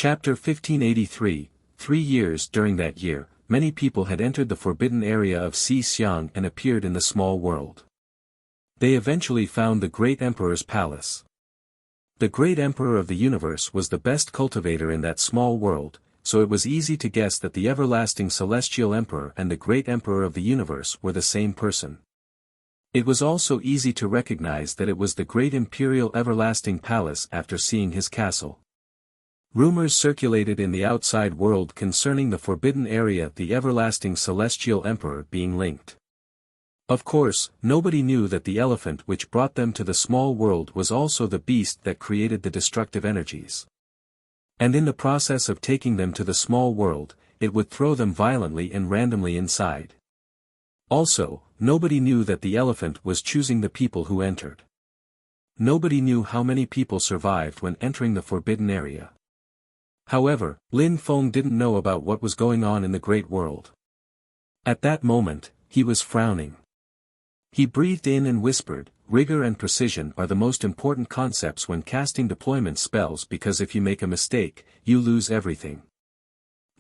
Chapter 1583. 3 years. During that year, many people had entered the forbidden area of Xixiang and appeared in the small world. They eventually found the great emperor's palace. The great emperor of the universe was the best cultivator in that small world, so it was easy to guess that the everlasting celestial emperor and the great emperor of the universe were the same person. It was also easy to recognize that it was the great imperial everlasting palace after seeing his castle. Rumors circulated in the outside world concerning the forbidden area of the everlasting celestial emperor being linked. Of course, nobody knew that the elephant which brought them to the small world was also the beast that created the destructive energies. And in the process of taking them to the small world, it would throw them violently and randomly inside. Also, nobody knew that the elephant was choosing the people who entered. Nobody knew how many people survived when entering the forbidden area. However, Lin Feng didn't know about what was going on in the great world. At that moment, he was frowning. He breathed in and whispered, "Rigor and precision are the most important concepts when casting deployment spells because if you make a mistake, you lose everything."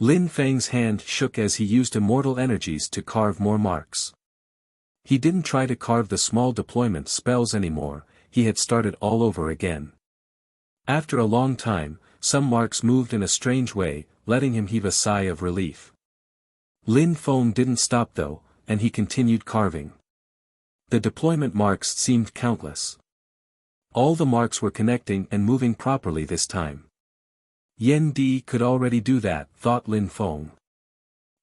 Lin Feng's hand shook as he used immortal energies to carve more marks. He didn't try to carve the small deployment spells anymore, he had started all over again. After a long time, some marks moved in a strange way, letting him heave a sigh of relief. Lin Feng didn't stop though, and he continued carving. The deployment marks seemed countless. All the marks were connecting and moving properly this time. Yen Di could already do that, thought Lin Feng.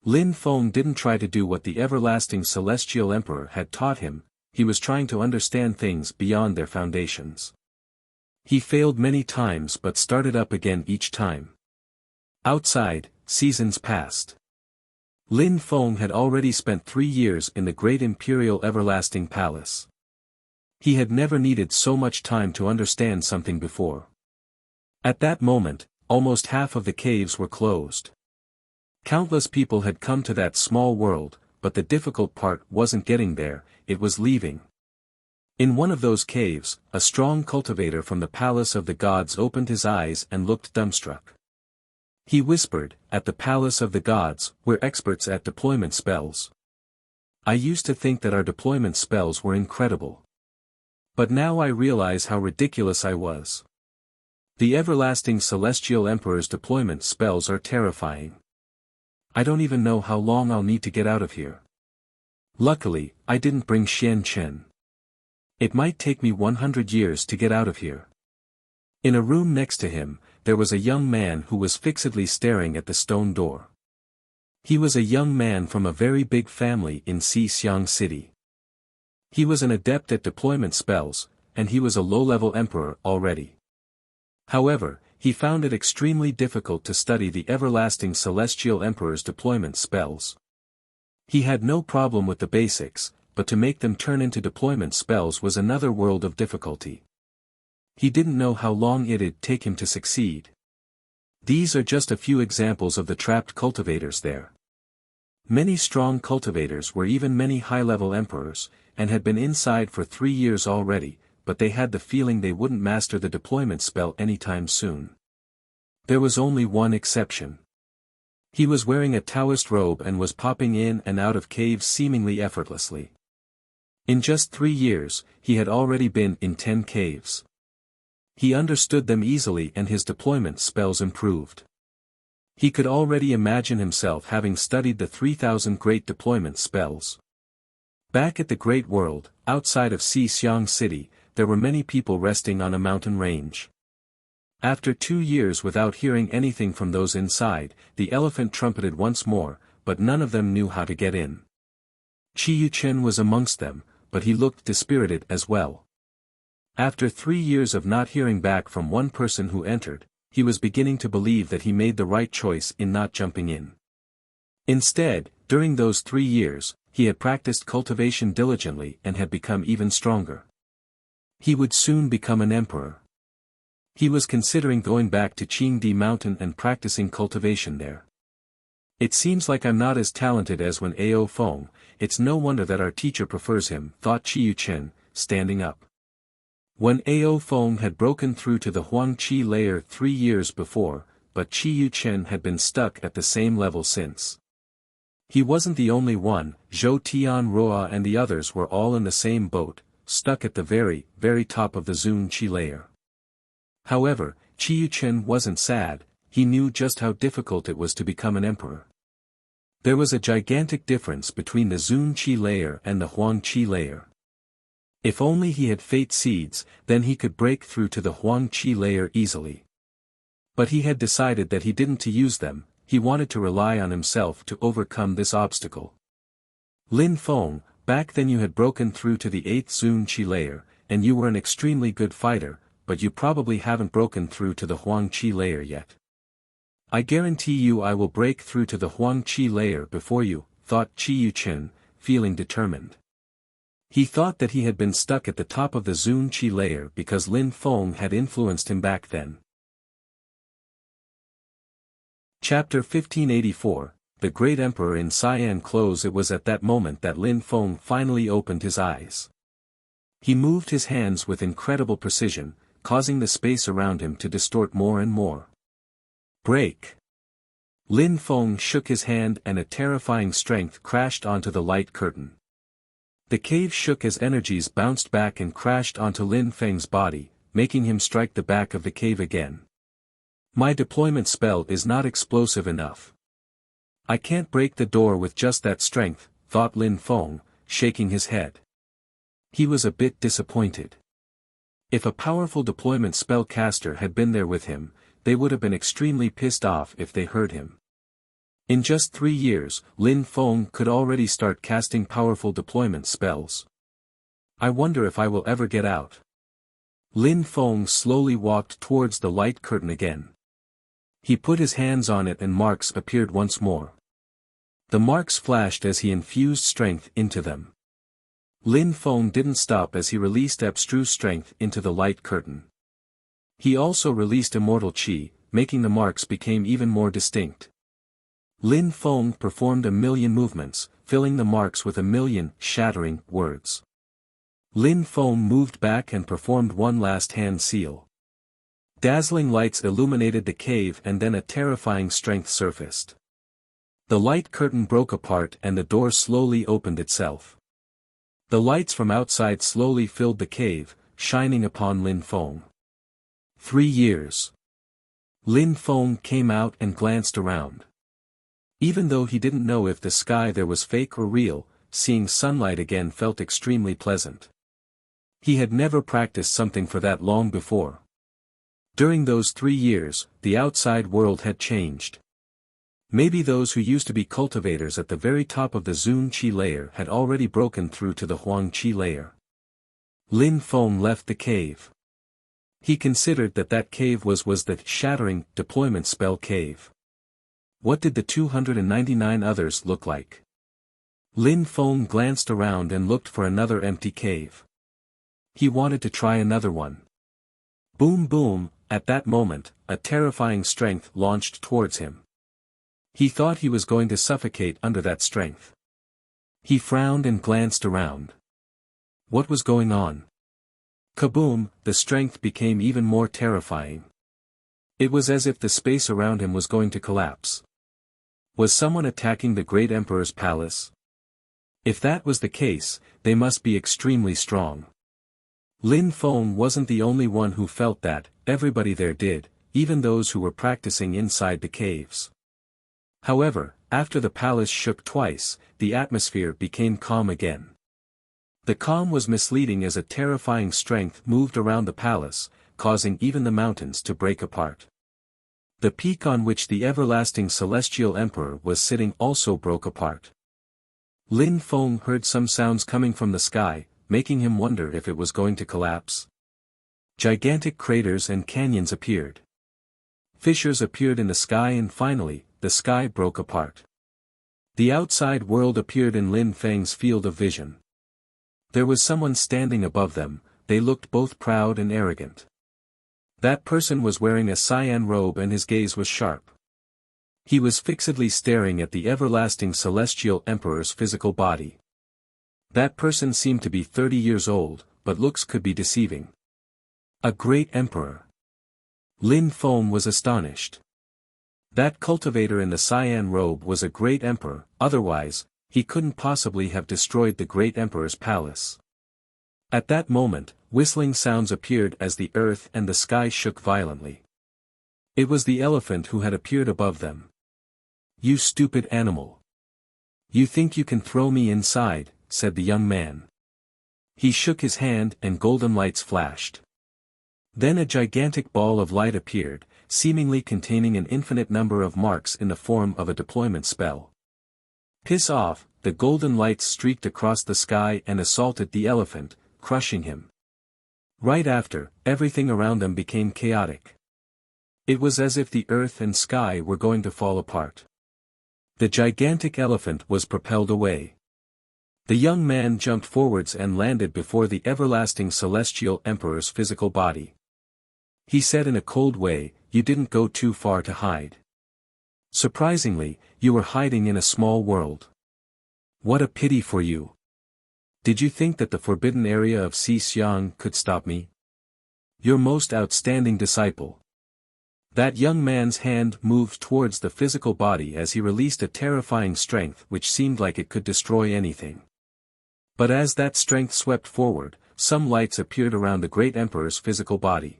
Lin Feng didn't try to do what the everlasting celestial emperor had taught him, he was trying to understand things beyond their foundations. He failed many times but started up again each time. Outside, seasons passed. Lin Feng had already spent 3 years in the great imperial everlasting palace. He had never needed so much time to understand something before. At that moment, almost half of the caves were closed. Countless people had come to that small world, but the difficult part wasn't getting there, it was leaving. In one of those caves, a strong cultivator from the palace of the gods opened his eyes and looked dumbstruck. He whispered, "At the palace of the gods, we're experts at deployment spells. I used to think that our deployment spells were incredible. But now I realize how ridiculous I was. The everlasting celestial emperor's deployment spells are terrifying. I don't even know how long I'll need to get out of here. Luckily, I didn't bring Xian Chen. It might take me 100 years to get out of here." In a room next to him, there was a young man who was fixedly staring at the stone door. He was a young man from a very big family in Xixiang City. He was an adept at deployment spells, and he was a low-level emperor already. However, he found it extremely difficult to study the everlasting celestial emperor's deployment spells. He had no problem with the basics, but to make them turn into deployment spells was another world of difficulty. He didn't know how long it'd take him to succeed. These are just a few examples of the trapped cultivators there. Many strong cultivators were even many high-level emperors, and had been inside for 3 years already, but they had the feeling they wouldn't master the deployment spell anytime soon. There was only one exception. He was wearing a Taoist robe and was popping in and out of caves seemingly effortlessly. In just 3 years, he had already been in 10 caves. He understood them easily and his deployment spells improved. He could already imagine himself having studied the 3,000 great deployment spells. Back at the Great World, outside of Xixiang City, there were many people resting on a mountain range. After 2 years without hearing anything from those inside, the elephant trumpeted once more, but none of them knew how to get in. Qiyu Chen was amongst them, but he looked dispirited as well. After 3 years of not hearing back from one person who entered, he was beginning to believe that he made the right choice in not jumping in. Instead, during those 3 years, he had practiced cultivation diligently and had become even stronger. He would soon become an emperor. He was considering going back to Qingdi Mountain and practicing cultivation there. It seems like I'm not as talented as when Ao Feng, it's no wonder that our teacher prefers him, thought Qiyu Chen, standing up. When Ao Feng had broken through to the Huangqi layer 3 years before, but Qiyu Chen had been stuck at the same level since. He wasn't the only one, Zhou Tianruo and the others were all in the same boat, stuck at the very, very top of the Zun Qi layer. However, Qiyu Chen wasn't sad, he knew just how difficult it was to become an emperor. There was a gigantic difference between the Zun Qi layer and the Huang Qi layer. If only he had fate seeds, then he could break through to the Huang Qi layer easily. But he had decided that he didn't to use them, he wanted to rely on himself to overcome this obstacle. Lin Feng, back then you had broken through to the 8th Zun Qi layer, and you were an extremely good fighter, but you probably haven't broken through to the Huang Qi layer yet. I guarantee you I will break through to the Huang Qi layer before you, thought Qiyu Chen, feeling determined. He thought that he had been stuck at the top of the Zun Qi layer because Lin Feng had influenced him back then. Chapter 1584, The Great Emperor in Cyan Clothes. It was at that moment that Lin Feng finally opened his eyes. He moved his hands with incredible precision, causing the space around him to distort more and more. Break! Lin Feng shook his hand and a terrifying strength crashed onto the light curtain. The cave shook as energies bounced back and crashed onto Lin Feng's body, making him strike the back of the cave again. My deployment spell is not explosive enough. I can't break the door with just that strength, thought Lin Feng, shaking his head. He was a bit disappointed. If a powerful deployment spell caster had been there with him, they would have been extremely pissed off if they heard him. In just 3 years, Lin Feng could already start casting powerful deployment spells. I wonder if I will ever get out. Lin Feng slowly walked towards the light curtain again. He put his hands on it and marks appeared once more. The marks flashed as he infused strength into them. Lin Feng didn't stop as he released abstruse strength into the light curtain. He also released immortal qi, making the marks become even more distinct. Lin Feng performed 1,000,000 movements, filling the marks with 1,000,000 shattering words. Lin Feng moved back and performed one last hand seal. Dazzling lights illuminated the cave and then a terrifying strength surfaced. The light curtain broke apart and the door slowly opened itself. The lights from outside slowly filled the cave, shining upon Lin Feng. 3 years. Lin Feng came out and glanced around. Even though he didn't know if the sky there was fake or real, seeing sunlight again felt extremely pleasant. He had never practiced something for that long before. During those 3 years, the outside world had changed. Maybe those who used to be cultivators at the very top of the Zun Qi layer had already broken through to the Huang Qi layer. Lin Feng left the cave. He considered that that cave was the shattering deployment spell cave. What did the 299 others look like? Lin Feng glanced around and looked for another empty cave. He wanted to try another one. Boom boom, at that moment, a terrifying strength launched towards him. He thought he was going to suffocate under that strength. He frowned and glanced around. What was going on? Kaboom, the strength became even more terrifying. It was as if the space around him was going to collapse. Was someone attacking the great emperor's palace? If that was the case, they must be extremely strong. Lin Feng wasn't the only one who felt that, everybody there did, even those who were practicing inside the caves. However, after the palace shook twice, the atmosphere became calm again. The calm was misleading as a terrifying strength moved around the palace, causing even the mountains to break apart. The peak on which the everlasting celestial emperor was sitting also broke apart. Lin Feng heard some sounds coming from the sky, making him wonder if it was going to collapse. Gigantic craters and canyons appeared. Fissures appeared in the sky and finally, the sky broke apart. The outside world appeared in Lin Feng's field of vision. There was someone standing above them, they looked both proud and arrogant. That person was wearing a cyan robe and his gaze was sharp. He was fixedly staring at the everlasting celestial emperor's physical body. That person seemed to be 30 years old, but looks could be deceiving. A great emperor. Lin Feng was astonished. That cultivator in the cyan robe was a great emperor, otherwise, he couldn't possibly have destroyed the great emperor's palace. At that moment, whistling sounds appeared as the earth and the sky shook violently. It was the elephant who had appeared above them. "You stupid animal! You think you can throw me inside," said the young man. He shook his hand and golden lights flashed. Then a gigantic ball of light appeared, seemingly containing an infinite number of marks in the form of a deployment spell. "Piss off!" The golden lights streaked across the sky and assaulted the elephant, crushing him. Right after, everything around them became chaotic. It was as if the earth and sky were going to fall apart. The gigantic elephant was propelled away. The young man jumped forwards and landed before the everlasting celestial emperor's physical body. He said in a cold way, "You didn't go too far to hide. Surprisingly, you were hiding in a small world. What a pity for you. Did you think that the forbidden area of Xixiang could stop me? Your most outstanding disciple." That young man's hand moved towards the physical body as he released a terrifying strength which seemed like it could destroy anything. But as that strength swept forward, some lights appeared around the great emperor's physical body.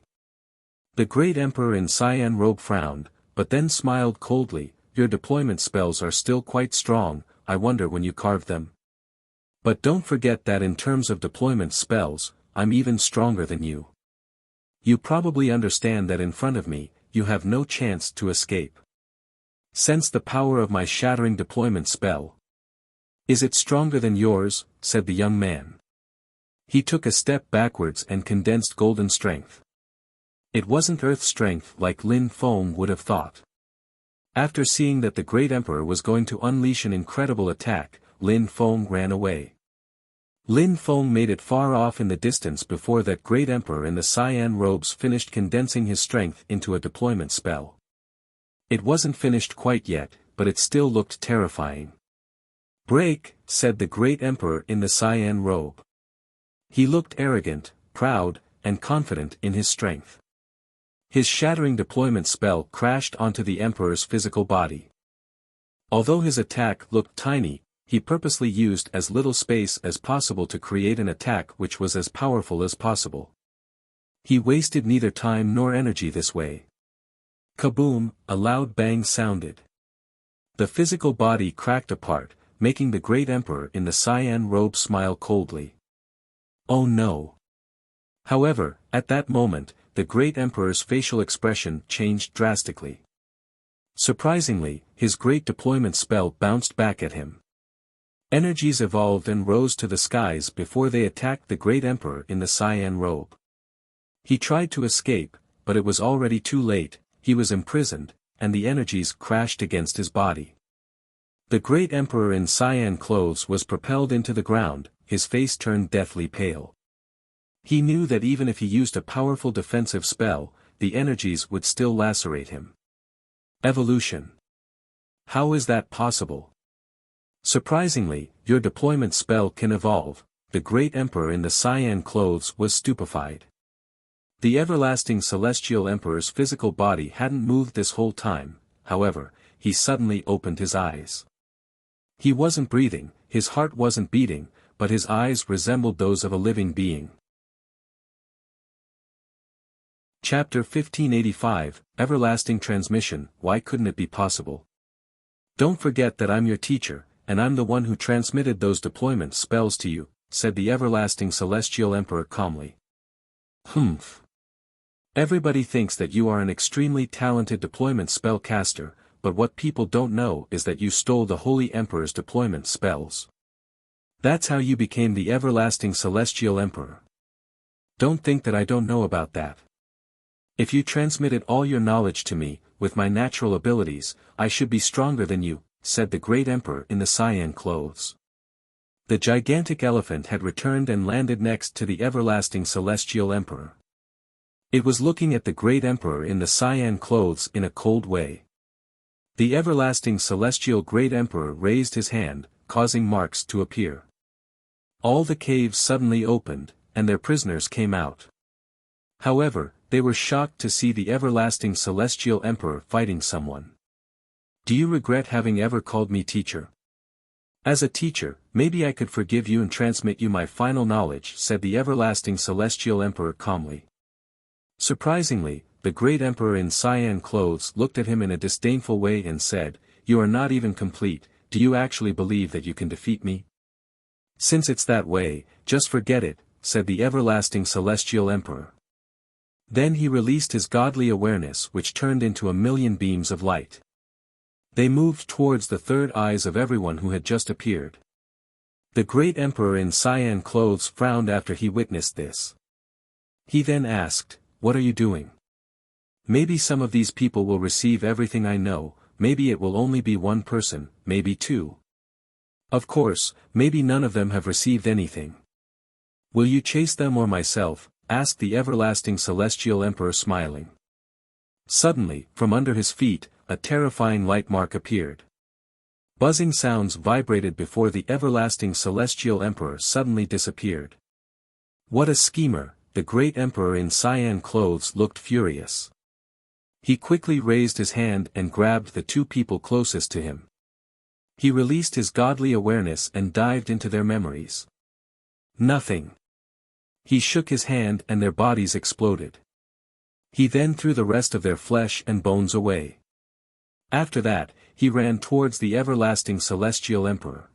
The great emperor in cyan robe frowned, but then smiled coldly. "Your deployment spells are still quite strong, I wonder when you carved them. But don't forget that in terms of deployment spells, I'm even stronger than you. You probably understand that in front of me, you have no chance to escape. Sense the power of my shattering deployment spell." "Is it stronger than yours?" said the young man. He took a step backwards and condensed golden strength. It wasn't earth strength like Lin Feng would have thought. After seeing that the great emperor was going to unleash an incredible attack, Lin Feng ran away. Lin Feng made it far off in the distance before that great emperor in the cyan robes finished condensing his strength into a deployment spell. It wasn't finished quite yet, but it still looked terrifying. "Break," said the great emperor in the cyan robe. He looked arrogant, proud, and confident in his strength. His shattering deployment spell crashed onto the emperor's physical body. Although his attack looked tiny, he purposely used as little space as possible to create an attack which was as powerful as possible. He wasted neither time nor energy this way. Kaboom! A loud bang sounded. The physical body cracked apart, making the great emperor in the cyan robe smile coldly. Oh no! However, at that moment, the great emperor's facial expression changed drastically. Surprisingly, his great deployment spell bounced back at him. Energies evolved and rose to the skies before they attacked the great emperor in the cyan robe. He tried to escape, but it was already too late. He was imprisoned, and the energies crashed against his body. The great emperor in cyan clothes was propelled into the ground, his face turned deathly pale. He knew that even if he used a powerful defensive spell, the energies would still lacerate him. Evolution. How is that possible? Surprisingly, your deployment spell can evolve. The great emperor in the cyan clothes was stupefied. The everlasting celestial emperor's physical body hadn't moved this whole time, however, he suddenly opened his eyes. He wasn't breathing, his heart wasn't beating, but his eyes resembled those of a living being. Chapter 1585, Everlasting Transmission. Why couldn't it be possible? Don't forget that I'm your teacher, and I'm the one who transmitted those deployment spells to you, said the everlasting celestial emperor calmly. Humph. Everybody thinks that you are an extremely talented deployment spell caster, but what people don't know is that you stole the Holy Emperor's deployment spells. That's how you became the everlasting celestial emperor. Don't think that I don't know about that. If you transmitted all your knowledge to me, with my natural abilities, I should be stronger than you, said the great emperor in the cyan clothes. The gigantic elephant had returned and landed next to the everlasting celestial emperor. It was looking at the great emperor in the cyan clothes in a cold way. The everlasting celestial great emperor raised his hand, causing marks to appear. All the caves suddenly opened, and their prisoners came out. However, they were shocked to see the everlasting celestial emperor fighting someone. Do you regret having ever called me teacher? As a teacher, maybe I could forgive you and transmit you my final knowledge, said the everlasting celestial emperor calmly. Surprisingly, the great emperor in cyan clothes looked at him in a disdainful way and said, "You are not even complete. Do you actually believe that you can defeat me? Since it's that way, just forget it," said the everlasting celestial emperor. Then he released his godly awareness, which turned into a million beams of light. They moved towards the third eyes of everyone who had just appeared. The great emperor in cyan clothes frowned after he witnessed this. He then asked, "What are you doing? Maybe some of these people will receive everything I know, maybe it will only be one person, maybe two. Of course, maybe none of them have received anything. Will you chase them or myself?" asked the everlasting celestial emperor smiling. Suddenly, from under his feet, a terrifying light mark appeared. Buzzing sounds vibrated before the everlasting celestial emperor suddenly disappeared. What a schemer! The great emperor in cyan clothes looked furious. He quickly raised his hand and grabbed the two people closest to him. He released his godly awareness and dived into their memories. Nothing. He shook his hand and their bodies exploded. He then threw the rest of their flesh and bones away. After that, he ran towards the everlasting celestial emperor.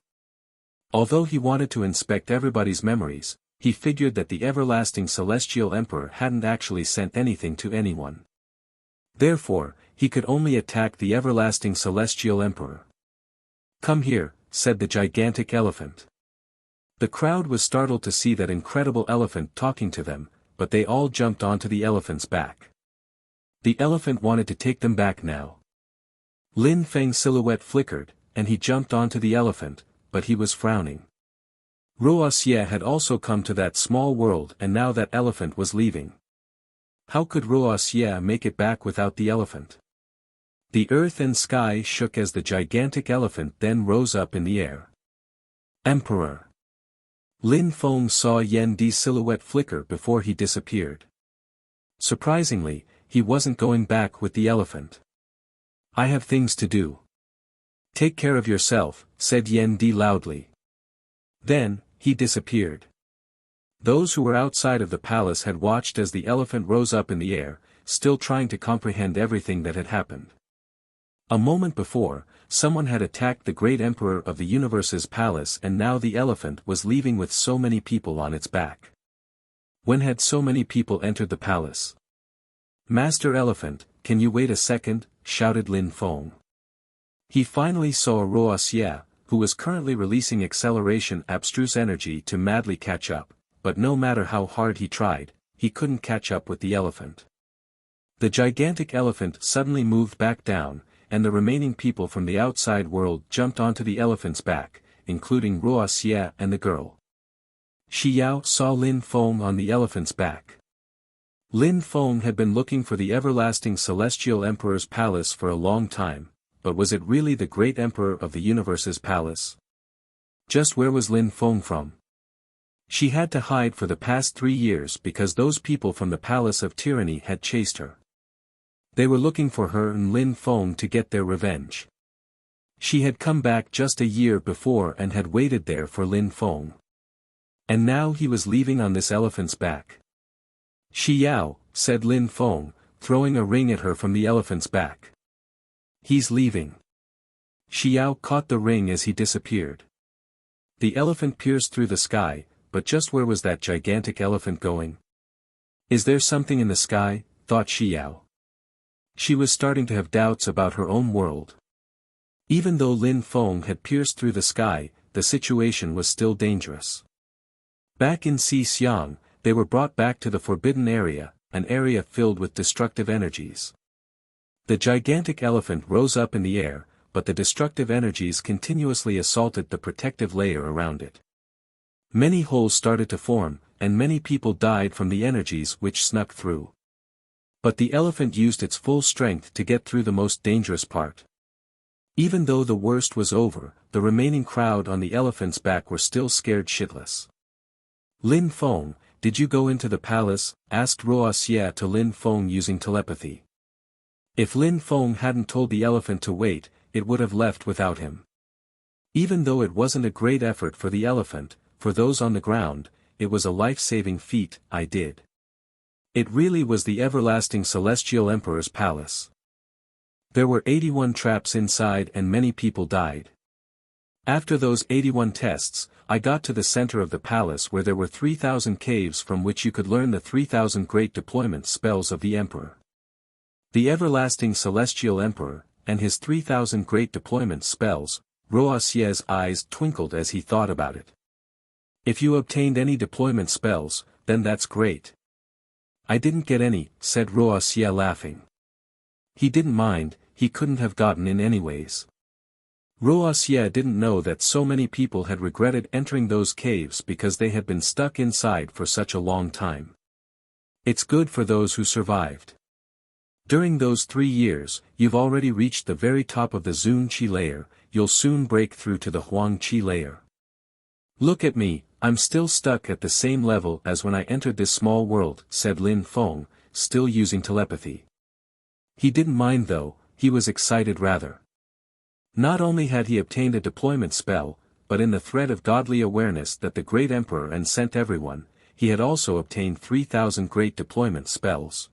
Although he wanted to inspect everybody's memories, he figured that the everlasting celestial emperor hadn't actually sent anything to anyone. Therefore, he could only attack the everlasting celestial emperor. "Come here," said the gigantic elephant. The crowd was startled to see that incredible elephant talking to them, but they all jumped onto the elephant's back. The elephant wanted to take them back now. Lin Feng's silhouette flickered, and he jumped onto the elephant, but he was frowning. Wuxia had also come to that small world and now that elephant was leaving. How could Wuxia make it back without the elephant? The earth and sky shook as the gigantic elephant then rose up in the air. Emperor! Lin Feng saw Yan Di's silhouette flicker before he disappeared. Surprisingly, he wasn't going back with the elephant. "I have things to do. Take care of yourself," said Yan Di loudly. Then, he disappeared. Those who were outside of the palace had watched as the elephant rose up in the air, still trying to comprehend everything that had happened. A moment before, someone had attacked the great emperor of the universe's palace and now the elephant was leaving with so many people on its back. When had so many people entered the palace? "Master Elephant, can you wait a second?" shouted Lin Feng. He finally saw Wuxia, who was currently releasing acceleration abstruse energy to madly catch up, but no matter how hard he tried, he couldn't catch up with the elephant. The gigantic elephant suddenly moved back down, and the remaining people from the outside world jumped onto the elephant's back, including Wuxia and the girl. Xiao saw Lin Feng on the elephant's back. Lin Feng had been looking for the everlasting celestial emperor's palace for a long time, but was it really the great emperor of the universe's palace? Just where was Lin Feng from? She had to hide for the past 3 years because those people from the Palace of Tyranny had chased her. They were looking for her and Lin Feng to get their revenge. She had come back just a year before and had waited there for Lin Feng. And now he was leaving on this elephant's back. "Xiao," said Lin Feng, throwing a ring at her from the elephant's back. "He's leaving." Xiao caught the ring as he disappeared. The elephant pierced through the sky, but just where was that gigantic elephant going? "Is there something in the sky?" thought Xiao. She was starting to have doubts about her own world. Even though Lin Feng had pierced through the sky, the situation was still dangerous. Back in Xiang, they were brought back to the forbidden area, an area filled with destructive energies. The gigantic elephant rose up in the air, but the destructive energies continuously assaulted the protective layer around it. Many holes started to form, and many people died from the energies which snuck through. But the elephant used its full strength to get through the most dangerous part. Even though the worst was over, the remaining crowd on the elephant's back were still scared shitless. "Lin Feng, did you go into the palace?" asked Wuxia to Lin Feng using telepathy. If Lin Feng hadn't told the elephant to wait, it would have left without him. Even though it wasn't a great effort for the elephant, for those on the ground, it was a life-saving feat. I did. It really was the everlasting celestial emperor's palace. There were 81 traps inside and many people died. After those 81 tests, I got to the center of the palace where there were 3,000 caves from which you could learn the 3,000 great deployment spells of the emperor. The everlasting celestial emperor, and his 3,000 great deployment spells. Wuxia's eyes twinkled as he thought about it. If you obtained any deployment spells, then that's great. I didn't get any, said Wuxia laughing. He didn't mind, he couldn't have gotten in anyways. Wuxia didn't know that so many people had regretted entering those caves because they had been stuck inside for such a long time. It's good for those who survived. During those 3 years, you've already reached the very top of the Zun Qi layer, you'll soon break through to the Huang Qi layer. Look at me, I'm still stuck at the same level as when I entered this small world, said Lin Feng, still using telepathy. He didn't mind though, he was excited rather. Not only had he obtained a deployment spell, but in the thread of godly awareness that the great emperor and sent everyone, he had also obtained 3,000 great deployment spells.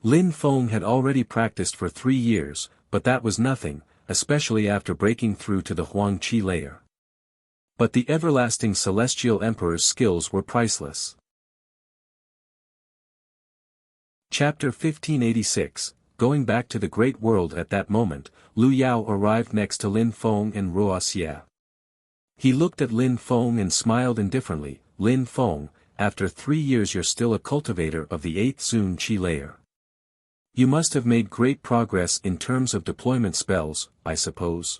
Lin Feng had already practiced for 3 years, but that was nothing, especially after breaking through to the Huang Qi layer. But the everlasting celestial emperor's skills were priceless. Chapter 1586, Going back to the great world. At that moment, Lu Yao arrived next to Lin Feng and Wuxia. He looked at Lin Feng and smiled indifferently. Lin Feng, after 3 years you're still a cultivator of the 8th Zun Qi layer. You must have made great progress in terms of deployment spells, I suppose.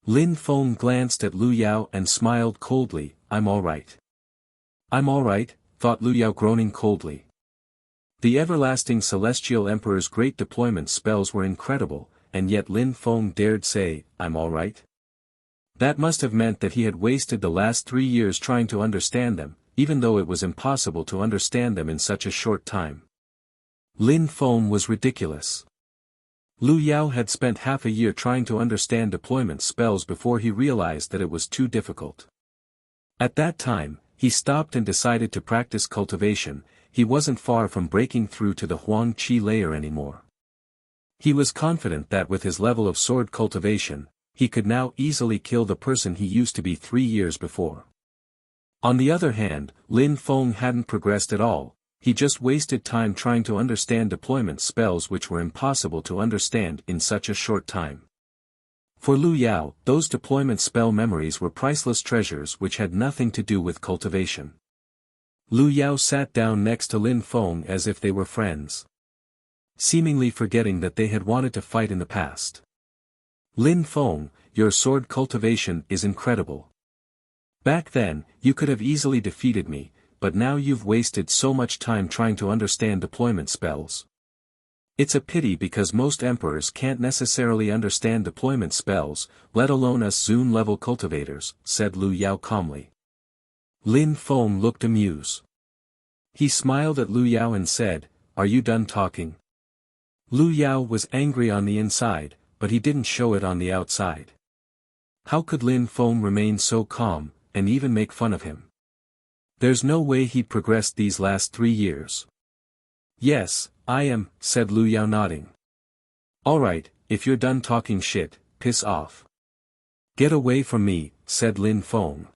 Lin Feng glanced at Lu Yao and smiled coldly. I'm alright. I'm alright, thought Lu Yao, groaning coldly. The everlasting celestial emperor's great deployment spells were incredible, and yet Lin Feng dared say, I'm alright? That must have meant that he had wasted the last 3 years trying to understand them, even though it was impossible to understand them in such a short time. Lin Feng was ridiculous. Lu Yao had spent half a year trying to understand deployment spells before he realized that it was too difficult. At that time, he stopped and decided to practice cultivation. He wasn't far from breaking through to the Huang Qi layer anymore. He was confident that with his level of sword cultivation, he could now easily kill the person he used to be 3 years before. On the other hand, Lin Feng hadn't progressed at all. He just wasted time trying to understand deployment spells which were impossible to understand in such a short time. For Lu Yao, those deployment spell memories were priceless treasures which had nothing to do with cultivation. Lu Yao sat down next to Lin Feng as if they were friends, seemingly forgetting that they had wanted to fight in the past. Lin Feng, your sword cultivation is incredible. Back then, you could have easily defeated me, but now you've wasted so much time trying to understand deployment spells. It's a pity because most emperors can't necessarily understand deployment spells, let alone us Zun-level cultivators, said Lu Yao calmly. Lin Feng looked amused. He smiled at Lu Yao and said, Are you done talking? Lu Yao was angry on the inside, but he didn't show it on the outside. How could Lin Feng remain so calm, and even make fun of him? There's no way he'd progressed these last 3 years. Yes, I am, said Lu Yao nodding. Alright, if you're done talking shit, piss off. Get away from me, said Lin Feng.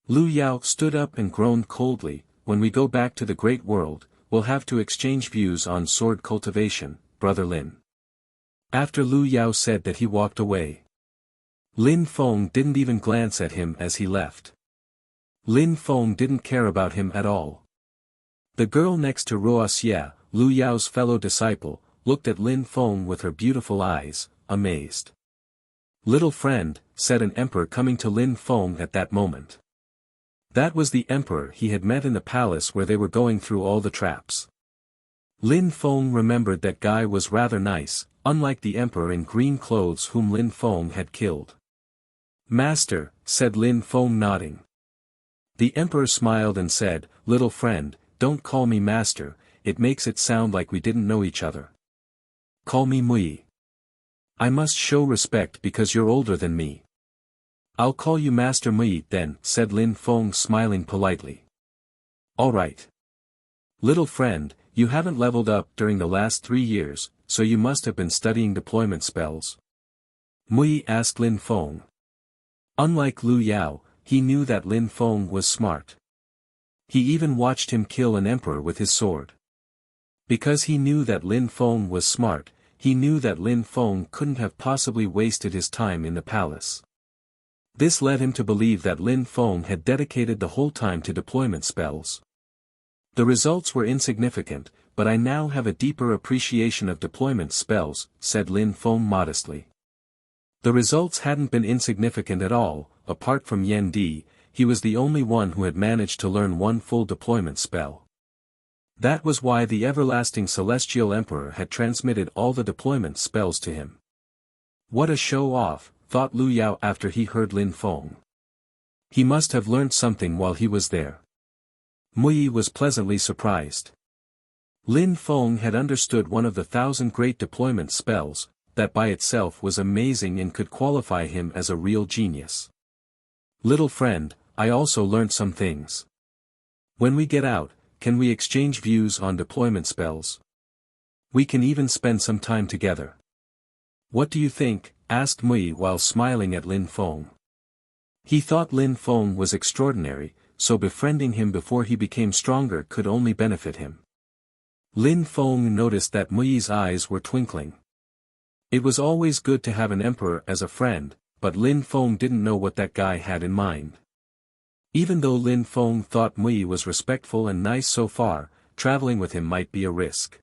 Lu Yao stood up and groaned coldly. When we go back to the great world, we'll have to exchange views on sword cultivation, brother Lin. After Lu Yao said that, he walked away. Lin Feng didn't even glance at him as he left. Lin Feng didn't care about him at all. The girl next to Wuxia, Lu Yao's fellow disciple, looked at Lin Feng with her beautiful eyes, amazed. Little friend, said an emperor coming to Lin Feng at that moment. That was the emperor he had met in the palace where they were going through all the traps. Lin Feng remembered that guy was rather nice, unlike the emperor in green clothes whom Lin Feng had killed. Master, said Lin Feng nodding. The emperor smiled and said, Little friend, don't call me master, it makes it sound like we didn't know each other. Call me Mui. I must show respect because you're older than me. I'll call you Master Mui then, said Lin Feng smiling politely. All right. Little friend, you haven't leveled up during the last 3 years, so you must have been studying deployment spells. Mui asked Lin Feng. Unlike Lu Yao, he knew that Lin Feng was smart. He even watched him kill an emperor with his sword. Because he knew that Lin Feng was smart, he knew that Lin Feng couldn't have possibly wasted his time in the palace. This led him to believe that Lin Feng had dedicated the whole time to deployment spells. The results were insignificant, but I now have a deeper appreciation of deployment spells, said Lin Feng modestly. The results hadn't been insignificant at all. Apart from Yan Di, he was the only one who had managed to learn one full deployment spell. That was why the everlasting Celestial Emperor had transmitted all the deployment spells to him. What a show-off, thought Lu Yao after he heard Lin Feng. He must have learned something while he was there. Mui was pleasantly surprised. Lin Feng had understood one of the 1,000 great deployment spells, that by itself was amazing and could qualify him as a real genius. Little friend, I also learned some things. When we get out, can we exchange views on deployment spells? We can even spend some time together. What do you think? Asked Mui while smiling at Lin Feng. He thought Lin Feng was extraordinary, so befriending him before he became stronger could only benefit him. Lin Feng noticed that Mui's eyes were twinkling. It was always good to have an emperor as a friend, but Lin Feng didn't know what that guy had in mind. Even though Lin Feng thought Mui was respectful and nice so far, traveling with him might be a risk.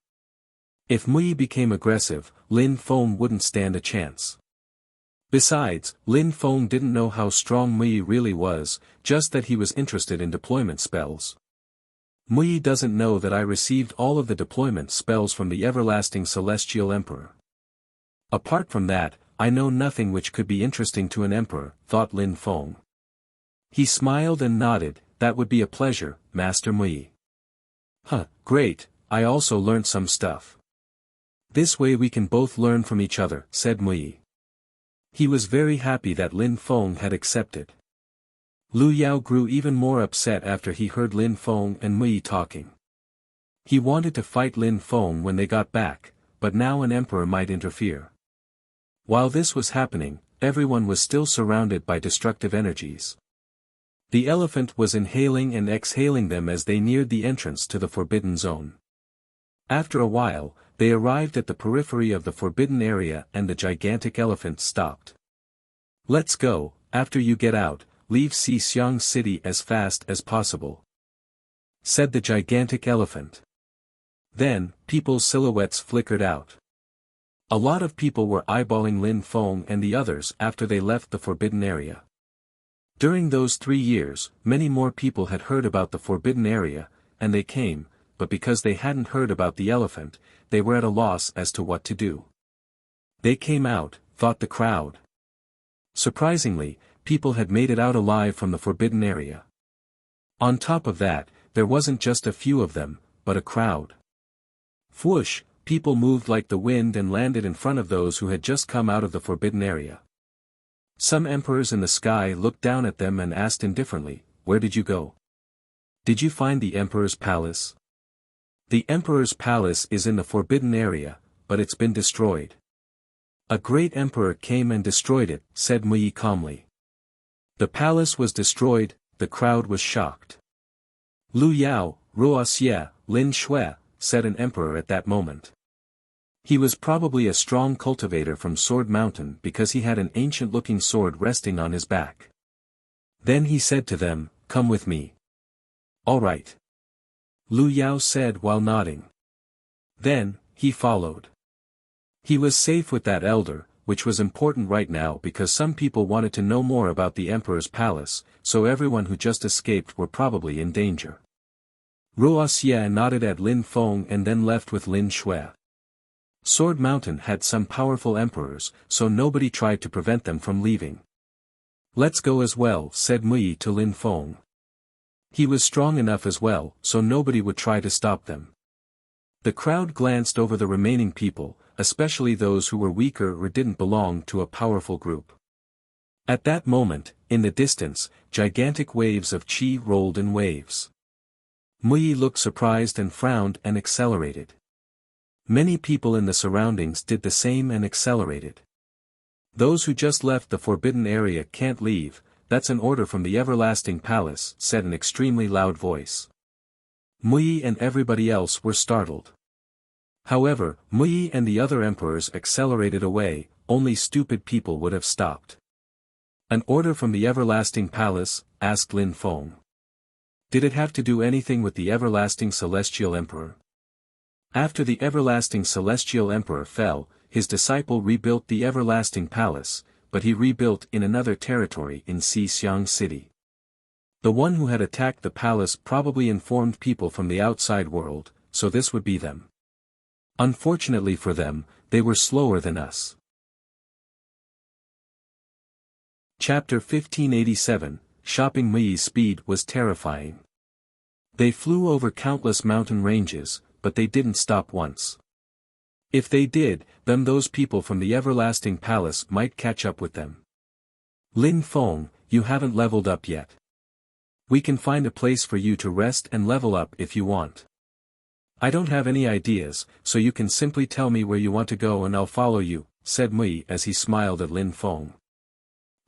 If Mui became aggressive, Lin Feng wouldn't stand a chance. Besides, Lin Feng didn't know how strong Mui really was, just that he was interested in deployment spells. Mui doesn't know that I received all of the deployment spells from the everlasting Celestial Emperor. Apart from that, I know nothing which could be interesting to an emperor, thought Lin Feng. He smiled and nodded, that would be a pleasure, Master Mui. Great, I also learned some stuff. This way we can both learn from each other, said Mui. He was very happy that Lin Feng had accepted. Lu Yao grew even more upset after he heard Lin Feng and Mui talking. He wanted to fight Lin Feng when they got back, but now an emperor might interfere. While this was happening, everyone was still surrounded by destructive energies. The elephant was inhaling and exhaling them as they neared the entrance to the Forbidden Zone. After a while, they arrived at the periphery of the forbidden area and the gigantic elephant stopped. Let's go, after you get out, leave Xixiang City as fast as possible, said the gigantic elephant. Then, people's silhouettes flickered out. A lot of people were eyeballing Lin Feng and the others after they left the forbidden area. During those 3 years, many more people had heard about the forbidden area, and they came, but because they hadn't heard about the elephant, they were at a loss as to what to do. They came out, thought the crowd. Surprisingly, people had made it out alive from the forbidden area. On top of that, there wasn't just a few of them, but a crowd. Whoosh, people moved like the wind and landed in front of those who had just come out of the forbidden area. Some emperors in the sky looked down at them and asked indifferently, "Where did you go? Did you find the emperor's palace?" The emperor's palace is in the forbidden area, but it's been destroyed. A great emperor came and destroyed it, said Mui calmly. The palace was destroyed, the crowd was shocked. Lu Yao, Ruo Xie, Lin Shui, said an emperor at that moment. He was probably a strong cultivator from Sword Mountain because he had an ancient-looking sword resting on his back. Then he said to them, "Come with me." "All right," Lu Yao said while nodding. Then, he followed. He was safe with that elder, which was important right now because some people wanted to know more about the emperor's palace, so everyone who just escaped were probably in danger. Ruo Xie nodded at Lin Feng and then left with Lin Shui. Sword Mountain had some powerful emperors, so nobody tried to prevent them from leaving. "Let's go as well," said Mui to Lin Feng. He was strong enough as well, so nobody would try to stop them. The crowd glanced over the remaining people, especially those who were weaker or didn't belong to a powerful group. At that moment, in the distance, gigantic waves of qi rolled in waves. Mui looked surprised and frowned and accelerated. Many people in the surroundings did the same and accelerated. Those who just left the forbidden area can't leave, that's an order from the everlasting palace, said an extremely loud voice. Mui and everybody else were startled. However, Mui and the other emperors accelerated away, only stupid people would have stopped. An order from the everlasting palace, asked Lin Feng. Did it have to do anything with the everlasting celestial emperor? After the everlasting celestial emperor fell, his disciple rebuilt the everlasting palace, but he rebuilt in another territory in Xixiang City. The one who had attacked the palace probably informed people from the outside world, so this would be them. Unfortunately for them, they were slower than us. Chapter 1587, Shopping Mui's speed was terrifying. They flew over countless mountain ranges, but they didn't stop once. If they did, then those people from the everlasting palace might catch up with them. Lin Feng, you haven't leveled up yet. We can find a place for you to rest and level up if you want. I don't have any ideas, so you can simply tell me where you want to go and I'll follow you, said Mui as he smiled at Lin Feng.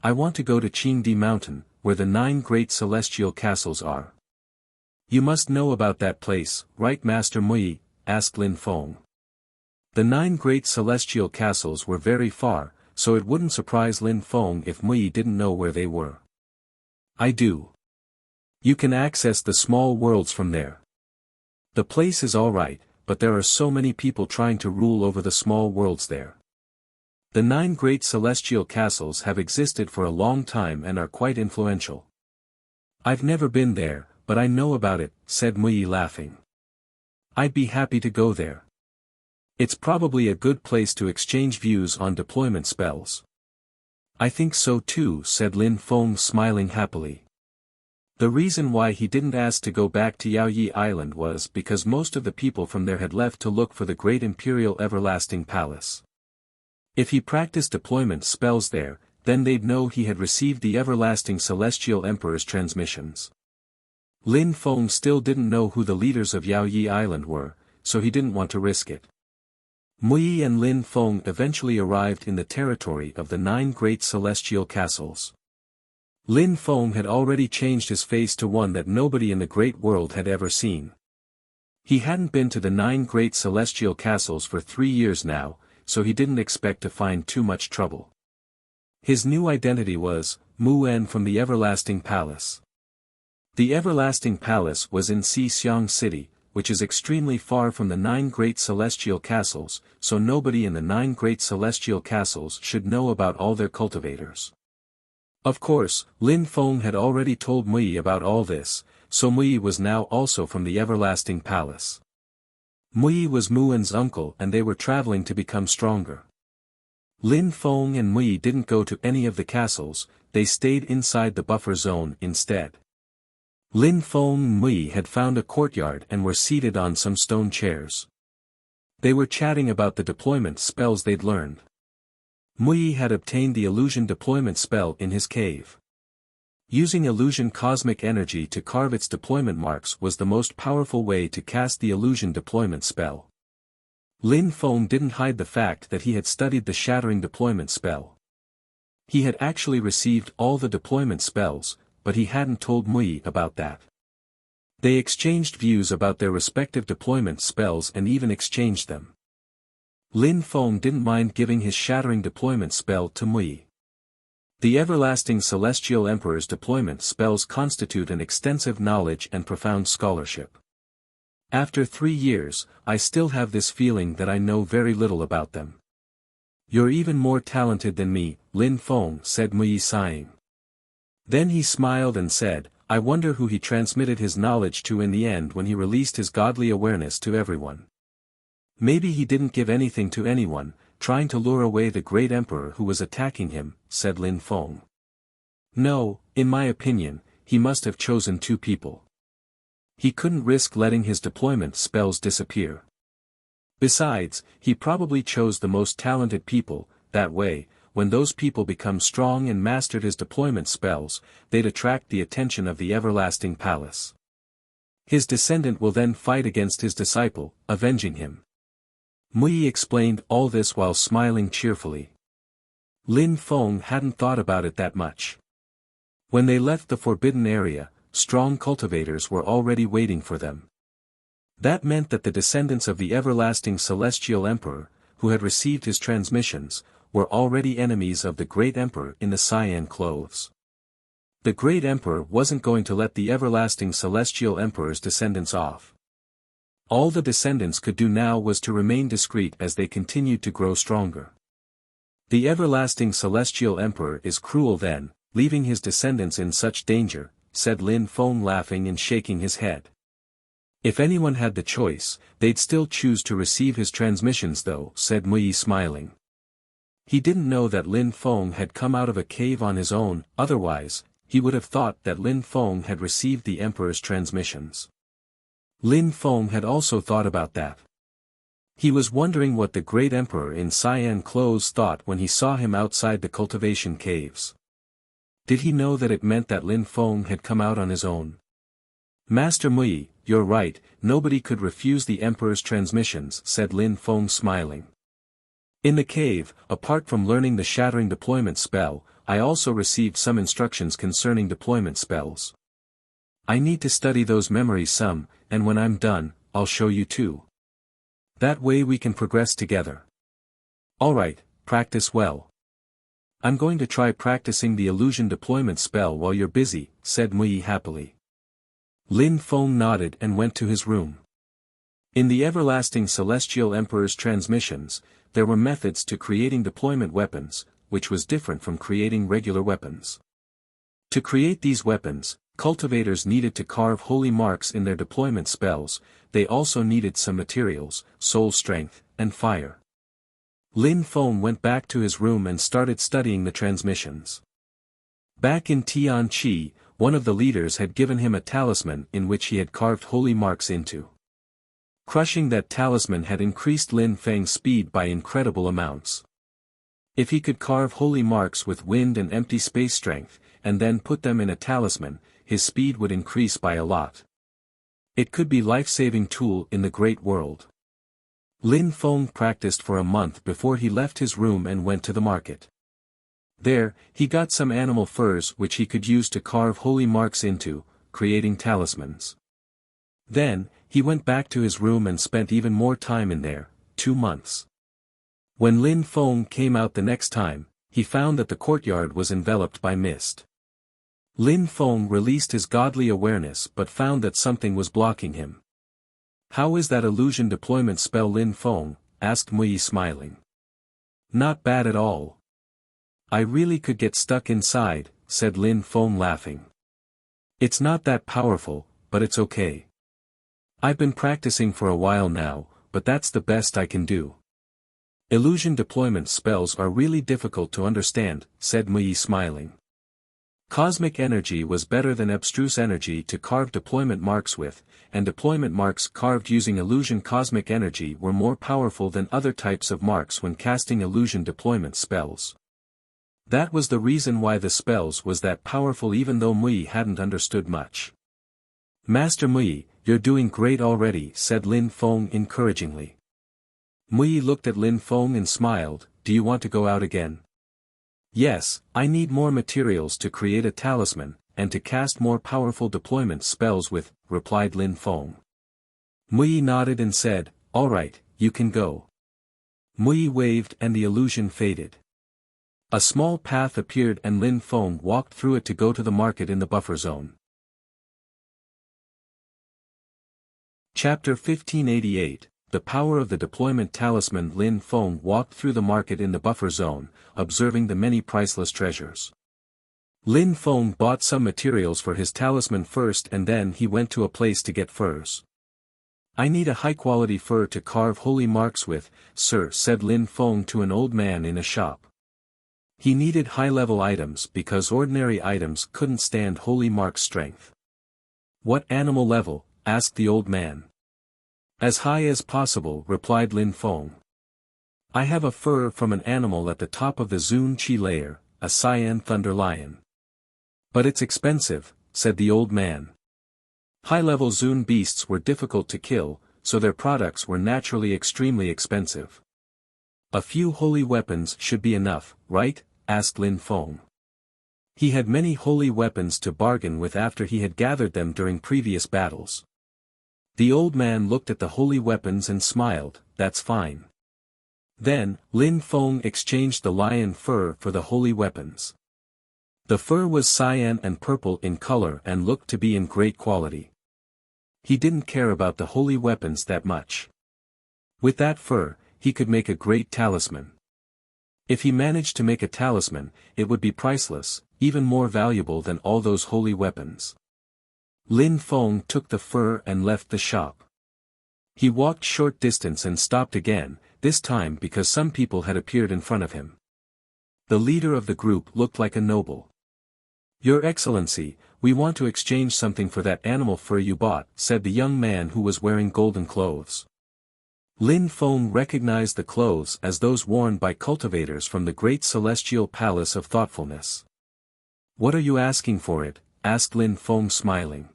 I want to go to Qingdi Mountain, where the 9 great celestial castles are. You must know about that place, right Master Mui? Asked Lin Feng. The 9 great celestial castles were very far, so it wouldn't surprise Lin Feng if Mui didn't know where they were. I do. You can access the small worlds from there. The place is alright, but there are so many people trying to rule over the small worlds there. The 9 great celestial castles have existed for a long time and are quite influential. I've never been there, but I know about it, said Mui laughing. I'd be happy to go there. It's probably a good place to exchange views on deployment spells. I think so too, said Lin Feng smiling happily. The reason why he didn't ask to go back to Yaoyi Island was because most of the people from there had left to look for the great imperial everlasting palace. If he practiced deployment spells there, then they'd know he had received the everlasting celestial emperor's transmissions. Lin Feng still didn't know who the leaders of Yaoyi Island were, so he didn't want to risk it. Mui and Lin Feng eventually arrived in the territory of the 9 great celestial castles. Lin Feng had already changed his face to one that nobody in the great world had ever seen. He hadn't been to the 9 great celestial castles for 3 years now, so he didn't expect to find too much trouble. His new identity was, Mu'en from the Everlasting Palace. The Everlasting Palace was in Xixiang City, which is extremely far from the 9 great celestial castles, so nobody in the 9 great celestial castles should know about all their cultivators. Of course, Lin Feng had already told Mui about all this, so Mui was now also from the Everlasting Palace. Mui was Mu'en's uncle and they were traveling to become stronger. Lin Feng and Mui didn't go to any of the castles, they stayed inside the buffer zone instead. Lin Feng and Mui had found a courtyard and were seated on some stone chairs. They were chatting about the deployment spells they'd learned. Mui had obtained the illusion deployment spell in his cave. Using illusion cosmic energy to carve its deployment marks was the most powerful way to cast the illusion deployment spell. Lin Feng didn't hide the fact that he had studied the shattering deployment spell. He had actually received all the deployment spells, but he hadn't told Mui about that. They exchanged views about their respective deployment spells and even exchanged them. Lin Feng didn't mind giving his shattering deployment spell to Mui. The everlasting celestial emperor's deployment spells constitute an extensive knowledge and profound scholarship. After 3 years, I still have this feeling that I know very little about them. You're even more talented than me, Lin Feng said Mui sighing. Then he smiled and said, I wonder who he transmitted his knowledge to in the end when he released his godly awareness to everyone. Maybe he didn't give anything to anyone, trying to lure away the great emperor who was attacking him, said Lin Feng. No, in my opinion, he must have chosen 2 people. He couldn't risk letting his deployment spells disappear. Besides, he probably chose the most talented people. That way, when those people become strong and mastered his deployment spells, they'd attract the attention of the everlasting palace. His descendant will then fight against his disciple, avenging him. Mui explained all this while smiling cheerfully. Lin Feng hadn't thought about it that much. When they left the forbidden area, strong cultivators were already waiting for them. That meant that the descendants of the everlasting celestial emperor, who had received his transmissions, were already enemies of the great emperor in the cyan clothes. The great emperor wasn't going to let the everlasting celestial emperor's descendants off. All the descendants could do now was to remain discreet as they continued to grow stronger. The everlasting celestial emperor is cruel then, leaving his descendants in such danger, said Lin Feng laughing and shaking his head. If anyone had the choice, they'd still choose to receive his transmissions though, said Mui smiling. He didn't know that Lin Feng had come out of a cave on his own, otherwise, he would have thought that Lin Feng had received the emperor's transmissions. Lin Feng had also thought about that. He was wondering what the great emperor in cyan clothes thought when he saw him outside the cultivation caves. Did he know that it meant that Lin Feng had come out on his own? Master Mui, you're right, nobody could refuse the emperor's transmissions, said Lin Feng smiling. In the cave, apart from learning the shattering deployment spell, I also received some instructions concerning deployment spells. I need to study those memories some, and when I'm done, I'll show you too. That way we can progress together. Alright, practice well. I'm going to try practicing the illusion deployment spell while you're busy, said Mui happily. Lin Feng nodded and went to his room. In the everlasting celestial emperor's transmissions, there were methods to creating deployment weapons, which was different from creating regular weapons. To create these weapons, cultivators needed to carve holy marks in their deployment spells. They also needed some materials, soul strength, and fire. Lin Feng went back to his room and started studying the transmissions. Back in Tianqi, one of the leaders had given him a talisman in which he had carved holy marks into. Crushing that talisman had increased Lin Feng's speed by incredible amounts. If he could carve holy marks with wind and empty space strength, and then put them in a talisman, his speed would increase by a lot. It could be life-saving tool in the great world. Lin Feng practiced for a month before he left his room and went to the market. There, he got some animal furs which he could use to carve holy marks into, creating talismans. Then, he went back to his room and spent even more time in there, 2 months. When Lin Feng came out the next time, he found that the courtyard was enveloped by mist. Lin Feng released his godly awareness but found that something was blocking him. How is that illusion deployment spell, Lin Feng? Asked Mui smiling. Not bad at all. I really could get stuck inside, said Lin Feng laughing. It's not that powerful, but it's okay. I've been practicing for a while now, but that's the best I can do. Illusion deployment spells are really difficult to understand, said Mui smiling. Cosmic energy was better than abstruse energy to carve deployment marks with, and deployment marks carved using illusion cosmic energy were more powerful than other types of marks when casting illusion deployment spells. That was the reason why the spells was that powerful even though Mui hadn't understood much. Master Mui, you're doing great already, said Lin Feng encouragingly. Mui looked at Lin Feng and smiled. Do you want to go out again? Yes, I need more materials to create a talisman, and to cast more powerful deployment spells with, replied Lin Feng. Mui nodded and said, alright, you can go. Mui waved and the illusion faded. A small path appeared and Lin Feng walked through it to go to the market in the buffer zone. Chapter 1588, The Power of the Deployment Talisman. Lin Feng walked through the market in the buffer zone, observing the many priceless treasures. Lin Feng bought some materials for his talisman first and then he went to a place to get furs. I need a high-quality fur to carve holy marks with, sir, said Lin Feng to an old man in a shop. He needed high-level items because ordinary items couldn't stand holy mark's strength. What animal level? Asked the old man. As high as possible, replied Lin Feng. I have a fur from an animal at the top of the Zun Qi layer, a cyan thunder lion. But it's expensive, said the old man. High-level Zun beasts were difficult to kill, so their products were naturally extremely expensive. A few holy weapons should be enough, right? Asked Lin Feng. He had many holy weapons to bargain with after he had gathered them during previous battles. The old man looked at the holy weapons and smiled, that's fine. Then, Lin Feng exchanged the lion fur for the holy weapons. The fur was cyan and purple in color and looked to be in great quality. He didn't care about the holy weapons that much. With that fur, he could make a great talisman. If he managed to make a talisman, it would be priceless, even more valuable than all those holy weapons. Lin Feng took the fur and left the shop. He walked short distance and stopped again, this time because some people had appeared in front of him. The leader of the group looked like a noble. Your Excellency, we want to exchange something for that animal fur you bought, said the young man who was wearing golden clothes. Lin Feng recognized the clothes as those worn by cultivators from the great celestial palace of thoughtfulness. What are you asking for it? Asked Lin Feng smiling.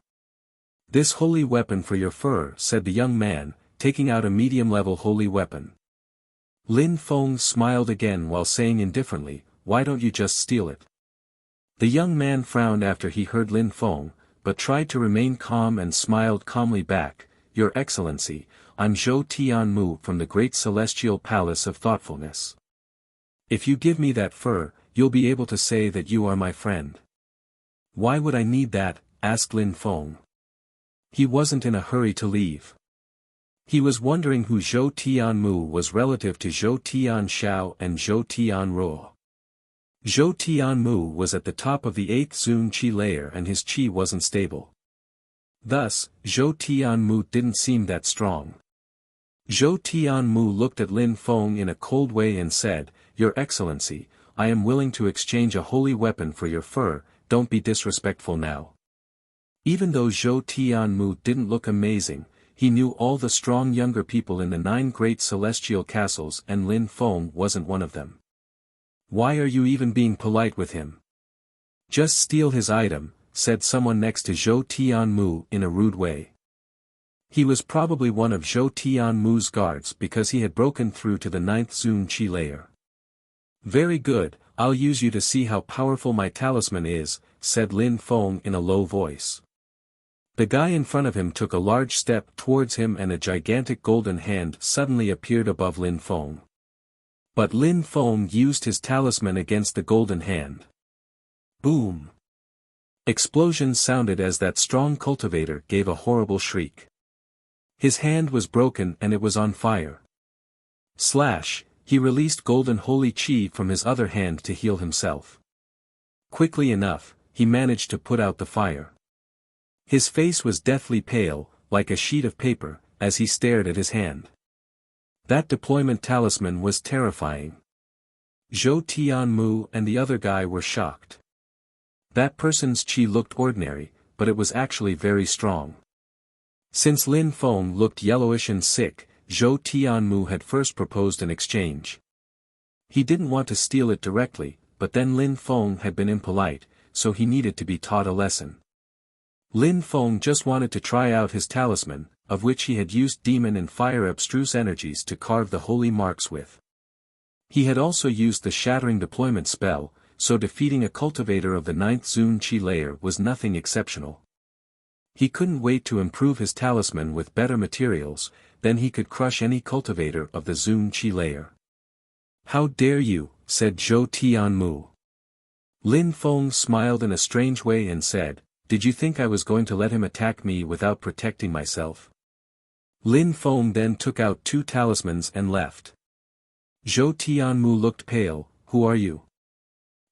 This holy weapon for your fur, said the young man, taking out a medium-level holy weapon. Lin Feng smiled again while saying indifferently, why don't you just steal it? The young man frowned after he heard Lin Feng, but tried to remain calm and smiled calmly back, Your Excellency, I'm Zhou Tianmu from the great celestial palace of thoughtfulness. If you give me that fur, you'll be able to say that you are my friend. Why would I need that? Asked Lin Feng. He wasn't in a hurry to leave. He was wondering who Zhou Tianmu was relative to Zhou Tianshao and Zhou Tianruo. Zhou Tianmu was at the top of the 8th Zun Qi layer and his qi wasn't stable. Thus, Zhou Tianmu didn't seem that strong. Zhou Tianmu looked at Lin Feng in a cold way and said, Your Excellency, I am willing to exchange a holy weapon for your fur, don't be disrespectful now. Even though Zhou Tianmu didn't look amazing, he knew all the strong younger people in the 9 great celestial castles and Lin Feng wasn't one of them. Why are you even being polite with him? Just steal his item, said someone next to Zhou Tianmu in a rude way. He was probably one of Zhou Tianmu's guards because he had broken through to the 9th Zun Qi layer. Very good, I'll use you to see how powerful my talisman is, said Lin Feng in a low voice. The guy in front of him took a large step towards him and a gigantic golden hand suddenly appeared above Lin Feng. But Lin Feng used his talisman against the golden hand. Boom! Explosions sounded as that strong cultivator gave a horrible shriek. His hand was broken and it was on fire. Slash, he released golden holy qi from his other hand to heal himself. Quickly enough, he managed to put out the fire. His face was deathly pale, like a sheet of paper, as he stared at his hand. That deployment talisman was terrifying. Zhou Tianmu and the other guy were shocked. That person's qi looked ordinary, but it was actually very strong. Since Lin Feng looked yellowish and sick, Zhou Tianmu had first proposed an exchange. He didn't want to steal it directly, but then Lin Feng had been impolite, so he needed to be taught a lesson. Lin Feng just wanted to try out his talisman, of which he had used demon and fire abstruse energies to carve the holy marks with. He had also used the shattering deployment spell, so defeating a cultivator of the 9th Zun Qi layer was nothing exceptional. He couldn't wait to improve his talisman with better materials, then he could crush any cultivator of the Zun Qi layer. How dare you, said Zhou Tianmu. Lin Feng smiled in a strange way and said, Did you think I was going to let him attack me without protecting myself? Lin Feng then took out 2 talismans and left. Zhou Tianmu looked pale, Who are you?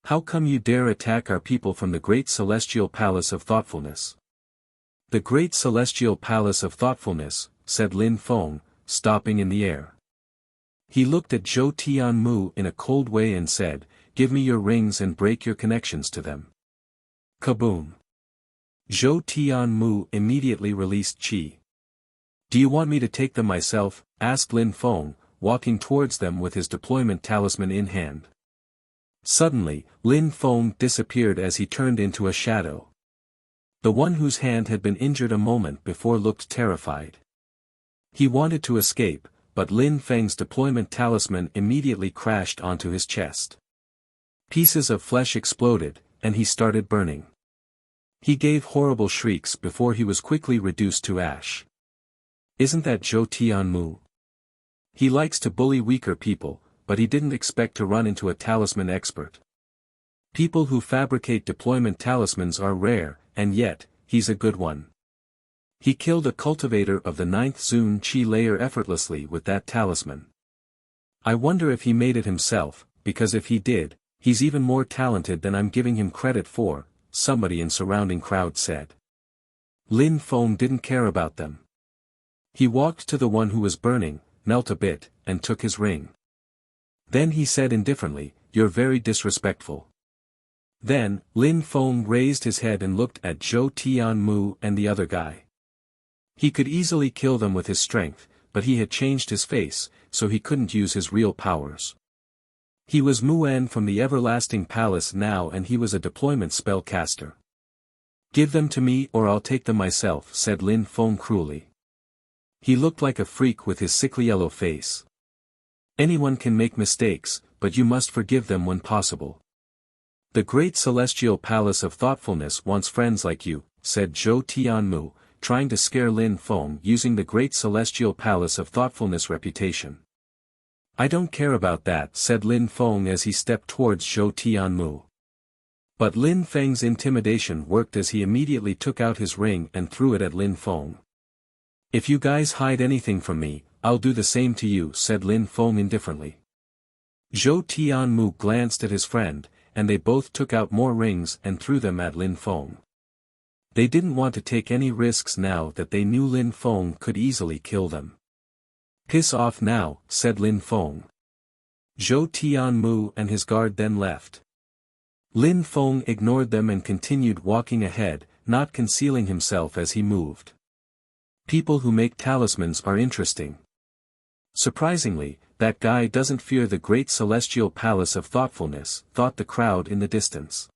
How come you dare attack our people from the great celestial palace of thoughtfulness? The great celestial palace of thoughtfulness, said Lin Feng, stopping in the air. He looked at Zhou Tianmu in a cold way and said, Give me your rings and break your connections to them. Kaboom! Zhou Tianmu immediately released qi. Do you want me to take them myself? Asked Lin Feng, walking towards them with his deployment talisman in hand. Suddenly, Lin Feng disappeared as he turned into a shadow. The one whose hand had been injured a moment before looked terrified. He wanted to escape, but Lin Feng's deployment talisman immediately crashed onto his chest. Pieces of flesh exploded, and he started burning. He gave horrible shrieks before he was quickly reduced to ash. Isn't that Zhou Tianmu? He likes to bully weaker people, but he didn't expect to run into a talisman expert. People who fabricate deployment talismans are rare, and yet, he's a good one. He killed a cultivator of the 9th Zun Qi layer effortlessly with that talisman. I wonder if he made it himself, because if he did, he's even more talented than I'm giving him credit for, somebody in surrounding crowd said. Lin Feng didn't care about them. He walked to the one who was burning, knelt a bit, and took his ring. Then he said indifferently, "You're very disrespectful." Then, Lin Feng raised his head and looked at Zhou Tianmu and the other guy. He could easily kill them with his strength, but he had changed his face, so he couldn't use his real powers. He was Muan from the Everlasting Palace now, and he was a deployment spellcaster. "Give them to me or I'll take them myself," said Lin Feng cruelly. He looked like a freak with his sickly yellow face. "Anyone can make mistakes, but you must forgive them when possible. The Great Celestial Palace of Thoughtfulness wants friends like you," said Zhou Tianmu, trying to scare Lin Feng using the Great Celestial Palace of Thoughtfulness reputation. "I don't care about that," said Lin Feng as he stepped towards Zhou Tianmu. But Lin Feng's intimidation worked as he immediately took out his ring and threw it at Lin Feng. "If you guys hide anything from me, I'll do the same to you," said Lin Feng indifferently. Zhou Tianmu glanced at his friend, and they both took out more rings and threw them at Lin Feng. They didn't want to take any risks now that they knew Lin Feng could easily kill them. "Piss off now," said Lin Feng. Zhou Tianmu and his guard then left. Lin Feng ignored them and continued walking ahead, not concealing himself as he moved. People who make talismans are interesting. Surprisingly, that guy doesn't fear the Great Celestial Palace of Thoughtfulness, thought the crowd in the distance.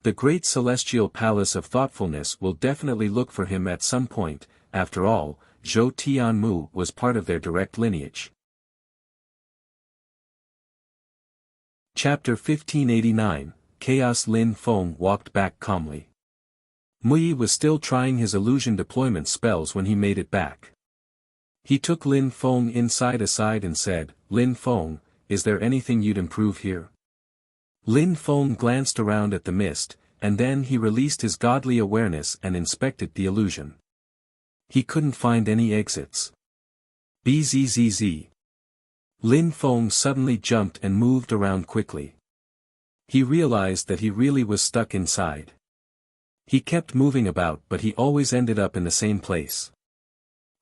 The Great Celestial Palace of Thoughtfulness will definitely look for him at some point. After all, Zhou Tianmu was part of their direct lineage. Chapter 1589, Chaos. Lin Feng walked back calmly. Mui was still trying his illusion deployment spells when he made it back. He took Lin Feng inside aside and said, "Lin Feng, is there anything you'd improve here?" Lin Feng glanced around at the mist, and then he released his godly awareness and inspected the illusion. He couldn't find any exits. Bzzz. Lin Feng suddenly jumped and moved around quickly. He realized that he really was stuck inside. He kept moving about, but he always ended up in the same place.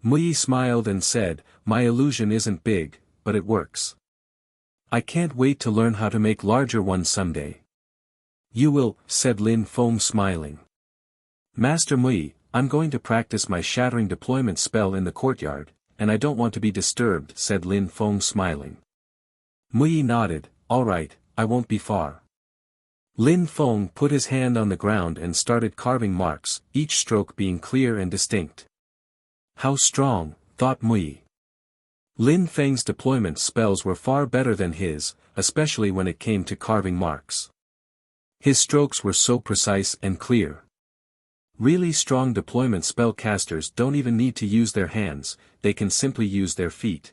Mui smiled and said, "My illusion isn't big, but it works. I can't wait to learn how to make larger ones someday." "You will," said Lin Feng smiling. "Master Mui, I'm going to practice my shattering deployment spell in the courtyard, and I don't want to be disturbed," said Lin Feng smiling. Mui nodded, "All right, I won't be far." Lin Feng put his hand on the ground and started carving marks, each stroke being clear and distinct. How strong, thought Mui. Lin Feng's deployment spells were far better than his, especially when it came to carving marks. His strokes were so precise and clear. Really strong deployment spellcasters don't even need to use their hands, they can simply use their feet.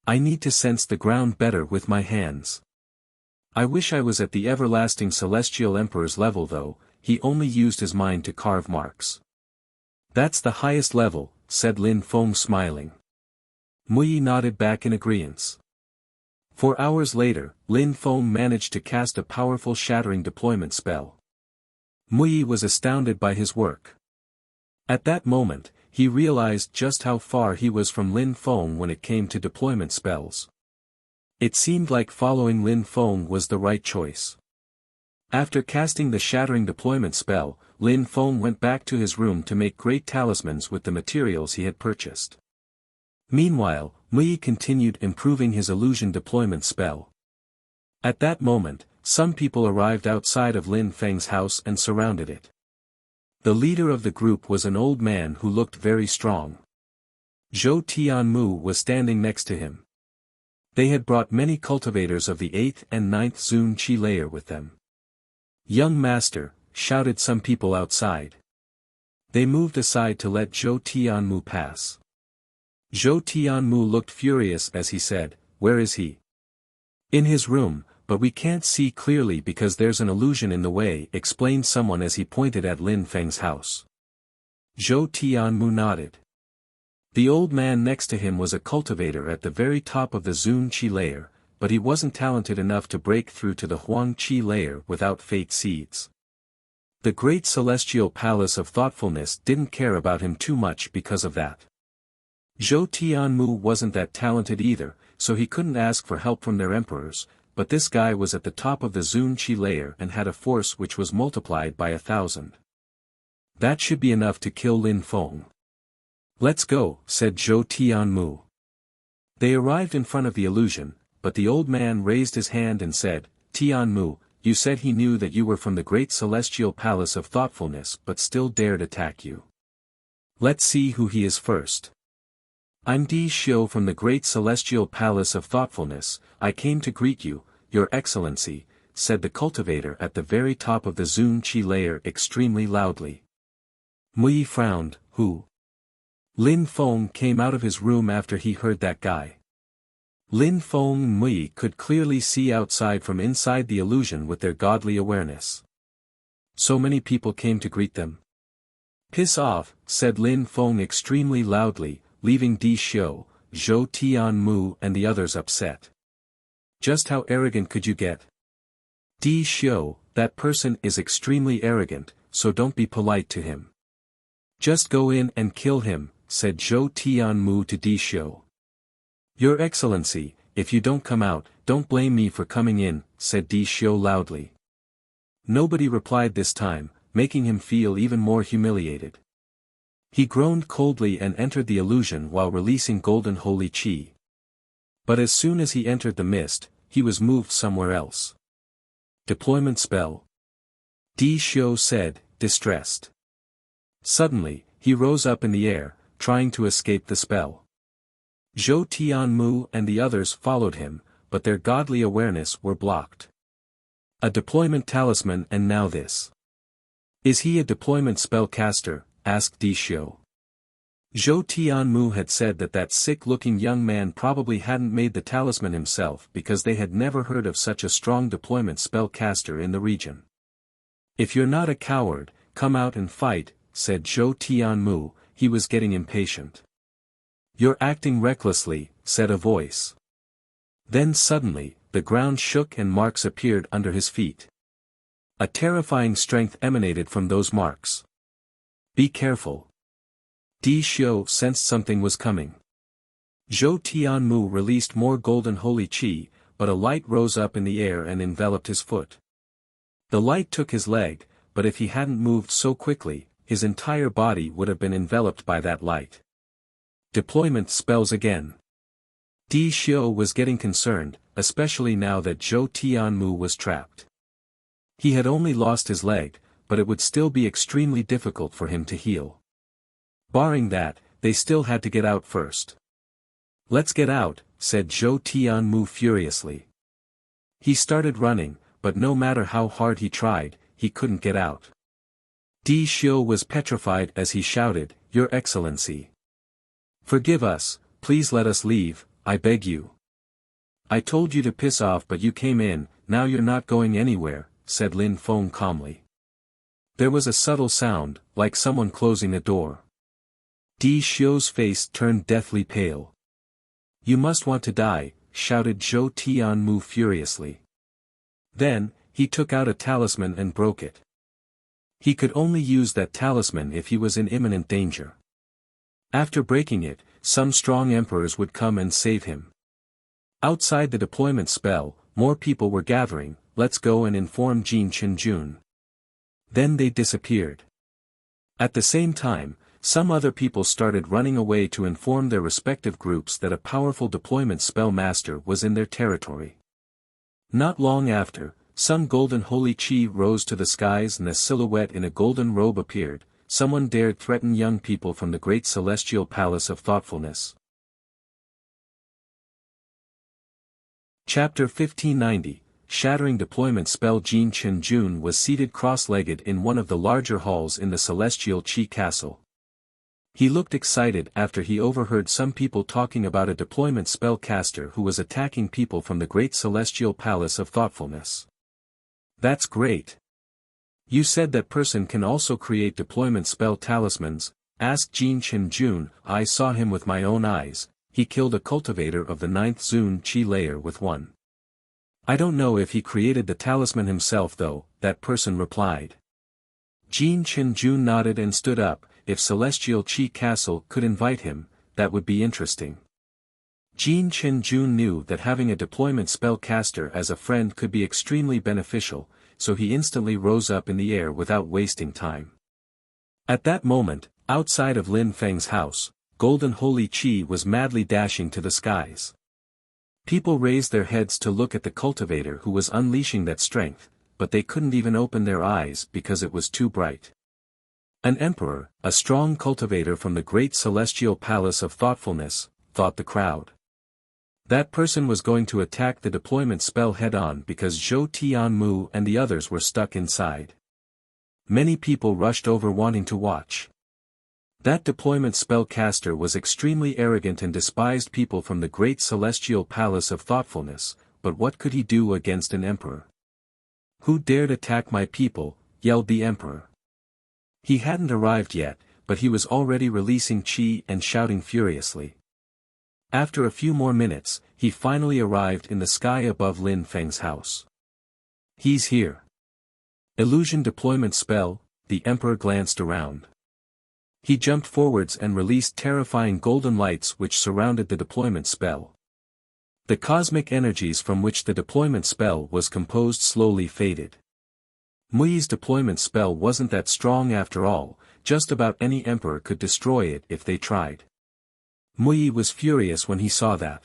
I need to sense the ground better with my hands. I wish I was at the Everlasting Celestial Emperor's level though, he only used his mind to carve marks. That's the highest level, said Lin Feng smiling. Mui nodded back in agreeance. 4 hours later, Lin Feng managed to cast a powerful shattering deployment spell. Mui was astounded by his work. At that moment, he realized just how far he was from Lin Feng when it came to deployment spells. It seemed like following Lin Feng was the right choice. After casting the shattering deployment spell, Lin Feng went back to his room to make great talismans with the materials he had purchased. Meanwhile, Mui continued improving his illusion deployment spell. At that moment, some people arrived outside of Lin Feng's house and surrounded it. The leader of the group was an old man who looked very strong. Zhou Tianmu was standing next to him. They had brought many cultivators of the 8th and 9th Zun Qi layer with them. "Young master," shouted some people outside. They moved aside to let Zhou Tianmu pass. Zhou Tianmu looked furious as he said, "Where is he?" "In his room, but we can't see clearly because there's an illusion in the way," explained someone as he pointed at Lin Feng's house. Zhou Tianmu nodded. The old man next to him was a cultivator at the very top of the Zun Qi layer, but he wasn't talented enough to break through to the Huang Qi layer without fate seeds. The great celestial palace of thoughtfulness didn't care about him too much because of that. Zhou Tianmu wasn't that talented either, so he couldn't ask for help from their emperors, but this guy was at the top of the Zun Qi layer and had a force which was multiplied by 1,000. That should be enough to kill Lin Feng. "Let's go," said Zhou Tianmu. They arrived in front of the illusion, but the old man raised his hand and said, "Tianmu, you said he knew that you were from the great celestial palace of thoughtfulness but still dared attack you. Let's see who he is first." "I'm Di Xiu from the great celestial palace of thoughtfulness. I came to greet you, your excellency," said the cultivator at the very top of the Zun Qi layer extremely loudly. Mui frowned. "Who?" Lin Feng came out of his room after he heard that guy. Lin Feng and Mui could clearly see outside from inside the illusion with their godly awareness. So many people came to greet them. "Piss off," said Lin Feng extremely loudly, leaving Di Xiu, Zhou Tianmu and the others upset. "Just how arrogant could you get? Di Xiu, that person is extremely arrogant, so don't be polite to him. Just go in and kill him," said Zhou Tianmu to Di Xiu. "Your Excellency, if you don't come out, don't blame me for coming in," said Di Xiu loudly. Nobody replied this time, making him feel even more humiliated. He groaned coldly and entered the illusion while releasing golden holy qi. But as soon as he entered the mist, he was moved somewhere else. "Deployment spell," Di Xiu said, distressed. Suddenly, he rose up in the air, trying to escape the spell. Zhou Tianmu and the others followed him, but their godly awareness were blocked. "A deployment talisman and now this. Is he a deployment spellcaster?" asked Di Xiu. Zhou Tianmu had said that sick-looking young man probably hadn't made the talisman himself because they had never heard of such a strong deployment spellcaster in the region. "If you're not a coward, come out and fight," said Zhou Tianmu. He was getting impatient. "You're acting recklessly," said a voice. Then suddenly, the ground shook and marks appeared under his feet. A terrifying strength emanated from those marks. "Be careful." Di Xiu sensed something was coming. Zhou Tianmu released more golden holy qi, but a light rose up in the air and enveloped his foot. The light took his leg, but if he hadn't moved so quickly, his entire body would have been enveloped by that light. Deployment spells again. Di Xiu was getting concerned, especially now that Zhou Tianmu was trapped. He had only lost his leg, but it would still be extremely difficult for him to heal. Barring that, they still had to get out first. "Let's get out," said Zhou Tianmu furiously. He started running, but no matter how hard he tried, he couldn't get out. Di Xiu was petrified as he shouted, "Your Excellency! Forgive us, please let us leave, I beg you. I told you to piss off but you came in, now you're not going anywhere," said Lin Feng calmly. There was a subtle sound, like someone closing a door. Di Xiu's face turned deathly pale. "You must want to die," shouted Zhou Tianmu furiously. Then, he took out a talisman and broke it. He could only use that talisman if he was in imminent danger. After breaking it, some strong emperors would come and save him. Outside the deployment spell, more people were gathering. "Let's go and inform Jin Chenjun." Then they disappeared. At the same time, some other people started running away to inform their respective groups that a powerful deployment spell master was in their territory. Not long after, some golden holy chi rose to the skies and a silhouette in a golden robe appeared. Someone dared threaten young people from the great celestial palace of thoughtfulness. Chapter 1590, Shattering Deployment Spell. Jin Chen-jun was seated cross-legged in one of the larger halls in the celestial chi castle. He looked excited after he overheard some people talking about a deployment spell caster who was attacking people from the great celestial palace of thoughtfulness. That's great. You said that person can also create deployment spell talismans, asked Jin Chen-jun. I saw him with my own eyes. He killed a cultivator of the 9th Zun Chi layer with one. I don't know if he created the talisman himself though, that person replied. Jin Chen-jun nodded and stood up. If Celestial Chi Castle could invite him, that would be interesting. Jin Chen-jun knew that having a deployment spell caster as a friend could be extremely beneficial, so he instantly rose up in the air without wasting time. At that moment, outside of Lin Feng's house, Golden Holy Chi was madly dashing to the skies. People raised their heads to look at the cultivator who was unleashing that strength, but they couldn't even open their eyes because it was too bright. An emperor, a strong cultivator from the great celestial palace of thoughtfulness, thought the crowd. That person was going to attack the deployment spell head-on because Zhou Tianmu and the others were stuck inside. Many people rushed over wanting to watch. That deployment spell caster was extremely arrogant and despised people from the great celestial palace of thoughtfulness, but what could he do against an emperor? Who dared attack my people? Yelled the emperor. He hadn't arrived yet, but he was already releasing chi and shouting furiously. After a few more minutes, he finally arrived in the sky above Lin Feng's house. He's here. Illusion deployment spell. The emperor glanced around. He jumped forwards and released terrifying golden lights which surrounded the deployment spell. The cosmic energies from which the deployment spell was composed slowly faded. Mui's deployment spell wasn't that strong after all, just about any emperor could destroy it if they tried. Mui was furious when he saw that.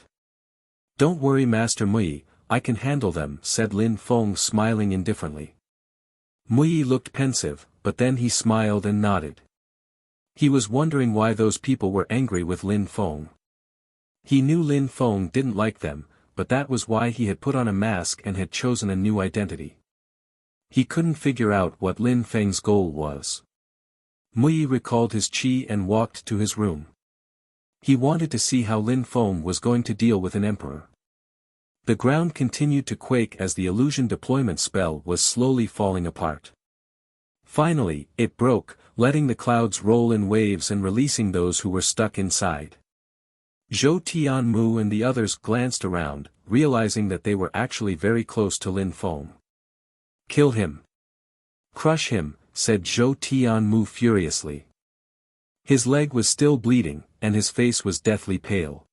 Don't worry Master Mui, I can handle them, said Lin Feng smiling indifferently. Mui looked pensive, but then he smiled and nodded. He was wondering why those people were angry with Lin Feng. He knew Lin Feng didn't like them, but that was why he had put on a mask and had chosen a new identity. He couldn't figure out what Lin Feng's goal was. Mui recalled his chi and walked to his room. He wanted to see how Lin Feng was going to deal with an emperor. The ground continued to quake as the illusion deployment spell was slowly falling apart. Finally, it broke, letting the clouds roll in waves and releasing those who were stuck inside. Zhou Tianmu and the others glanced around, realizing that they were actually very close to Lin Feng. Kill him. Crush him, said Zhou Tianmu furiously. His leg was still bleeding, and his face was deathly pale.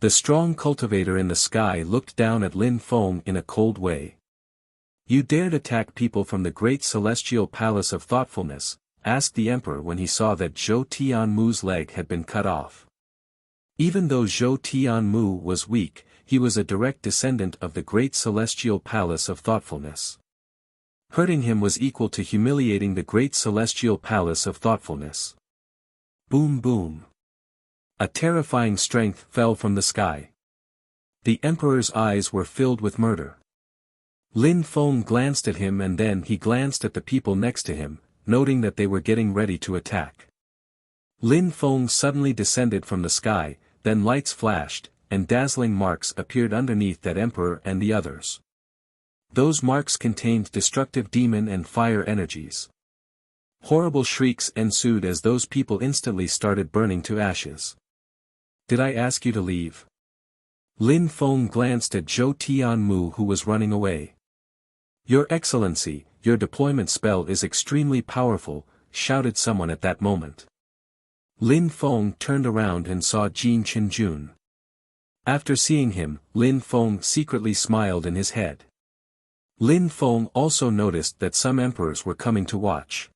The strong cultivator in the sky looked down at Lin Feng in a cold way. You dared attack people from the great celestial palace of thoughtfulness, asked the emperor when he saw that Zhou Tianmu's leg had been cut off. Even though Zhou Tianmu was weak, he was a direct descendant of the great celestial palace of thoughtfulness. Hurting him was equal to humiliating the great celestial palace of thoughtfulness. Boom boom. A terrifying strength fell from the sky. The emperor's eyes were filled with murder. Lin Feng glanced at him and then he glanced at the people next to him, noting that they were getting ready to attack. Lin Feng suddenly descended from the sky, then lights flashed, and dazzling marks appeared underneath that emperor and the others. Those marks contained destructive demon and fire energies. Horrible shrieks ensued as those people instantly started burning to ashes. Did I ask you to leave? Lin Feng glanced at Zhou Tianmu who was running away. Your Excellency, your deployment spell is extremely powerful, shouted someone at that moment. Lin Feng turned around and saw Jin Chen-jun. After seeing him, Lin Feng secretly smiled in his head. Lin Feng also noticed that some emperors were coming to watch.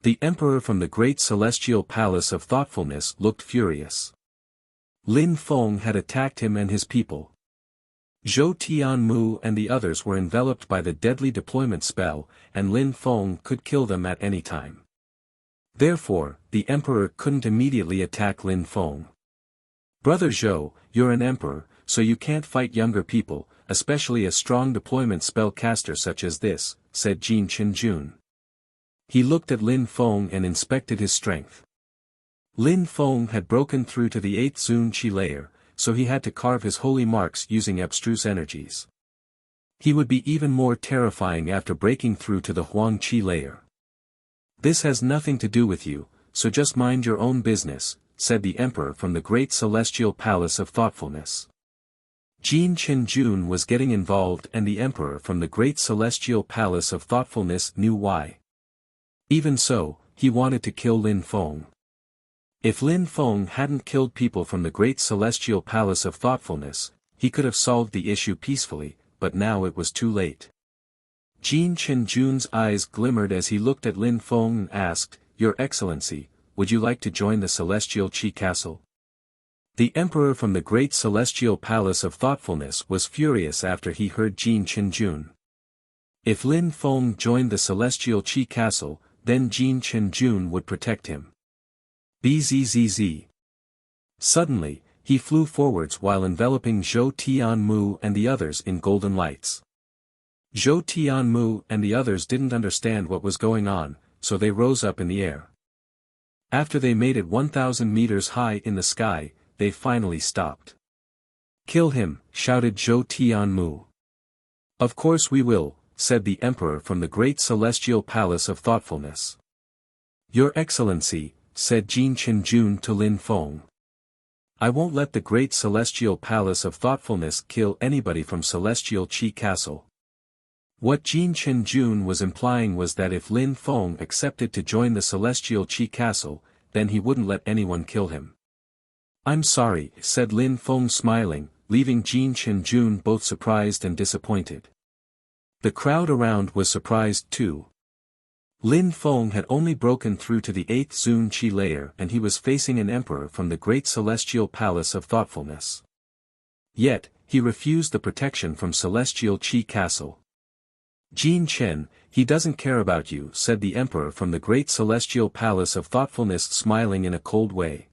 The emperor from the great celestial palace of thoughtfulness looked furious. Lin Feng had attacked him and his people. Zhou Tianmu and the others were enveloped by the deadly deployment spell, and Lin Feng could kill them at any time. Therefore, the emperor couldn't immediately attack Lin Feng. "Brother Zhou, you're an emperor, so you can't fight younger people, especially a strong deployment spell caster such as this," said Jin Chenjun. He looked at Lin Feng and inspected his strength. Lin Feng had broken through to the 8th Zun Qi layer, so he had to carve his holy marks using abstruse energies. He would be even more terrifying after breaking through to the Huang Qi layer. "This has nothing to do with you, so just mind your own business," said the emperor from the great celestial palace of thoughtfulness. Jin Chenjun was getting involved and the emperor from the great celestial palace of thoughtfulness knew why. Even so, he wanted to kill Lin Feng. If Lin Feng hadn't killed people from the great celestial palace of thoughtfulness, he could have solved the issue peacefully, but now it was too late. Jin Chenjun's eyes glimmered as he looked at Lin Feng and asked, "Your Excellency, would you like to join the celestial Qi castle?" The emperor from the great celestial palace of thoughtfulness was furious after he heard Jin Chenjun. If Lin Feng joined the celestial Qi castle, then Jin Chenjun would protect him. Bzzz. Suddenly, he flew forwards while enveloping Zhou Tianmu and the others in golden lights. Zhou Tianmu and the others didn't understand what was going on, so they rose up in the air. After they made it 1,000 meters high in the sky, they finally stopped. "Kill him," shouted Zhou Tianmu. "Of course we will," said the emperor from the great celestial palace of thoughtfulness. "Your Excellency," said Jin Chenjun to Lin Feng. "I won't let the great celestial palace of thoughtfulness kill anybody from celestial Qi castle." What Jin Chenjun was implying was that if Lin Feng accepted to join the celestial Qi castle, then he wouldn't let anyone kill him. "I'm sorry," said Lin Feng smiling, leaving Jin Chenjun both surprised and disappointed. The crowd around was surprised too. Lin Feng had only broken through to the 8th Zun Qi layer and he was facing an emperor from the great celestial palace of thoughtfulness. Yet, he refused the protection from celestial Qi castle. "Jin Chen, he doesn't care about you," said the emperor from the great celestial palace of thoughtfulness, smiling in a cold way.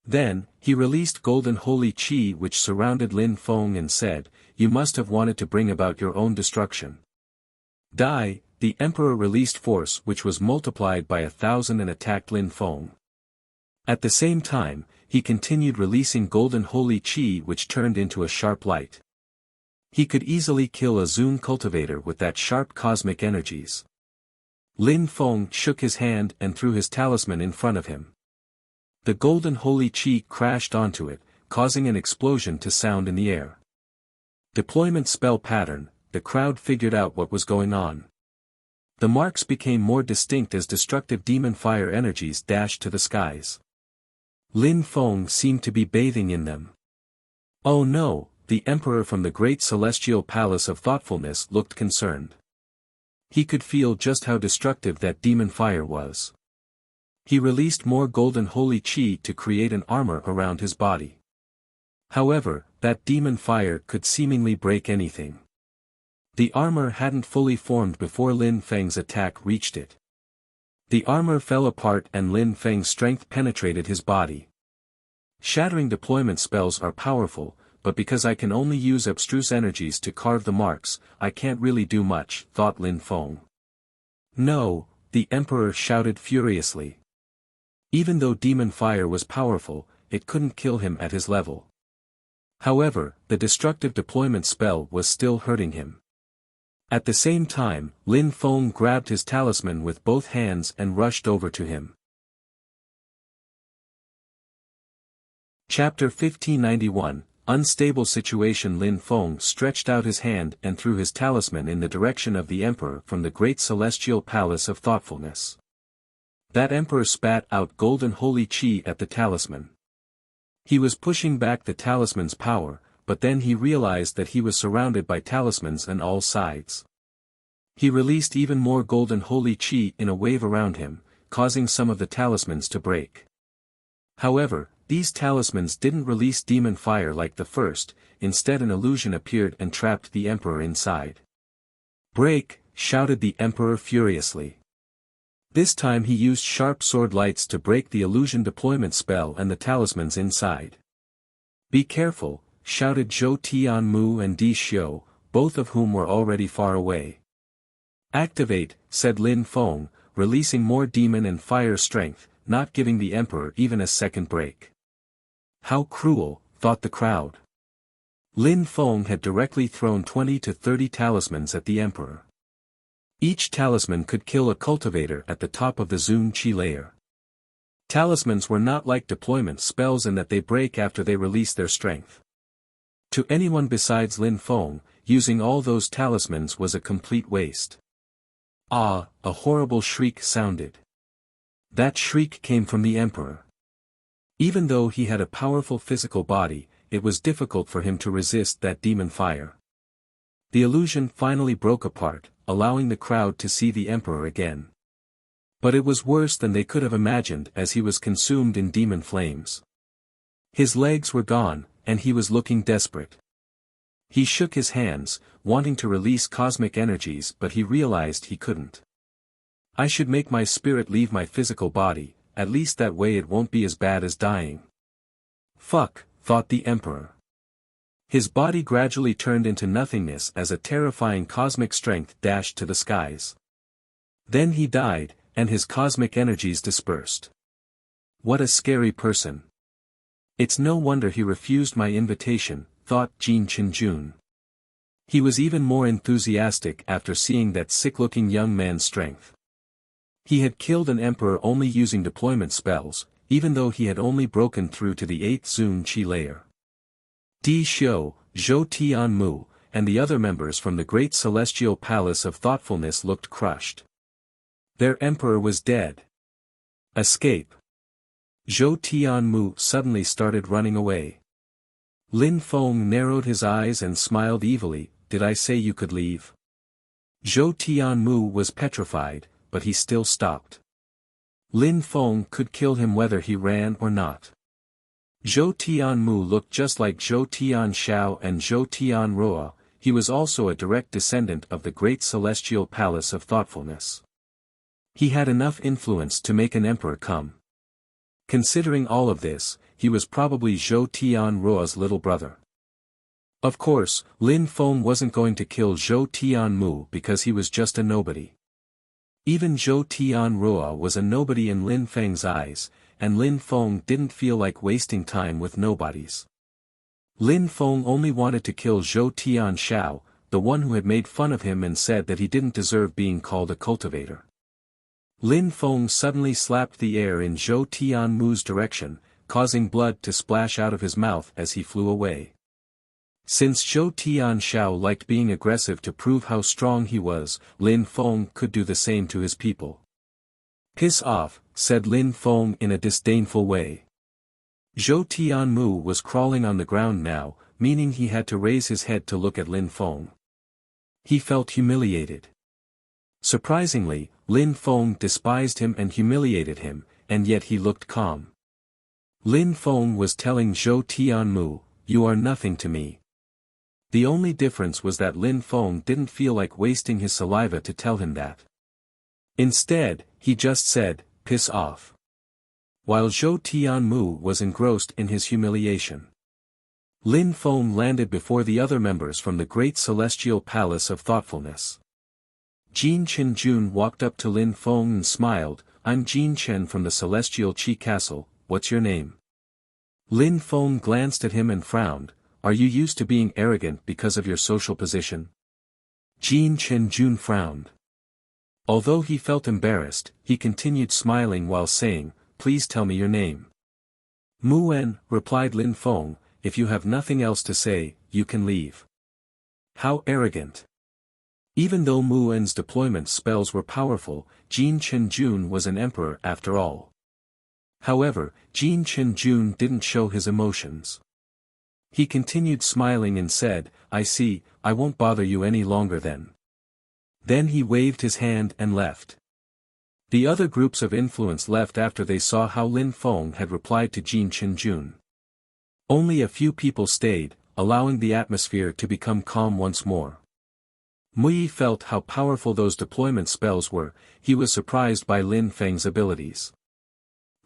Then, he released golden holy qi which surrounded Lin Feng and said, "You must have wanted to bring about your own destruction." Die, the emperor released force which was multiplied by 1,000 and attacked Lin Feng. At the same time, he continued releasing golden holy qi which turned into a sharp light. He could easily kill a Zun cultivator with that sharp cosmic energies. Lin Feng shook his hand and threw his talisman in front of him. The golden holy qi crashed onto it, causing an explosion to sound in the air. Deployment spell pattern, the crowd figured out what was going on. The marks became more distinct as destructive demon fire energies dashed to the skies. Lin Feng seemed to be bathing in them. "Oh no," the emperor from the great celestial palace of thoughtfulness looked concerned. He could feel just how destructive that demon fire was. He released more golden holy qi to create an armor around his body. However, that demon fire could seemingly break anything. The armor hadn't fully formed before Lin Feng's attack reached it. The armor fell apart and Lin Feng's strength penetrated his body. Shattering deployment spells are powerful, but because I can only use abstruse energies to carve the marks, I can't really do much, thought Lin Feng. "No," the emperor shouted furiously. Even though demon fire was powerful, it couldn't kill him at his level. However, the destructive deployment spell was still hurting him. At the same time, Lin Feng grabbed his talisman with both hands and rushed over to him. Chapter 1591, Unstable Situation. Lin Feng stretched out his hand and threw his talisman in the direction of the emperor from the great celestial palace of thoughtfulness. That emperor spat out golden holy qi at the talisman. He was pushing back the talisman's power, but then he realized that he was surrounded by talismans on all sides. He released even more golden holy qi in a wave around him, causing some of the talismans to break. However, these talismans didn't release demon fire like the first, instead an illusion appeared and trapped the Emperor inside. "Break!" shouted the Emperor furiously. This time he used sharp sword lights to break the illusion deployment spell and the talismans inside. "Be careful," shouted Zhou Tianmu and Di Xiu, both of whom were already far away. "Activate," said Lin Feng, releasing more demon and fire strength, not giving the Emperor even a second break. How cruel, thought the crowd. Lin Feng had directly thrown 20 to 30 talismans at the Emperor. Each talisman could kill a cultivator at the top of the Zun Qi layer. Talismans were not like deployment spells in that they break after they release their strength. To anyone besides Lin Feng, using all those talismans was a complete waste. Ah, a horrible shriek sounded. That shriek came from the Emperor. Even though he had a powerful physical body, it was difficult for him to resist that demon fire. The illusion finally broke apart, allowing the crowd to see the Emperor again. But it was worse than they could have imagined as he was consumed in demon flames. His legs were gone, and he was looking desperate. He shook his hands, wanting to release cosmic energies, but he realized he couldn't. "I should make my spirit leave my physical body, at least that way it won't be as bad as dying." Fuck, thought the Emperor. His body gradually turned into nothingness as a terrifying cosmic strength dashed to the skies. Then he died, and his cosmic energies dispersed. What a scary person. It's no wonder he refused my invitation, thought Jin Chenjun. He was even more enthusiastic after seeing that sick-looking young man's strength. He had killed an emperor only using deployment spells, even though he had only broken through to the 8th Zun Qi layer. Di Xiu, Zhou Tianmu, and the other members from the Great Celestial Palace of Thoughtfulness looked crushed. Their emperor was dead. Escape. Zhou Tianmu suddenly started running away. Lin Feng narrowed his eyes and smiled evilly. "Did I say you could leave?" Zhou Tianmu was petrified, but he still stopped. Lin Feng could kill him whether he ran or not. Zhou Tianmu looked just like Zhou Tianxiao and Zhou Tianruo. He was also a direct descendant of the Great Celestial Palace of Thoughtfulness. He had enough influence to make an emperor come. Considering all of this, he was probably Zhou Tianruo's little brother. Of course, Lin Feng wasn't going to kill Zhou Tianmu because he was just a nobody. Even Zhou Tianruo was a nobody in Lin Feng's eyes, and Lin Feng didn't feel like wasting time with nobodies. Lin Feng only wanted to kill Zhou Tianxiao, the one who had made fun of him and said that he didn't deserve being called a cultivator. Lin Feng suddenly slapped the air in Zhou Tianmu's direction, causing blood to splash out of his mouth as he flew away. Since Zhou Tianxiao liked being aggressive to prove how strong he was, Lin Feng could do the same to his people. "Piss off," said Lin Feng in a disdainful way. Zhou Tianmu was crawling on the ground now, meaning he had to raise his head to look at Lin Feng. He felt humiliated. Surprisingly, Lin Feng despised him and humiliated him, and yet he looked calm. Lin Feng was telling Zhou Tianmu, "You are nothing to me." The only difference was that Lin Feng didn't feel like wasting his saliva to tell him that. Instead, he just said, "Piss off." While Zhou Tianmu was engrossed in his humiliation, Lin Feng landed before the other members from the Great Celestial Palace of Thoughtfulness. Jin Chenjun walked up to Lin Feng and smiled, "I'm Jin Chen from the Celestial Qi Castle, what's your name?" Lin Feng glanced at him and frowned, "Are you used to being arrogant because of your social position?" Jin Chenjun frowned. Although he felt embarrassed, he continued smiling while saying, "Please tell me your name." "Muwen," replied Lin Feng, "if you have nothing else to say, you can leave." How arrogant. Even though Muwen's deployment spells were powerful, Jin Chenjun was an emperor after all. However, Jin Chenjun didn't show his emotions. He continued smiling and said, "I see, I won't bother you any longer then." Then he waved his hand and left. The other groups of influence left after they saw how Lin Feng had replied to Jin Chenjun. Only a few people stayed, allowing the atmosphere to become calm once more. Mui felt how powerful those deployment spells were. He was surprised by Lin Feng's abilities.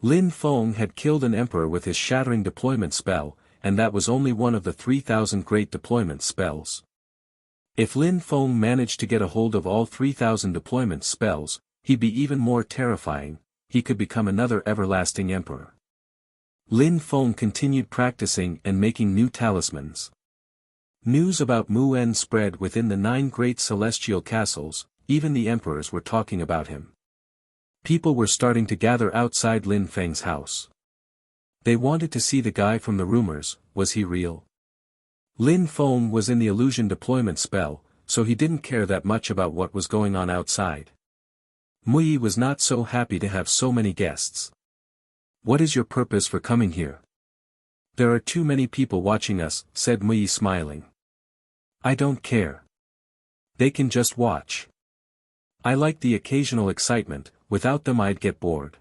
Lin Feng had killed an emperor with his shattering deployment spell, and that was only one of the 3,000 great deployment spells. If Lin Feng managed to get a hold of all 3,000 deployment spells, he'd be even more terrifying. He could become another everlasting emperor. Lin Feng continued practicing and making new talismans. News about Mu En spread within the 9 great celestial castles. Even the emperors were talking about him. People were starting to gather outside Lin Feng's house. They wanted to see the guy from the rumors. Was he real? Lin Feng was in the illusion deployment spell, so he didn't care that much about what was going on outside. Mui was not so happy to have so many guests. "What is your purpose for coming here?" "There are too many people watching us," said Mui smiling. "I don't care. They can just watch. I like the occasional excitement, without them I'd get bored,"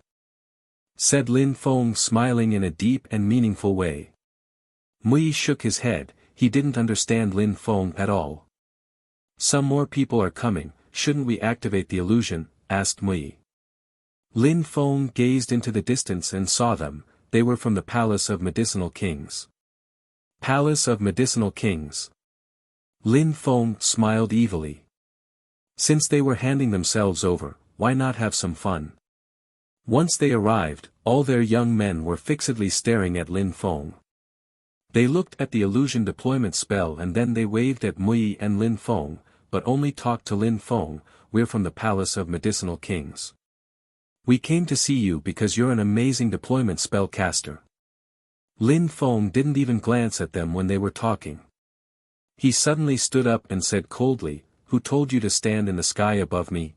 said Lin Feng, smiling in a deep and meaningful way. Mui shook his head. He didn't understand Lin Feng at all. "Some more people are coming, shouldn't we activate the illusion?" asked Mui. Lin Feng gazed into the distance and saw them. They were from the Palace of Medicinal Kings. Palace of Medicinal Kings. Lin Feng smiled evilly. Since they were handing themselves over, why not have some fun? Once they arrived, all their young men were fixedly staring at Lin Feng. They looked at the illusion deployment spell and then they waved at Mui and Lin Feng, but only talked to Lin Feng. "We're from the Palace of Medicinal Kings. We came to see you because you're an amazing deployment spell caster." Lin Feng didn't even glance at them when they were talking. He suddenly stood up and said coldly, "Who told you to stand in the sky above me?"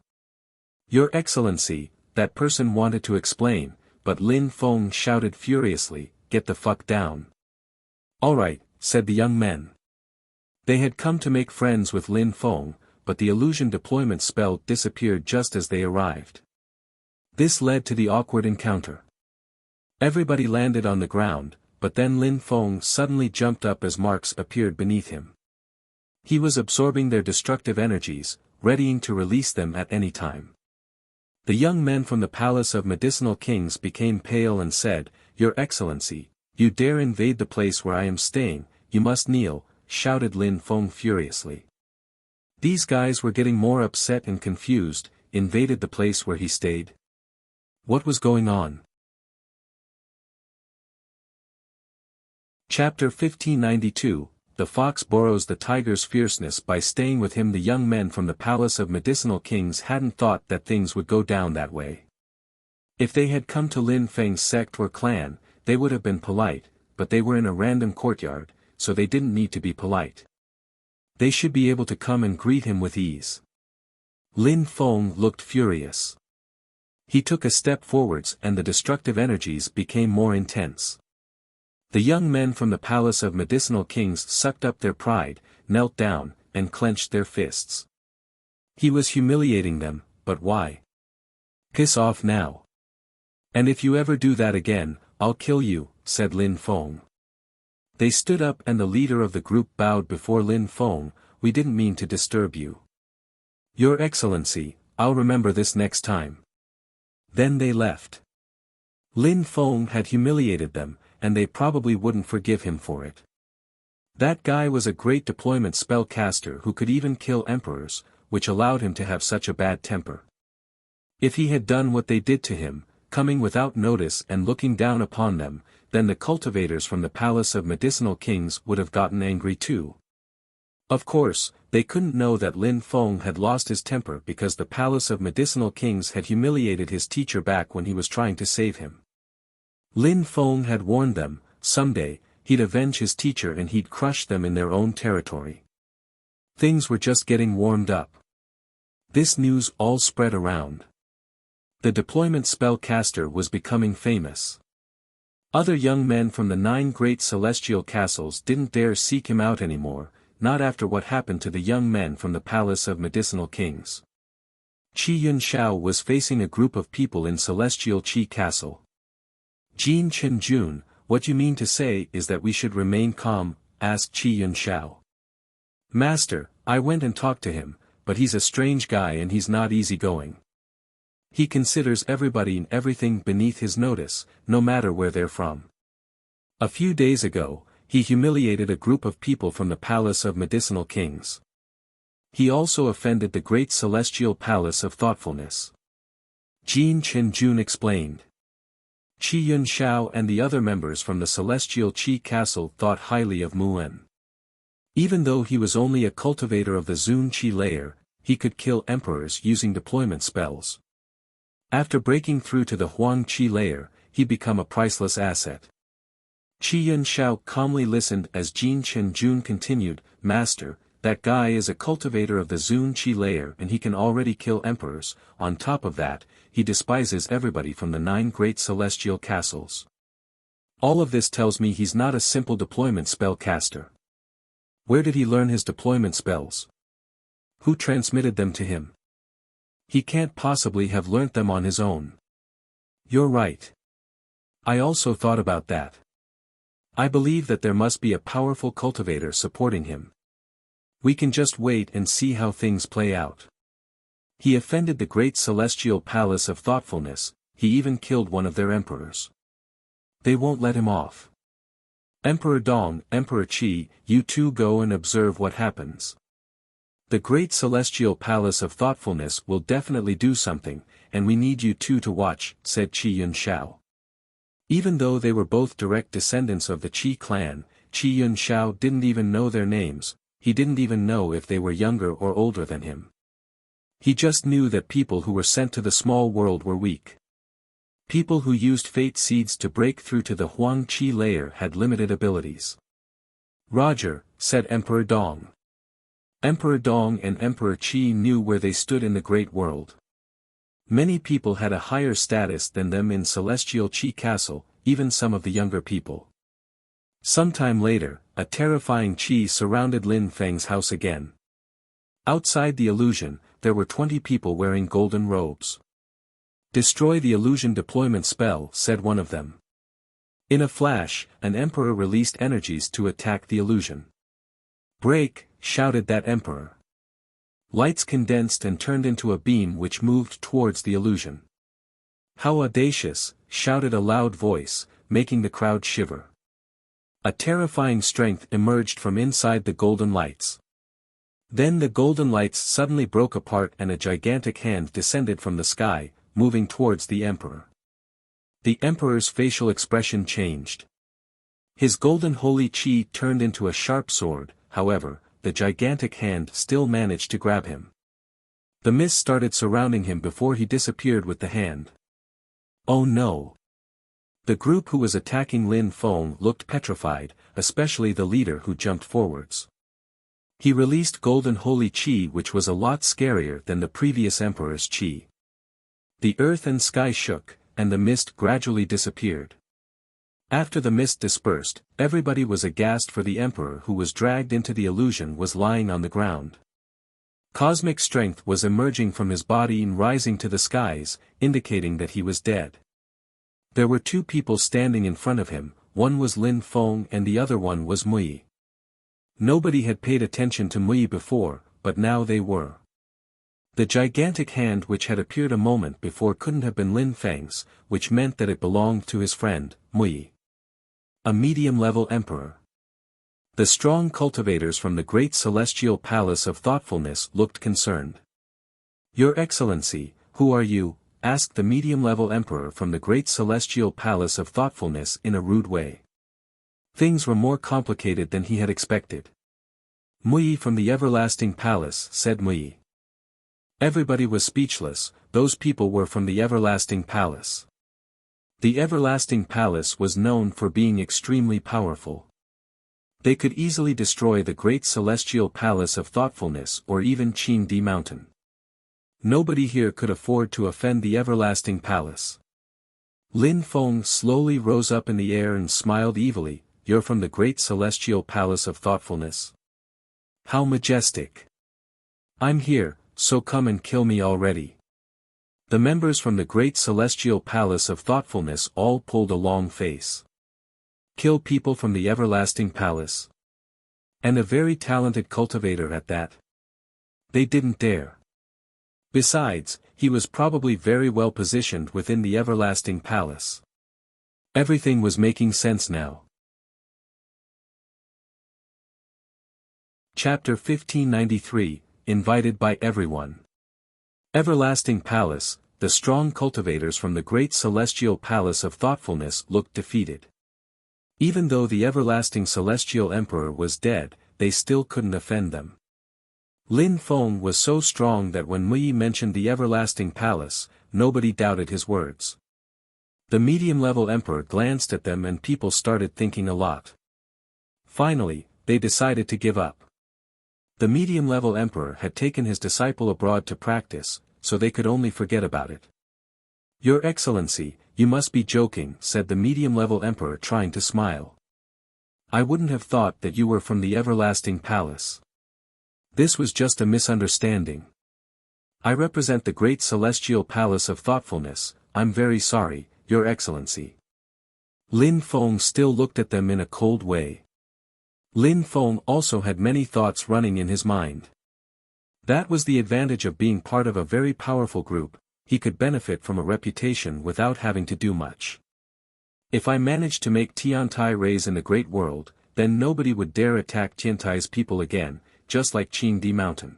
"Your Excellency," that person wanted to explain, but Lin Feng shouted furiously, "Get the fuck down." "All right," said the young men. They had come to make friends with Lin Feng, but the illusion deployment spell disappeared just as they arrived. This led to the awkward encounter. Everybody landed on the ground, but then Lin Feng suddenly jumped up as marks appeared beneath him. He was absorbing their destructive energies, readying to release them at any time. The young men from the Palace of Medicinal Kings became pale and said, "Your Excellency, you dare invade the place where I am staying, you must kneel," shouted Lin Feng furiously. These guys were getting more upset and confused. Invaded the place where he stayed? What was going on? Chapter 1592, The Fox Borrows the Tiger's Fierceness. By staying with him, the young men from the Palace of Medicinal Kings hadn't thought that things would go down that way. If they had come to Lin Feng's sect or clan, they would have been polite, but they were in a random courtyard, so they didn't need to be polite. They should be able to come and greet him with ease. Lin Feng looked furious. He took a step forwards and the destructive energies became more intense. The young men from the Palace of Medicinal Kings sucked up their pride, knelt down, and clenched their fists. He was humiliating them, but why? "Piss off now. And if you ever do that again, I'll kill you," said Lin Feng. They stood up and the leader of the group bowed before Lin Feng. "We didn't mean to disturb you." "Your Excellency, I'll remember this next time." Then they left. Lin Feng had humiliated them, and they probably wouldn't forgive him for it. That guy was a great deployment spell caster who could even kill emperors, which allowed him to have such a bad temper. If he had done what they did to him, coming without notice and looking down upon them, then the cultivators from the Palace of Medicinal Kings would have gotten angry too. Of course, they couldn't know that Lin Feng had lost his temper because the Palace of Medicinal Kings had humiliated his teacher back when he was trying to save him. Lin Feng had warned them, someday, he'd avenge his teacher and he'd crush them in their own territory. Things were just getting warmed up. This news all spread around. The deployment spellcaster was becoming famous. Other young men from the 9 great celestial castles didn't dare seek him out anymore, not after what happened to the young men from the Palace of Medicinal Kings. Qi Yunxiao was facing a group of people in Celestial Qi Castle. Jin Chenjun, what you mean to say is that we should remain calm, asked Qi Yunxiao. Master, I went and talked to him, but he's a strange guy and he's not easygoing. He considers everybody and everything beneath his notice, no matter where they're from. A few days ago, he humiliated a group of people from the Palace of Medicinal Kings. He also offended the Great Celestial Palace of Thoughtfulness. Jin Chenjun explained. Qi Yunxiao and the other members from the Celestial Qi Castle thought highly of Mu'en. Even though he was only a cultivator of the Zun Qi layer, he could kill emperors using deployment spells. After breaking through to the Huang Qi layer, he became a priceless asset. Qi Yunxiao calmly listened as Jin Chenjun continued, Master, that guy is a cultivator of the Zun Qi layer and he can already kill emperors. On top of that, he despises everybody from the 9 great celestial castles. All of this tells me he's not a simple deployment spell caster. Where did he learn his deployment spells? Who transmitted them to him? He can't possibly have learnt them on his own. You're right. I also thought about that. I believe that there must be a powerful cultivator supporting him. We can just wait and see how things play out. He offended the great celestial palace of thoughtfulness, he even killed one of their emperors. They won't let him off. Emperor Dong, Emperor Qi, you two go and observe what happens. The great celestial palace of thoughtfulness will definitely do something, and we need you two to watch, said Qi Yunxiao. Even though they were both direct descendants of the Qi clan, Qi Yunxiao didn't even know their names, he didn't even know if they were younger or older than him. He just knew that people who were sent to the small world were weak. People who used fate seeds to break through to the Huang Qi layer had limited abilities. Roger, said Emperor Dong. Emperor Dong and Emperor Qi knew where they stood in the great world. Many people had a higher status than them in Celestial Qi Castle, even some of the younger people. Sometime later, a terrifying Qi surrounded Lin Feng's house again. Outside the illusion, there were 20 people wearing golden robes. Destroy the illusion deployment spell, said one of them. In a flash, an emperor released energies to attack the illusion. Break, shouted that emperor. Lights condensed and turned into a beam which moved towards the illusion. How audacious, shouted a loud voice, making the crowd shiver. A terrifying strength emerged from inside the golden lights. Then the golden lights suddenly broke apart and a gigantic hand descended from the sky, moving towards the emperor. The emperor's facial expression changed. His golden holy qi turned into a sharp sword, however, the gigantic hand still managed to grab him. The mist started surrounding him before he disappeared with the hand. Oh no! The group who was attacking Lin Feng looked petrified, especially the leader who jumped forwards. He released golden holy qi, which was a lot scarier than the previous emperor's qi. The earth and sky shook, and the mist gradually disappeared. After the mist dispersed, everybody was aghast, for the emperor who was dragged into the illusion was lying on the ground. Cosmic strength was emerging from his body and rising to the skies, indicating that he was dead. There were 2 people standing in front of him, one was Lin Feng and the other one was Mui. Nobody had paid attention to Mui before, but now they were. The gigantic hand which had appeared a moment before couldn't have been Lin Feng's, which meant that it belonged to his friend, Mui. A medium-level emperor. The strong cultivators from the great celestial palace of thoughtfulness looked concerned. Your Excellency, who are you? Asked the medium-level emperor from the great celestial palace of thoughtfulness in a rude way. Things were more complicated than he had expected. Mui from the everlasting palace, said Mui. Everybody was speechless, those people were from the everlasting palace. The everlasting palace was known for being extremely powerful. They could easily destroy the great celestial palace of thoughtfulness or even Qingdi Mountain. Nobody here could afford to offend the everlasting palace. Lin Feng slowly rose up in the air and smiled evilly. You're from the great celestial palace of thoughtfulness? How majestic! I'm here, so come and kill me already. The members from the great celestial palace of thoughtfulness all pulled a long face. Kill people from the everlasting palace? And a very talented cultivator at that? They didn't dare. Besides, he was probably very well positioned within the everlasting palace. Everything was making sense now. Chapter 1593, Invited by Everyone. Everlasting Palace. The strong cultivators from the great celestial palace of thoughtfulness looked defeated. Even though the everlasting celestial emperor was dead, they still couldn't offend them. Lin Feng was so strong that when Mui mentioned the everlasting palace, nobody doubted his words. The medium-level emperor glanced at them and people started thinking a lot. Finally, they decided to give up. The medium-level emperor had taken his disciple abroad to practice, so they could only forget about it. Your Excellency, you must be joking, said the medium-level emperor trying to smile. I wouldn't have thought that you were from the everlasting palace. This was just a misunderstanding. I represent the great celestial palace of thoughtfulness. I'm very sorry, Your Excellency. Lin Feng still looked at them in a cold way. Lin Feng also had many thoughts running in his mind. That was the advantage of being part of a very powerful group. He could benefit from a reputation without having to do much. If I managed to make Tiantai raise in the great world, then nobody would dare attack Tiantai's people again, just like Qingdi Mountain.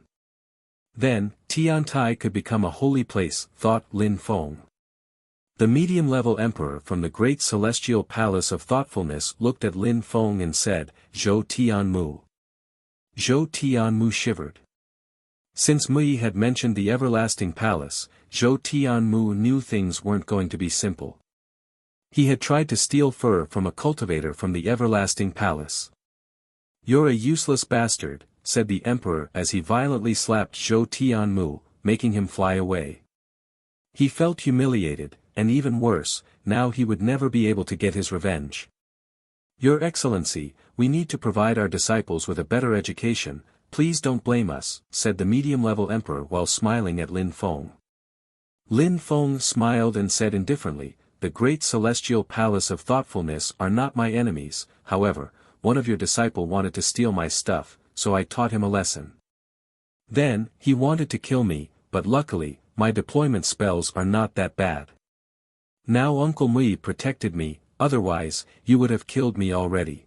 Then, Tiantai could become a holy place, thought Lin Feng. The medium-level emperor from the great celestial palace of thoughtfulness looked at Lin Feng and said, Zhou Tianmu. Zhou Tianmu shivered. Since Mui had mentioned the everlasting palace, Zhou Tianmu knew things weren't going to be simple. He had tried to steal fur from a cultivator from the everlasting palace. You're a useless bastard, said the emperor as he violently slapped Zhou Tianmu, making him fly away. He felt humiliated, and even worse, now he would never be able to get his revenge. Your Excellency, we need to provide our disciples with a better education. Please don't blame us, said the medium-level emperor while smiling at Lin Feng. Lin Feng smiled and said indifferently, the great celestial palace of thoughtfulness are not my enemies. However, one of your disciple wanted to steal my stuff, so I taught him a lesson. Then, he wanted to kill me, but luckily, my deployment spells are not that bad. Now Uncle Mui protected me, otherwise, you would have killed me already.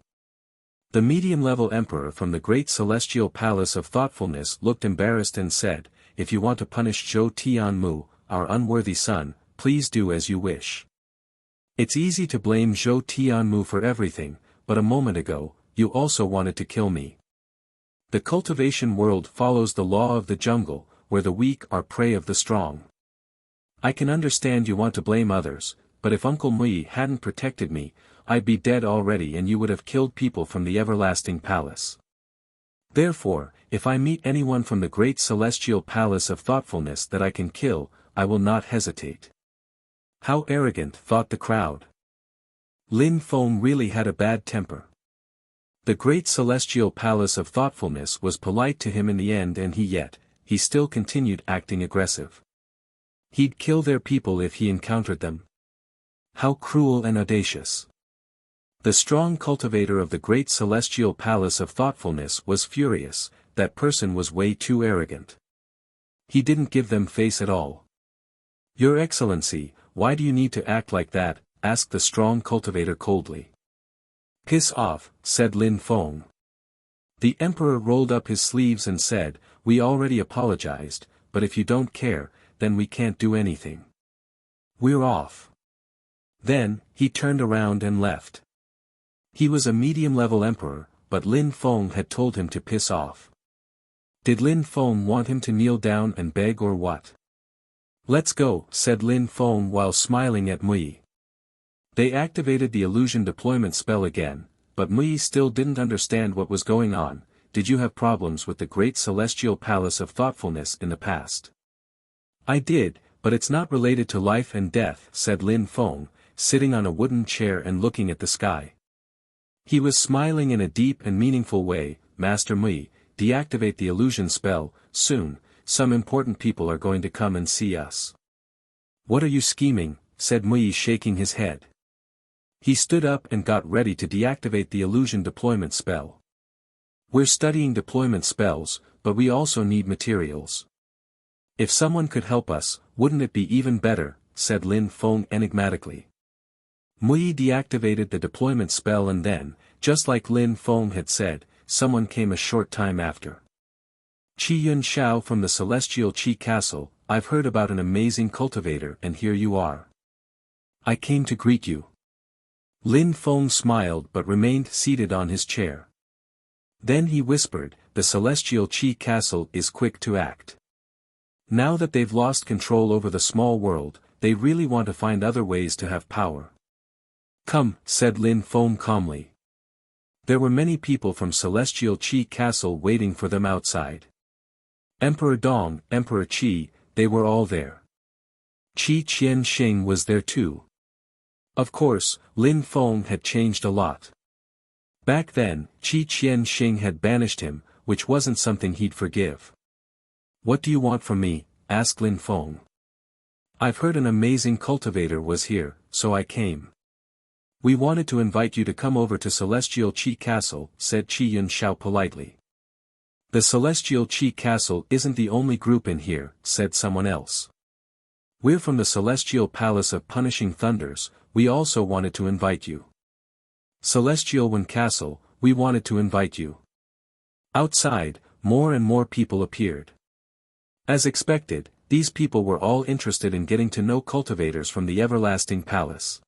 The medium-level emperor from the great celestial palace of thoughtfulness looked embarrassed and said, if you want to punish Zhou Tianmu, our unworthy son, please do as you wish. It's easy to blame Zhou Tianmu for everything, but a moment ago, you also wanted to kill me. The cultivation world follows the law of the jungle, where the weak are prey of the strong. I can understand you want to blame others, but if Uncle Mui hadn't protected me, I'd be dead already and you would have killed people from the everlasting palace. Therefore, if I meet anyone from the great celestial palace of thoughtfulness that I can kill, I will not hesitate. How arrogant, thought the crowd. Lin Feng really had a bad temper. The great celestial palace of thoughtfulness was polite to him in the end and he still continued acting aggressive. He'd kill their people if he encountered them. How cruel and audacious. The strong cultivator of the great celestial palace of thoughtfulness was furious. That person was way too arrogant. He didn't give them face at all. Your Excellency, why do you need to act like that? Asked the strong cultivator coldly. Piss off, said Lin Feng. The emperor rolled up his sleeves and said, we already apologized, but if you don't care, then we can't do anything. We're off. Then, he turned around and left. He was a medium-level emperor, but Lin Feng had told him to piss off. Did Lin Feng want him to kneel down and beg or what? Let's go, said Lin Feng while smiling at Mui. They activated the illusion deployment spell again, but Mui still didn't understand what was going on. Did you have problems with the great celestial palace of thoughtfulness in the past? I did, but it's not related to life and death, said Lin Feng, sitting on a wooden chair and looking at the sky. He was smiling in a deep and meaningful way. Master Mui, deactivate the illusion spell. Soon, some important people are going to come and see us. What are you scheming? Said Mui, shaking his head. He stood up and got ready to deactivate the illusion deployment spell. We're studying deployment spells, but we also need materials. If someone could help us, wouldn't it be even better? Said Lin Feng enigmatically. Mui deactivated the deployment spell and then, just like Lin Feng had said, someone came a short time after. Qi Yun Xiao from the Celestial Qi Castle, I've heard about an amazing cultivator and here you are. I came to greet you. Lin Feng smiled but remained seated on his chair. Then he whispered, the Celestial Qi Castle is quick to act. Now that they've lost control over the small world, they really want to find other ways to have power. Come, said Lin Feng calmly. There were many people from Celestial Qi Castle waiting for them outside. Emperor Dong, Emperor Qi, they were all there. Qi Qianxing was there too. Of course, Lin Feng had changed a lot. Back then, Qi Qianxing had banished him, which wasn't something he'd forgive. What do you want from me? Asked Lin Feng. I've heard an amazing cultivator was here, so I came. We wanted to invite you to come over to Celestial Qi Castle, said Qi Yun Xiao politely. The Celestial Qi Castle isn't the only group in here, said someone else. We're from the Celestial Palace of Punishing Thunders, we also wanted to invite you. Celestial Wen Castle, we wanted to invite you. Outside, more and more people appeared. As expected, these people were all interested in getting to know cultivators from the Everlasting Palace.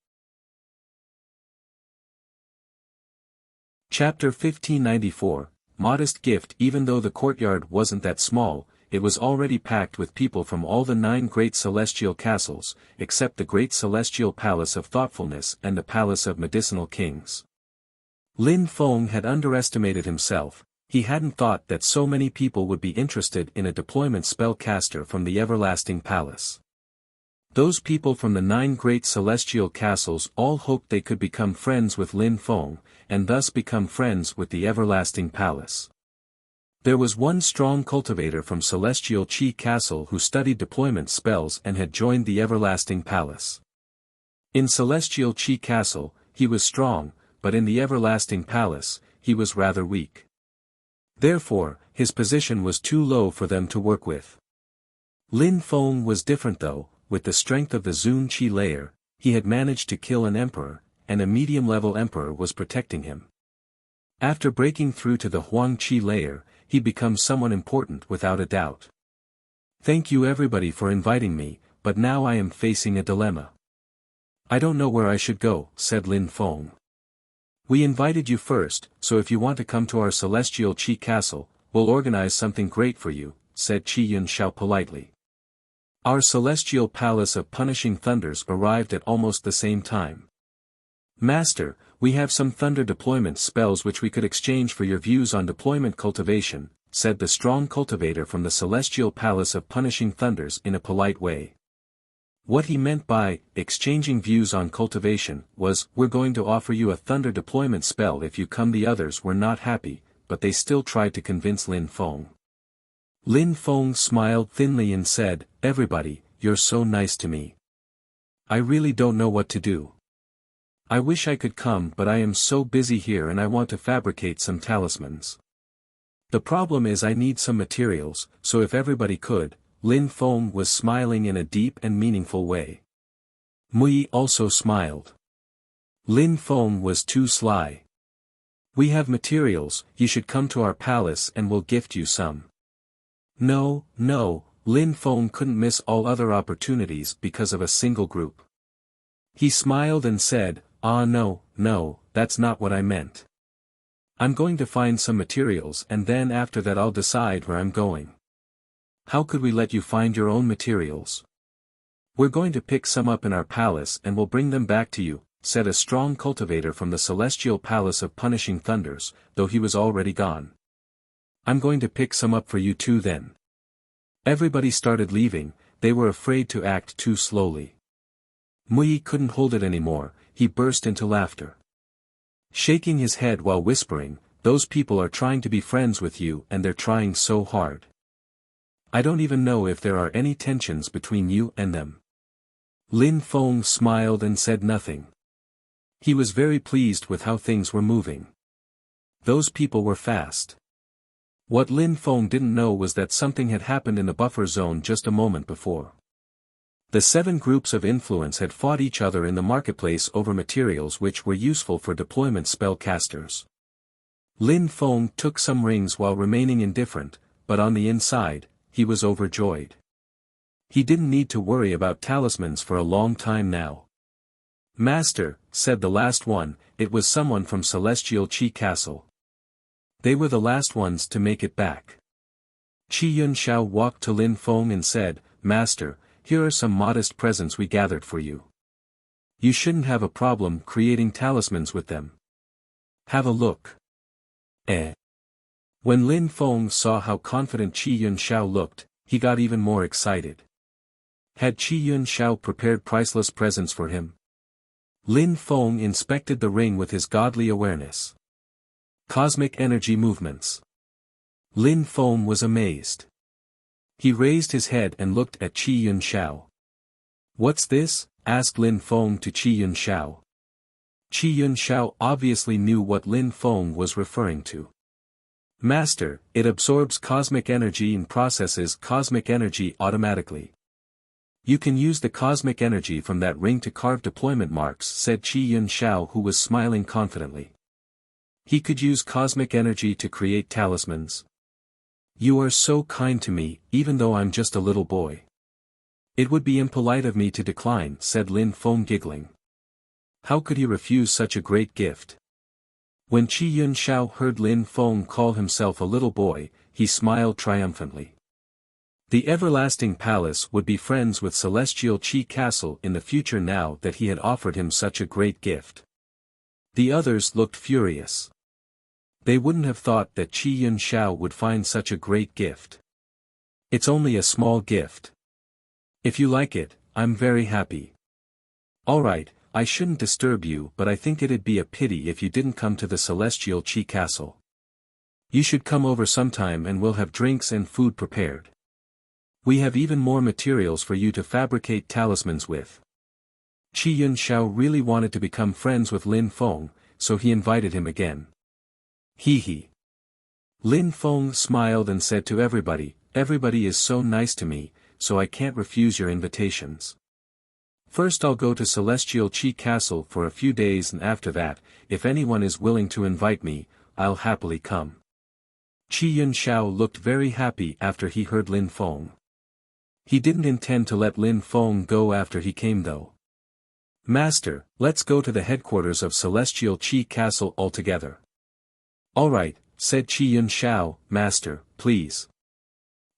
Chapter 1594, Modest Gift. Even though the courtyard wasn't that small, it was already packed with people from all the 9 great celestial castles, except the great celestial palace of thoughtfulness and the palace of medicinal kings. Lin Feng had underestimated himself. He hadn't thought that so many people would be interested in a deployment spellcaster from the Everlasting Palace. Those people from the 9 great celestial castles all hoped they could become friends with Lin Feng, and thus become friends with the Everlasting Palace. There was one strong cultivator from Celestial Qi Castle who studied deployment spells and had joined the Everlasting Palace. In Celestial Qi Castle, he was strong, but in the Everlasting Palace, he was rather weak. Therefore, his position was too low for them to work with. Lin Feng was different though. With the strength of the Zun Qi layer, he had managed to kill an emperor, and a medium-level emperor was protecting him. After breaking through to the Huang Qi layer, he becomes someone important without a doubt. Thank you everybody for inviting me, but now I am facing a dilemma. I don't know where I should go, said Lin Feng. We invited you first, so if you want to come to our Celestial Qi Castle, we'll organize something great for you, said Qi Yun Xiao politely. Our Celestial Palace of Punishing Thunders arrived at almost the same time. Master, we have some thunder deployment spells which we could exchange for your views on deployment cultivation, said the strong cultivator from the Celestial Palace of Punishing Thunders in a polite way. What he meant by, exchanging views on cultivation, was, we're going to offer you a thunder deployment spell if you come. The others were not happy, but they still tried to convince Lin Feng. Lin Feng smiled thinly and said, everybody, you're so nice to me. I really don't know what to do. I wish I could come but I am so busy here and I want to fabricate some talismans. The problem is I need some materials, so if everybody could. Lin Feng was smiling in a deep and meaningful way. Mui also smiled. Lin Feng was too sly. We have materials, you should come to our palace and we'll gift you some. No, Lin Feng couldn't miss all other opportunities because of a single group. He smiled and said, no, that's not what I meant. I'm going to find some materials and then after that I'll decide where I'm going. How could we let you find your own materials? We're going to pick some up in our palace and we'll bring them back to you, said a strong cultivator from the Celestial Palace of Punishing Thunders, though he was already gone. I'm going to pick some up for you too then. Everybody started leaving, they were afraid to act too slowly. Mui couldn't hold it anymore, he burst into laughter. Shaking his head while whispering, those people are trying to be friends with you and they're trying so hard. I don't even know if there are any tensions between you and them. Lin Feng smiled and said nothing. He was very pleased with how things were moving. Those people were fast. What Lin Feng didn't know was that something had happened in the buffer zone just a moment before. The 7 groups of influence had fought each other in the marketplace over materials which were useful for deployment spellcasters. Lin Feng took some rings while remaining indifferent, but on the inside, he was overjoyed. He didn't need to worry about talismans for a long time now. "Master," said the last one, it was someone from Celestial Qi Castle. They were the last ones to make it back. Qi Yunxiao walked to Lin Feng and said, "Master, here are some modest presents we gathered for you. You shouldn't have a problem creating talismans with them. Have a look." When Lin Feng saw how confident Qi Yunxiao looked, he got even more excited. Had Qi Yunxiao prepared priceless presents for him? Lin Feng inspected the ring with his godly awareness. Cosmic energy movements. Lin Feng was amazed. He raised his head and looked at Qi Yunxiao. "What's this?" asked Lin Feng to Qi Yunxiao. Qi Yunxiao obviously knew what Lin Feng was referring to. "Master, it absorbs cosmic energy and processes cosmic energy automatically. You can use the cosmic energy from that ring to carve deployment marks," said Qi Yunxiao, who was smiling confidently. He could use cosmic energy to create talismans. "You are so kind to me, even though I'm just a little boy. It would be impolite of me to decline," said Lin Feng, giggling. How could he refuse such a great gift? When Qi Yunxiao heard Lin Feng call himself a little boy, he smiled triumphantly. The Everlasting Palace would be friends with Celestial Qi Castle in the future now that he had offered him such a great gift. The others looked furious. They wouldn't have thought that Qi Yunxiao would find such a great gift. "It's only a small gift. If you like it, I'm very happy. Alright, I shouldn't disturb you, but I think it'd be a pity if you didn't come to the Celestial Qi Castle. You should come over sometime and we'll have drinks and food prepared. We have even more materials for you to fabricate talismans with." Qi Yunxiao really wanted to become friends with Lin Feng, so he invited him again. He. Lin Feng smiled and said to everybody, "Everybody is so nice to me, so I can't refuse your invitations. First I'll go to Celestial Qi Castle for a few days, and after that, if anyone is willing to invite me, I'll happily come." Qi Yunxiao looked very happy after he heard Lin Feng. He didn't intend to let Lin Feng go after he came though. "Master, let's go to the headquarters of Celestial Qi Castle altogether." "Alright," said Qi Yunxiao, "Master, please."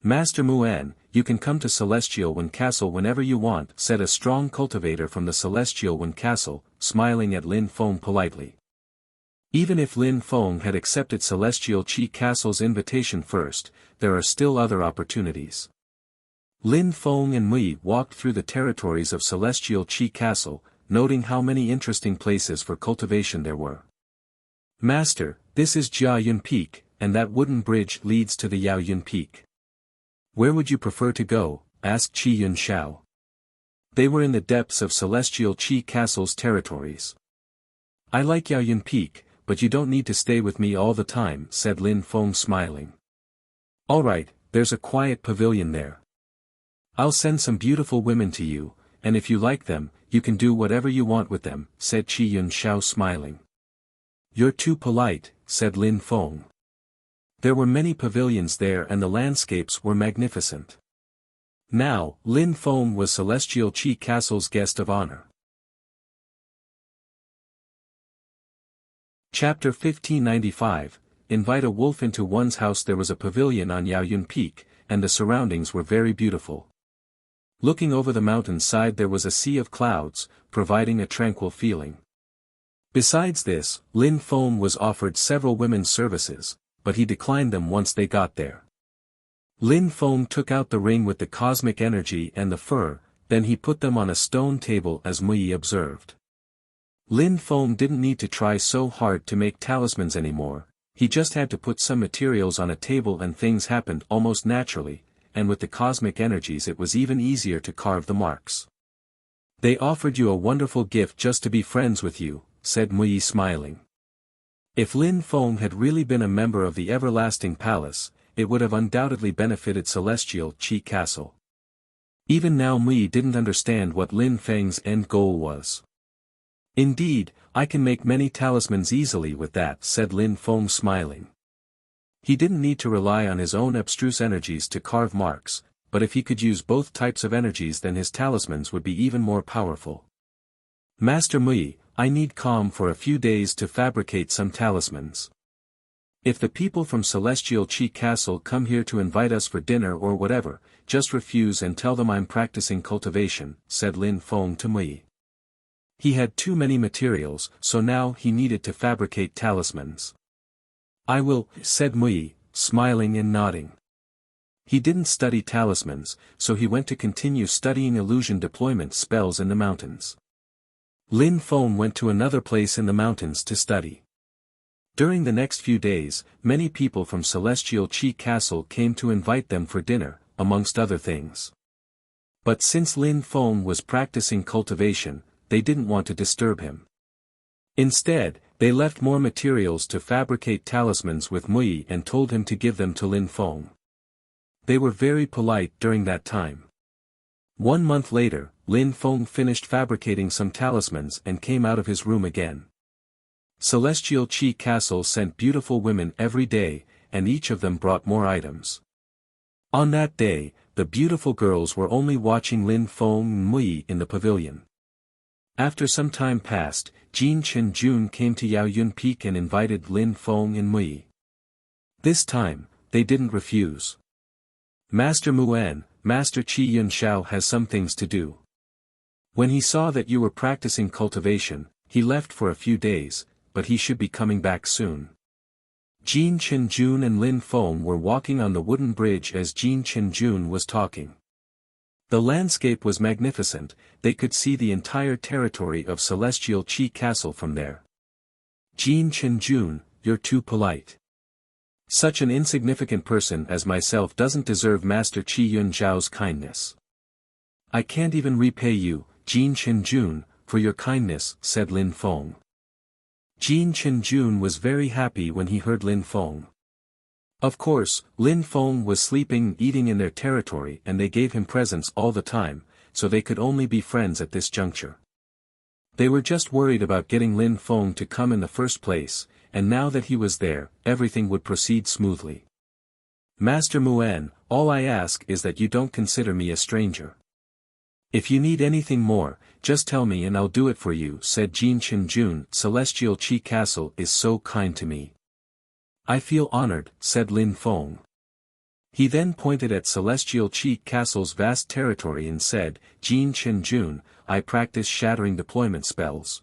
"Master Muan, you can come to Celestial Wen Castle whenever you want," said a strong cultivator from the Celestial Wen Castle, smiling at Lin Feng politely. Even if Lin Feng had accepted Celestial Qi Castle's invitation first, there are still other opportunities. Lin Feng and Mui walked through the territories of Celestial Qi Castle, noting how many interesting places for cultivation there were. "Master, this is Jiayun Peak, and that wooden bridge leads to the Yaoyun Peak. Where would you prefer to go?" asked Qi Yunxiao. They were in the depths of Celestial Qi Castle's territories. "I like Yaoyun Peak, but you don't need to stay with me all the time," said Lin Feng, smiling. "Alright, there's a quiet pavilion there. I'll send some beautiful women to you, and if you like them, you can do whatever you want with them," said Qi Yunxiao, smiling. "You're too polite," said Lin Feng. There were many pavilions there and the landscapes were magnificent. Now, Lin Feng was Celestial Qi Castle's guest of honor. Chapter 1595, Invite a Wolf into One's House. There was a pavilion on Yaoyun Peak, and the surroundings were very beautiful. Looking over the mountainside there was a sea of clouds, providing a tranquil feeling. Besides this, Lin Feng was offered several women's services, but he declined them once they got there. Lin Feng took out the ring with the cosmic energy and the fur, then he put them on a stone table as Mui observed. Lin Feng didn't need to try so hard to make talismans anymore, he just had to put some materials on a table and things happened almost naturally, and with the cosmic energies it was even easier to carve the marks. They offered you a wonderful gift just to be friends with you, said Mui smiling. If Lin Feng had really been a member of the Everlasting Palace, it would have undoubtedly benefited Celestial Qi Castle. Even now Mui didn't understand what Lin Feng's end goal was. Indeed, I can make many talismans easily with that, said Lin Feng smiling. He didn't need to rely on his own abstruse energies to carve marks, but if he could use both types of energies then his talismans would be even more powerful. Master Mui, I need calm for a few days to fabricate some talismans. If the people from Celestial Qi Castle come here to invite us for dinner or whatever, just refuse and tell them I'm practicing cultivation, said Lin Feng to Mui. He had too many materials, so now he needed to fabricate talismans. I will, said Mui, smiling and nodding. He didn't study talismans, so he went to continue studying illusion deployment spells in the mountains. Lin Feng went to another place in the mountains to study. During the next few days, many people from Celestial Qi Castle came to invite them for dinner, amongst other things. But since Lin Feng was practicing cultivation, they didn't want to disturb him. Instead, they left more materials to fabricate talismans with Mui and told him to give them to Lin Feng. They were very polite during that time. 1 month later, Lin Feng finished fabricating some talismans and came out of his room again. Celestial Qi Castle sent beautiful women every day, and each of them brought more items. On that day, the beautiful girls were only watching Lin Feng and Mui in the pavilion. After some time passed, Jin Chen Jun came to Yaoyun Peak and invited Lin Feng and Mui. This time, they didn't refuse. Master Muan, Master Qi Yun Xiao has some things to do. When he saw that you were practicing cultivation, he left for a few days, but he should be coming back soon. Jin Chen Jun and Lin Feng were walking on the wooden bridge as Jin Chen Jun was talking. The landscape was magnificent, they could see the entire territory of Celestial Qi Castle from there. Jin Chen Jun, you're too polite. Such an insignificant person as myself doesn't deserve Master Qi Yun Zhao's kindness. I can't even repay you, Jin Chen Jun, for your kindness, said Lin Feng. Jin Chen Jun was very happy when he heard Lin Feng. Of course, Lin Feng was sleeping and eating in their territory and they gave him presents all the time, so they could only be friends at this juncture. They were just worried about getting Lin Feng to come in the first place, and now that he was there, everything would proceed smoothly. Master Muan, all I ask is that you don't consider me a stranger. If you need anything more, just tell me and I'll do it for you, said Jin Chen Jun. Celestial Qi Castle is so kind to me. I feel honored, said Lin Feng. He then pointed at Celestial Qi Castle's vast territory and said, Jin Chen Jun, I practice shattering deployment spells.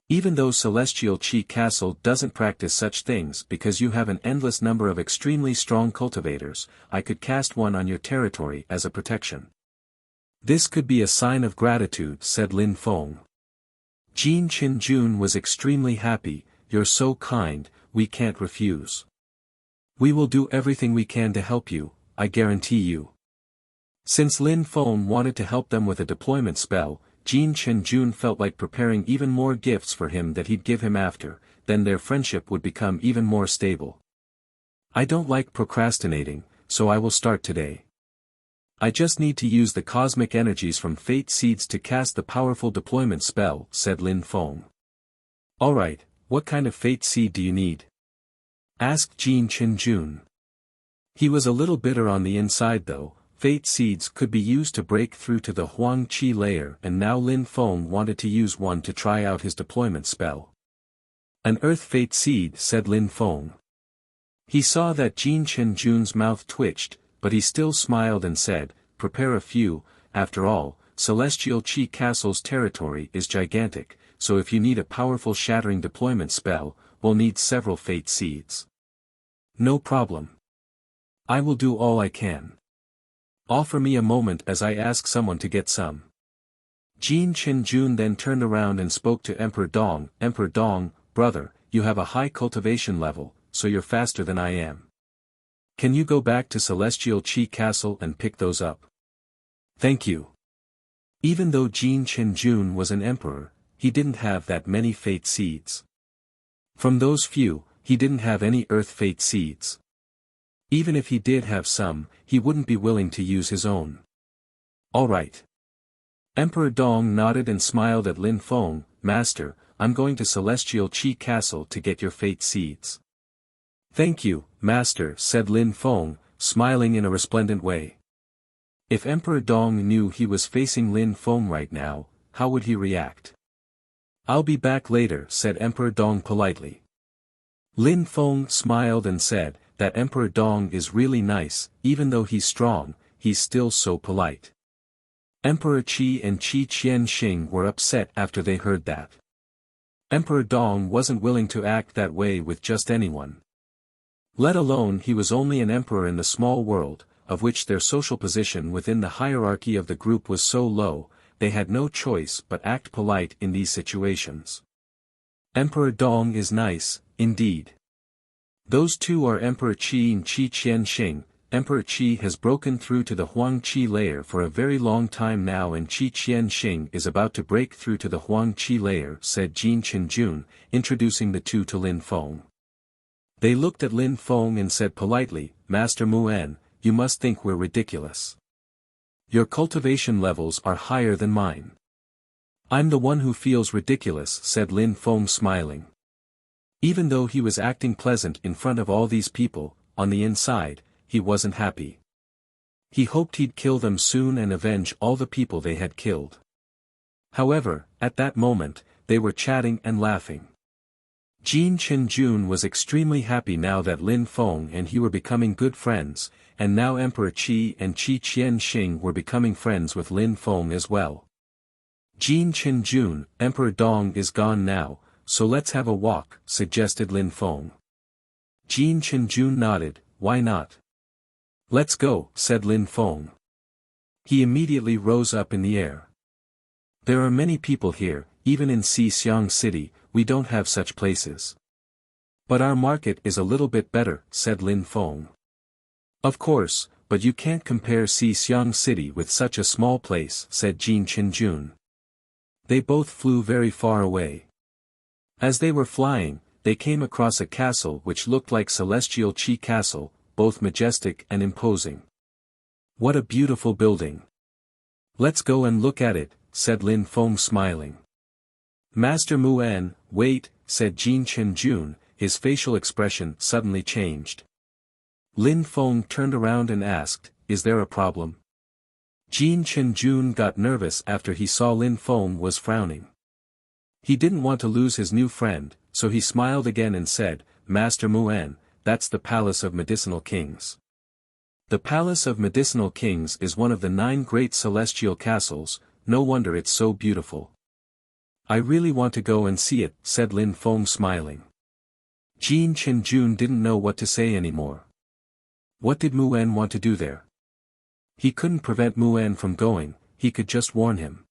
Even though Celestial Qi Castle doesn't practice such things because you have an endless number of extremely strong cultivators, I could cast one on your territory as a protection. This could be a sign of gratitude, said Lin Feng. Jin Chen Jun was extremely happy. You're so kind, we can't refuse. We will do everything we can to help you, I guarantee you. Since Lin Feng wanted to help them with a deployment spell, Jin Chen Jun felt like preparing even more gifts for him that he'd give him after, then their friendship would become even more stable. I don't like procrastinating, so I will start today. I just need to use the cosmic energies from Fate Seeds to cast the powerful deployment spell, said Lin Feng. Alright, what kind of Fate Seed do you need? Asked Jin Chen Jun. He was a little bitter on the inside though. Fate Seeds could be used to break through to the Huang Qi layer and now Lin Feng wanted to use one to try out his deployment spell. An Earth Fate Seed, said Lin Feng. He saw that Jin Chen Jun's mouth twitched, but he still smiled and said, prepare a few. After all, Celestial Qi Castle's territory is gigantic, so if you need a powerful shattering deployment spell, we'll need several Fate Seeds. No problem. I will do all I can. Offer me a moment as I ask someone to get some. Jin Chen Jun then turned around and spoke to Emperor Dong. Emperor Dong, brother, you have a high cultivation level, so you're faster than I am. Can you go back to Celestial Qi Castle and pick those up? Thank you. Even though Jin Chenjun was an emperor, he didn't have that many fate seeds. From those few, he didn't have any earth fate seeds. Even if he did have some, he wouldn't be willing to use his own. Alright. Emperor Dong nodded and smiled at Lin Feng. Master, I'm going to Celestial Chi Castle to get your fate seeds. Thank you, Master, said Lin Feng, smiling in a resplendent way. If Emperor Dong knew he was facing Lin Feng right now, how would he react? I'll be back later, said Emperor Dong politely. Lin Feng smiled and said, that Emperor Dong is really nice, even though he's strong, he's still so polite. Emperor Qi and Qi Qianxing were upset after they heard that. Emperor Dong wasn't willing to act that way with just anyone. Let alone he was only an emperor in the small world, of which their social position within the hierarchy of the group was so low, they had no choice but act polite in these situations. Emperor Dong is nice, indeed. Those two are Emperor Qi and Qi Qianxing. Emperor Qi has broken through to the Huang Qi layer for a very long time now, and Qi Qianxing is about to break through to the Huang Qi layer, said Jin Chenjun, introducing the two to Lin Feng. They looked at Lin Feng and said politely, Master Muan, you must think we're ridiculous. Your cultivation levels are higher than mine. I'm the one who feels ridiculous, said Lin Feng smiling. Even though he was acting pleasant in front of all these people, on the inside, he wasn't happy. He hoped he'd kill them soon and avenge all the people they had killed. However, at that moment, they were chatting and laughing. Jin Chenjun was extremely happy now that Lin Feng and he were becoming good friends, and now Emperor Qi and Qi Qianxing were becoming friends with Lin Feng as well. Jin Chenjun, Emperor Dong is gone now, so let's have a walk, suggested Lin Feng. Jin Chenjun nodded, why not? Let's go, said Lin Feng. He immediately rose up in the air. There are many people here, even in Xixiang City, we don't have such places. But our market is a little bit better, said Lin Feng. Of course, but you can't compare Xixiang City with such a small place, said Jin Chenjun. They both flew very far away. As they were flying, they came across a castle which looked like Celestial Chi Castle, both majestic and imposing. What a beautiful building. Let's go and look at it, said Lin Feng smiling. Master Muan, wait, said Jin Chenjun, his facial expression suddenly changed. Lin Feng turned around and asked, is there a problem? Jin Chenjun got nervous after he saw Lin Feng was frowning. He didn't want to lose his new friend, so he smiled again and said, Master Muan, that's the Palace of Medicinal Kings. The Palace of Medicinal Kings is one of the 9 great celestial castles, no wonder it's so beautiful. I really want to go and see it, said Lin Feng smiling. Jin Chenjun didn't know what to say anymore. What did Muan want to do there? He couldn't prevent Muan from going, he could just warn him.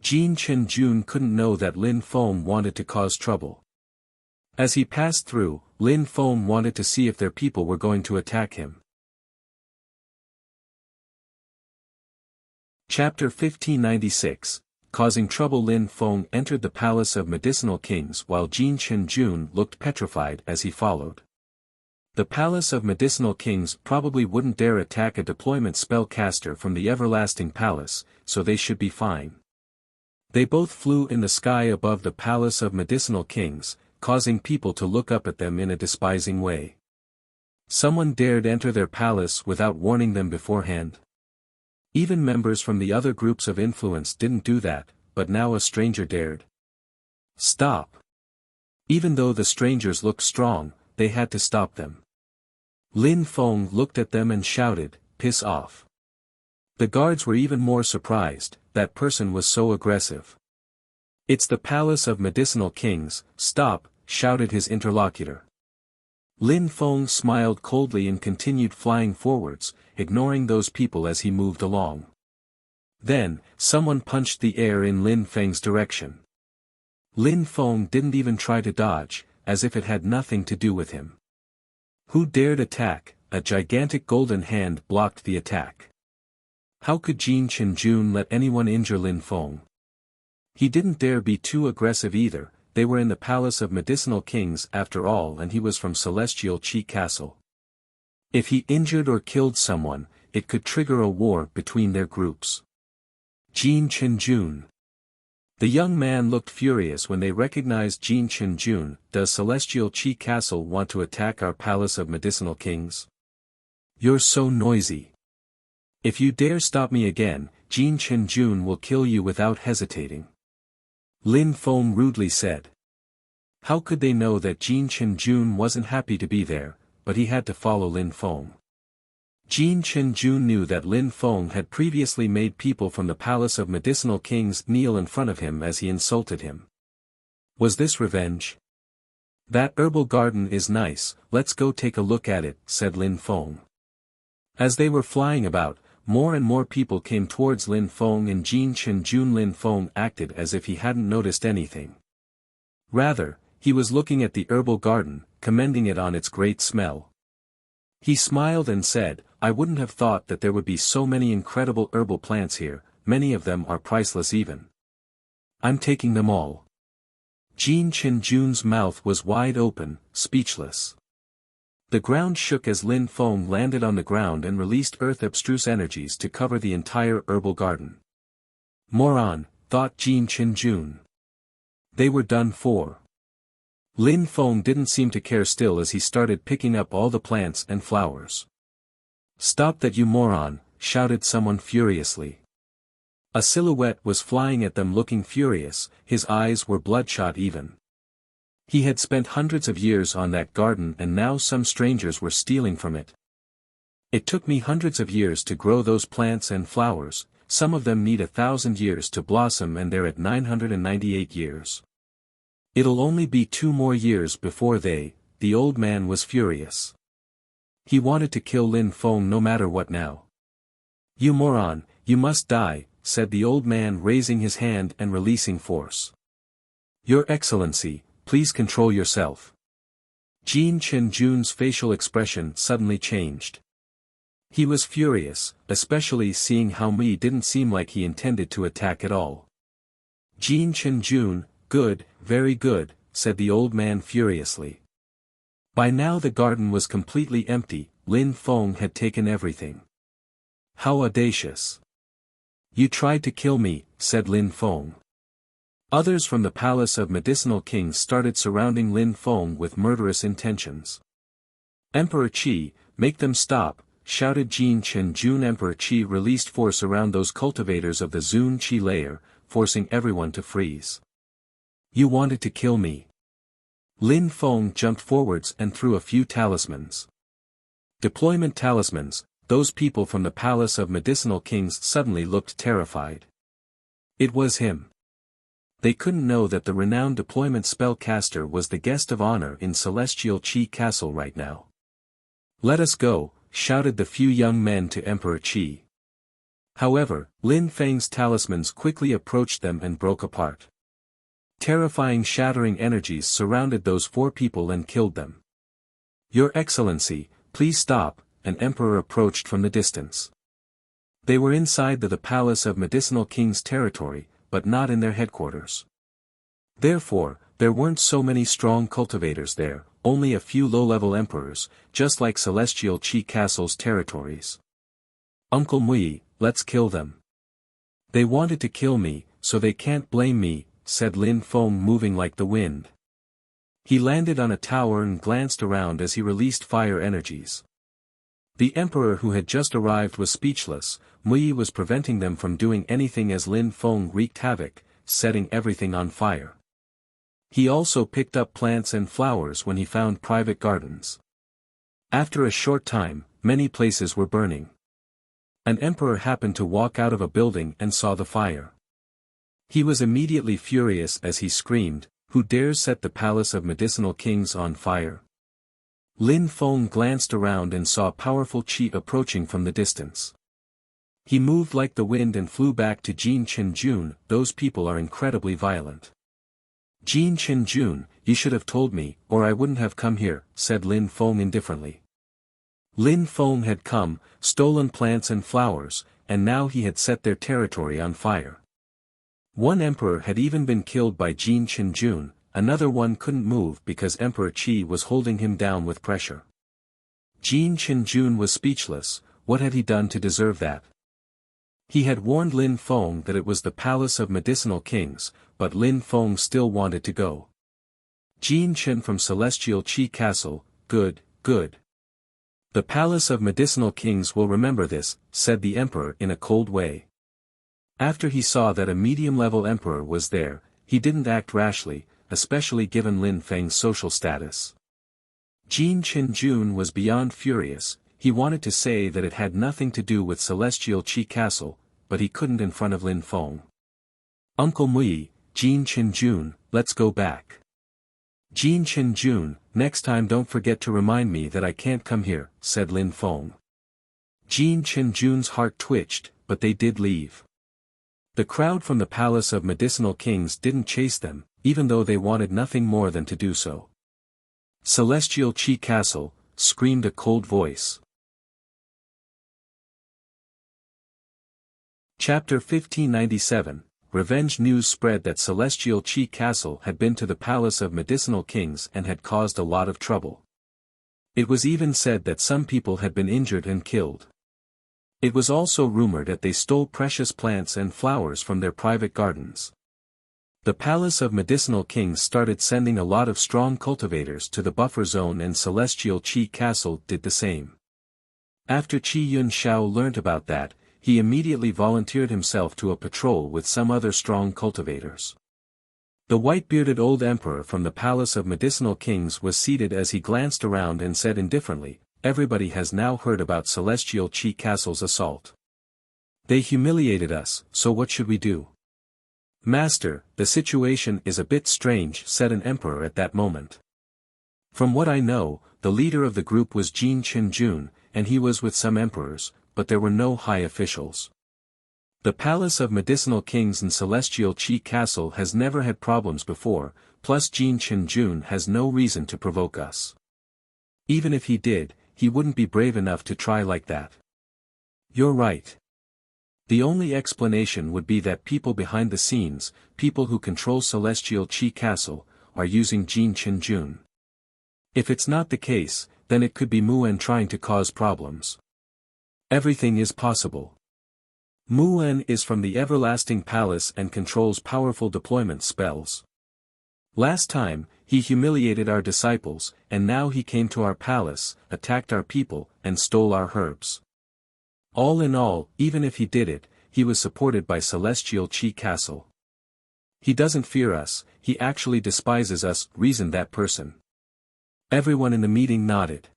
Jin Chenjun couldn't know that Lin Feng wanted to cause trouble. As he passed through, Lin Feng wanted to see if their people were going to attack him. Chapter 1596, Causing Trouble. Lin Feng entered the Palace of Medicinal Kings while Jin Chenjun looked petrified as he followed. The Palace of Medicinal Kings probably wouldn't dare attack a deployment spellcaster from the Everlasting Palace, so they should be fine. They both flew in the sky above the Palace of Medicinal Kings, causing people to look up at them in a despising way. Someone dared enter their palace without warning them beforehand? Even members from the other groups of influence didn't do that, but now a stranger dared. Stop! Even though the strangers looked strong, they had to stop them. Lin Feng looked at them and shouted, piss off. The guards were even more surprised, that person was so aggressive. It's the Palace of Medicinal Kings, stop, shouted his interlocutor. Lin Feng smiled coldly and continued flying forwards, ignoring those people as he moved along. Then, someone punched the air in Lin Feng's direction. Lin Feng didn't even try to dodge, as if it had nothing to do with him. Who dared attack? A gigantic golden hand blocked the attack. How could Jin Chen-jun let anyone injure Lin Feng? He didn't dare be too aggressive either. They were in the palace of medicinal kings after all, and he was from Celestial Qi Castle. If he injured or killed someone, it could trigger a war between their groups. Jin Chen-jun. The young man looked furious when they recognized Jin Chen-jun. Does Celestial Qi Castle want to attack our palace of medicinal kings? You're so noisy. If you dare stop me again, Jin Chen-jun will kill you without hesitating. Lin Feng rudely said. How could they know that Jin Chen-jun wasn't happy to be there, but he had to follow Lin Feng. Jin Chen-jun knew that Lin Feng had previously made people from the palace of medicinal kings kneel in front of him as he insulted him. Was this revenge? That herbal garden is nice, let's go take a look at it, said Lin Feng. As they were flying about, more and more people came towards Lin Feng and Jin Chen-jun. Lin Feng acted as if he hadn't noticed anything. Rather, he was looking at the herbal garden, commending it on its great smell. He smiled and said, I wouldn't have thought that there would be so many incredible herbal plants here, many of them are priceless even. I'm taking them all. Jin Chen-jun's mouth was wide open, speechless. The ground shook as Lin Feng landed on the ground and released earth-abstruse energies to cover the entire herbal garden. Moron, thought Jin Chen-jun. They were done for. Lin Feng didn't seem to care still as he started picking up all the plants and flowers. Stop that, you moron, shouted someone furiously. A silhouette was flying at them looking furious, his eyes were bloodshot even. He had spent hundreds of years on that garden and now some strangers were stealing from it. It took me hundreds of years to grow those plants and flowers, some of them need 1,000 years to blossom and they're at 998 years. It'll only be 2 more years before the old man was furious. He wanted to kill Lin Feng no matter what now. You moron, you must die, said the old man raising his hand and releasing force. Your Excellency, please control yourself. Jin Chen-jun's facial expression suddenly changed. He was furious, especially seeing how Mi didn't seem like he intended to attack at all. Jin Chen-jun, good, very good, said the old man furiously. By now the garden was completely empty, Lin Feng had taken everything. How audacious. You tried to kill me, said Lin Feng. Others from the palace of medicinal kings started surrounding Lin Feng with murderous intentions. Emperor Qi, make them stop, shouted Jin Chen-jun. Emperor Qi released force around those cultivators of the Zun Qi layer, forcing everyone to freeze. You wanted to kill me. Lin Feng jumped forwards and threw a few talismans. Deployment talismans. Those people from the palace of medicinal kings suddenly looked terrified. It was him. They couldn't know that the renowned deployment spellcaster was the guest of honor in Celestial Qi Castle right now. Let us go, shouted the few young men to Emperor Qi. However, Lin Feng's talismans quickly approached them and broke apart. Terrifying shattering energies surrounded those 4 people and killed them. Your Excellency, please stop, an emperor approached from the distance. They were inside the palace of medicinal king's territory, but not in their headquarters. Therefore, there weren't so many strong cultivators there, only a few low-level emperors, just like Celestial Qi Castle's territories. Uncle Mui, let's kill them. They wanted to kill me, so they can't blame me, said Lin Feng moving like the wind. He landed on a tower and glanced around as he released fire energies. The emperor who had just arrived was speechless. Mui was preventing them from doing anything as Lin Feng wreaked havoc, setting everything on fire. He also picked up plants and flowers when he found private gardens. After a short time, many places were burning. An emperor happened to walk out of a building and saw the fire. He was immediately furious as he screamed, "Who dares set the palace of medicinal kings on fire?" Lin Feng glanced around and saw powerful qi approaching from the distance. He moved like the wind and flew back to Jin Chen-jun. Those people are incredibly violent. Jin Chen-jun, you should have told me, or I wouldn't have come here, said Lin Feng indifferently. Lin Feng had come, stolen plants and flowers, and now he had set their territory on fire. One emperor had even been killed by Jin Chenjun, another one couldn't move because Emperor Qi was holding him down with pressure. Jin Chenjun was speechless. What had he done to deserve that? He had warned Lin Feng that it was the palace of medicinal kings, but Lin Feng still wanted to go. Jin Chen from Celestial Qi Castle, good, good. The palace of medicinal kings will remember this, said the emperor in a cold way. After he saw that a medium-level emperor was there, he didn't act rashly, especially given Lin Feng's social status. Jin Chenjun was beyond furious. He wanted to say that it had nothing to do with Celestial Qi Castle, but he couldn't in front of Lin Feng. Uncle Mui, Jin Chenjun, let's go back. Jin Chenjun, next time don't forget to remind me that I can't come here, said Lin Feng. Jin Chenjun's heart twitched, but they did leave. The crowd from the Palace of Medicinal Kings didn't chase them, even though they wanted nothing more than to do so. Celestial Qi Castle, screamed a cold voice. Chapter 1597, Revenge news spread that Celestial Qi Castle had been to the Palace of Medicinal Kings and had caused a lot of trouble. It was even said that some people had been injured and killed. It was also rumored that they stole precious plants and flowers from their private gardens. The Palace of Medicinal Kings started sending a lot of strong cultivators to the buffer zone, and Celestial Qi Castle did the same. After Qi Yunxiao learnt about that, he immediately volunteered himself to a patrol with some other strong cultivators. The white-bearded old emperor from the Palace of Medicinal Kings was seated as he glanced around and said indifferently, "Everybody has now heard about Celestial Qi Castle's assault. They humiliated us, so what should we do?" "Master, the situation is a bit strange," said an emperor at that moment. "From what I know, the leader of the group was Jin Chenjun, and he was with some emperors, but there were no high officials. The Palace of Medicinal Kings and Celestial Qi Castle has never had problems before, plus Jin Chenjun has no reason to provoke us. Even if he did, he wouldn't be brave enough to try like that." "You're right. The only explanation would be that people behind the scenes, people who control Celestial Qi Castle, are using Jin Chenjun. If it's not the case, then it could be Muan trying to cause problems. Everything is possible. Muan is from the Everlasting Palace and controls powerful deployment spells. Last time, he humiliated our disciples, and now he came to our palace, attacked our people, and stole our herbs. All in all, even if he did it, he was supported by Celestial Qi Castle. He doesn't fear us, he actually despises us," reasoned that person. Everyone in the meeting nodded.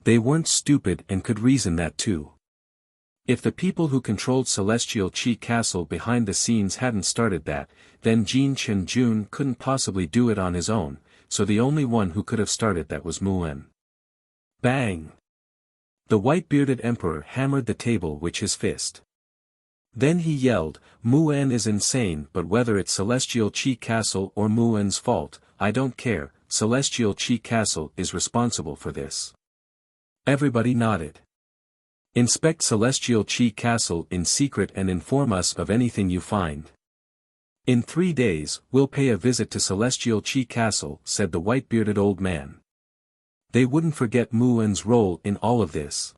They weren't stupid and could reason that too. If the people who controlled Celestial Qi Castle behind the scenes hadn't started that, then Jin Chenjun couldn't possibly do it on his own, so the only one who could have started that was Muan. Bang! The white-bearded emperor hammered the table with his fist. Then he yelled, "Muan is insane, but whether it's Celestial Qi Castle or Muan's fault, I don't care, Celestial Qi Castle is responsible for this." Everybody nodded. "Inspect Celestial Qi Castle in secret and inform us of anything you find. In 3 days, we'll pay a visit to Celestial Qi Castle," said the white-bearded old man. They wouldn't forget Muan's role in all of this.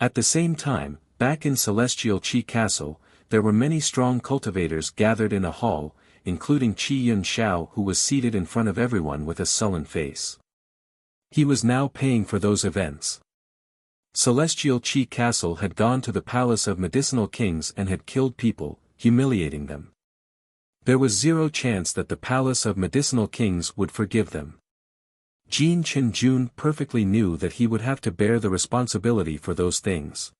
At the same time, back in Celestial Qi Castle, there were many strong cultivators gathered in a hall, including Qi Yunxiao, who was seated in front of everyone with a sullen face. He was now paying for those events. Celestial Qi Castle had gone to the Palace of Medicinal Kings and had killed people, humiliating them. There was zero chance that the Palace of Medicinal Kings would forgive them. Jin Chenjun perfectly knew that he would have to bear the responsibility for those things.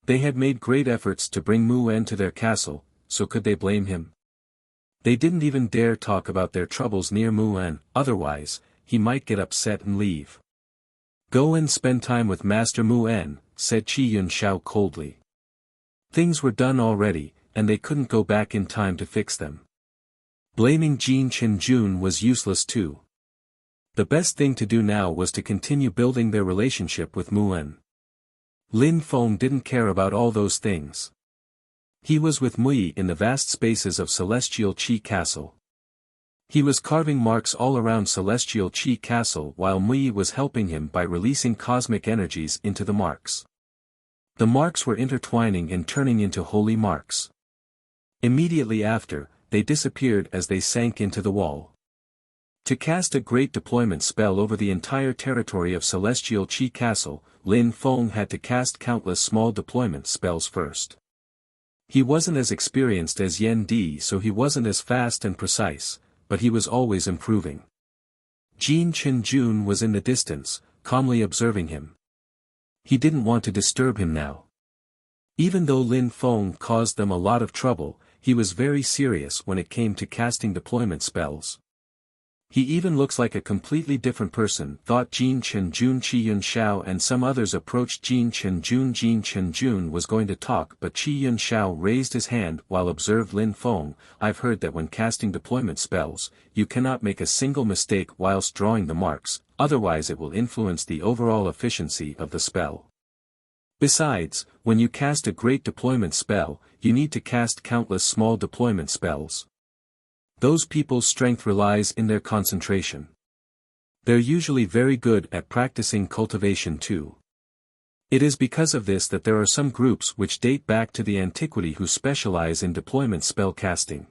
They had made great efforts to bring Muan to their castle, so could they blame him? They didn't even dare talk about their troubles near Muan, otherwise, he might get upset and leave. "Go and spend time with Master Muan," said Qi Yunxiao coldly. Things were done already, and they couldn't go back in time to fix them. Blaming Jin Chenjun was useless too. The best thing to do now was to continue building their relationship with Muan. Lin Feng didn't care about all those things. He was with Mui in the vast spaces of Celestial Qi Castle. He was carving marks all around Celestial Qi Castle while Mui was helping him by releasing cosmic energies into the marks. The marks were intertwining and turning into holy marks. Immediately after, they disappeared as they sank into the wall. To cast a great deployment spell over the entire territory of Celestial Qi Castle, Lin Feng had to cast countless small deployment spells first. He wasn't as experienced as Yen Di, so he wasn't as fast and precise, but he was always improving. Jin Chenjun was in the distance, calmly observing him. He didn't want to disturb him now. Even though Lin Feng caused them a lot of trouble, he was very serious when it came to casting deployment spells. He even looks like a completely different person, thought Jin Chenjun. Qi Yunxiao and some others approached Jin Chenjun. Jin Chenjun was going to talk, but Qi Yunxiao raised his hand while observed Lin Feng. I've heard that when casting deployment spells, you cannot make a single mistake whilst drawing the marks, otherwise it will influence the overall efficiency of the spell. Besides, when you cast a great deployment spell, you need to cast countless small deployment spells. Those people's strength relies in their concentration. They're usually very good at practicing cultivation too. It is because of this that there are some groups which date back to the antiquity who specialize in deployment spell casting.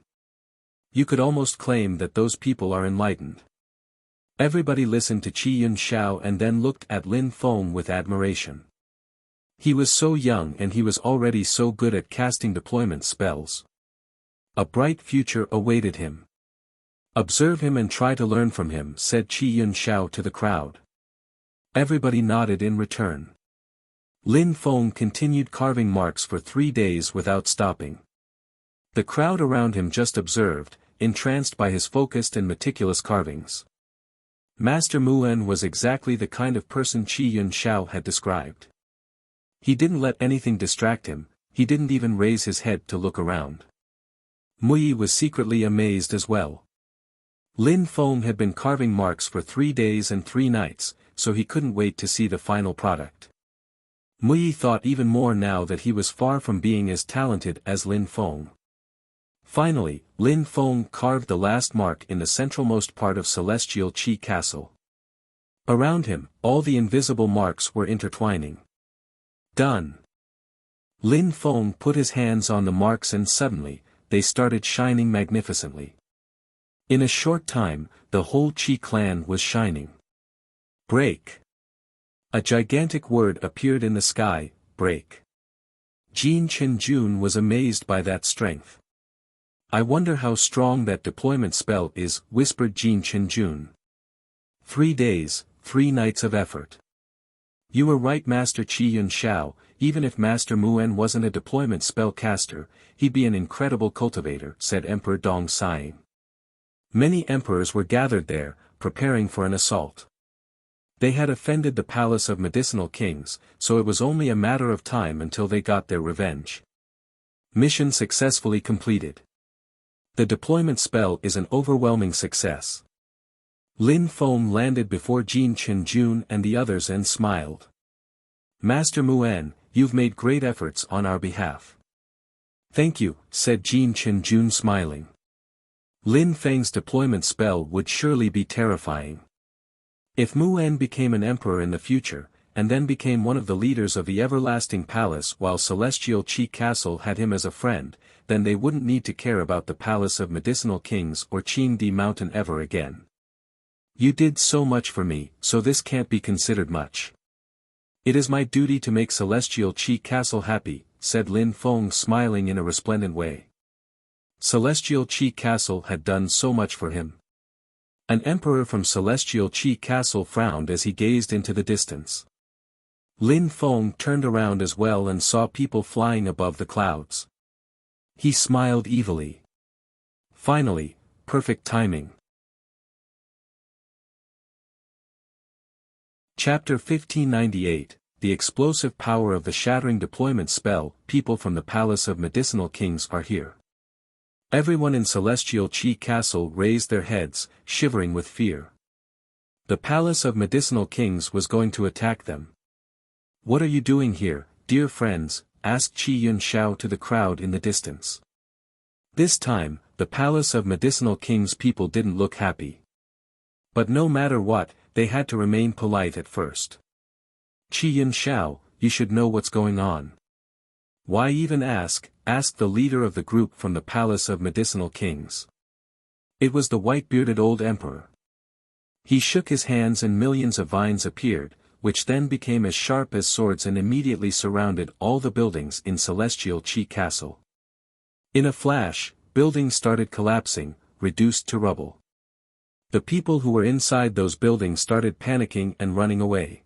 You could almost claim that those people are enlightened. Everybody listened to Qi Yunxiao and then looked at Lin Feng with admiration. He was so young and he was already so good at casting deployment spells. A bright future awaited him. Observe him and try to learn from him, said Qi Yunxiao to the crowd. Everybody nodded in return. Lin Feng continued carving marks for 3 days without stopping. The crowd around him just observed, entranced by his focused and meticulous carvings. Master Muen was exactly the kind of person Qi Yunxiao had described. He didn't let anything distract him, he didn't even raise his head to look around. Mui was secretly amazed as well. Lin Feng had been carving marks for 3 days and 3 nights, so he couldn't wait to see the final product. Mui thought even more now that he was far from being as talented as Lin Feng. Finally, Lin Feng carved the last mark in the centralmost part of Celestial Qi Castle. Around him, all the invisible marks were intertwining. Done. Lin Feng put his hands on the marks and suddenly, they started shining magnificently. In a short time, the whole Qi clan was shining. Break. A gigantic word appeared in the sky, break. Jin Chenjun was amazed by that strength. I wonder how strong that deployment spell is, whispered Jin Chenjun. 3 days, 3 nights of effort. You were right, Master Qi Yunxiao. Even if Master Muen wasn't a deployment spell caster, he'd be an incredible cultivator, said Emperor Dong sighing. Many emperors were gathered there, preparing for an assault. They had offended the palace of medicinal kings, so it was only a matter of time until they got their revenge. Mission successfully completed. The deployment spell is an overwhelming success. Lin Feng landed before Jin Chenjun and the others and smiled. Master Muen, you've made great efforts on our behalf. Thank you, said Jin Chenjun smiling. Lin Feng's deployment spell would surely be terrifying. If Muen became an emperor in the future, and then became one of the leaders of the everlasting palace while Celestial Qi Castle had him as a friend, then they wouldn't need to care about the palace of medicinal kings or Qingdi Mountain ever again. You did so much for me, so this can't be considered much. It is my duty to make Celestial Qi Castle happy, said Lin Feng smiling in a resplendent way. Celestial Qi Castle had done so much for him. An emperor from Celestial Qi Castle frowned as he gazed into the distance. Lin Feng turned around as well and saw people flying above the clouds. He smiled evilly. Finally, perfect timing. Chapter 1598, The Explosive Power of the Shattering Deployment Spell. People from the Palace of Medicinal Kings are here. Everyone in Celestial Qi Castle raised their heads, shivering with fear. The Palace of Medicinal Kings was going to attack them. What are you doing here? dear friends?" asked Qi Yunxiao to the crowd in the distance. This time, the palace of medicinal king's people didn't look happy. But no matter what, they had to remain polite at first. "Qi Yunxiao, you should know what's going on." "Why even ask?" asked the leader of the group from the palace of medicinal kings. It was the white-bearded old emperor. He shook his hands and millions of vines appeared, which then became as sharp as swords and immediately surrounded all the buildings in Celestial Qi Castle. In a flash, buildings started collapsing, reduced to rubble. The people who were inside those buildings started panicking and running away.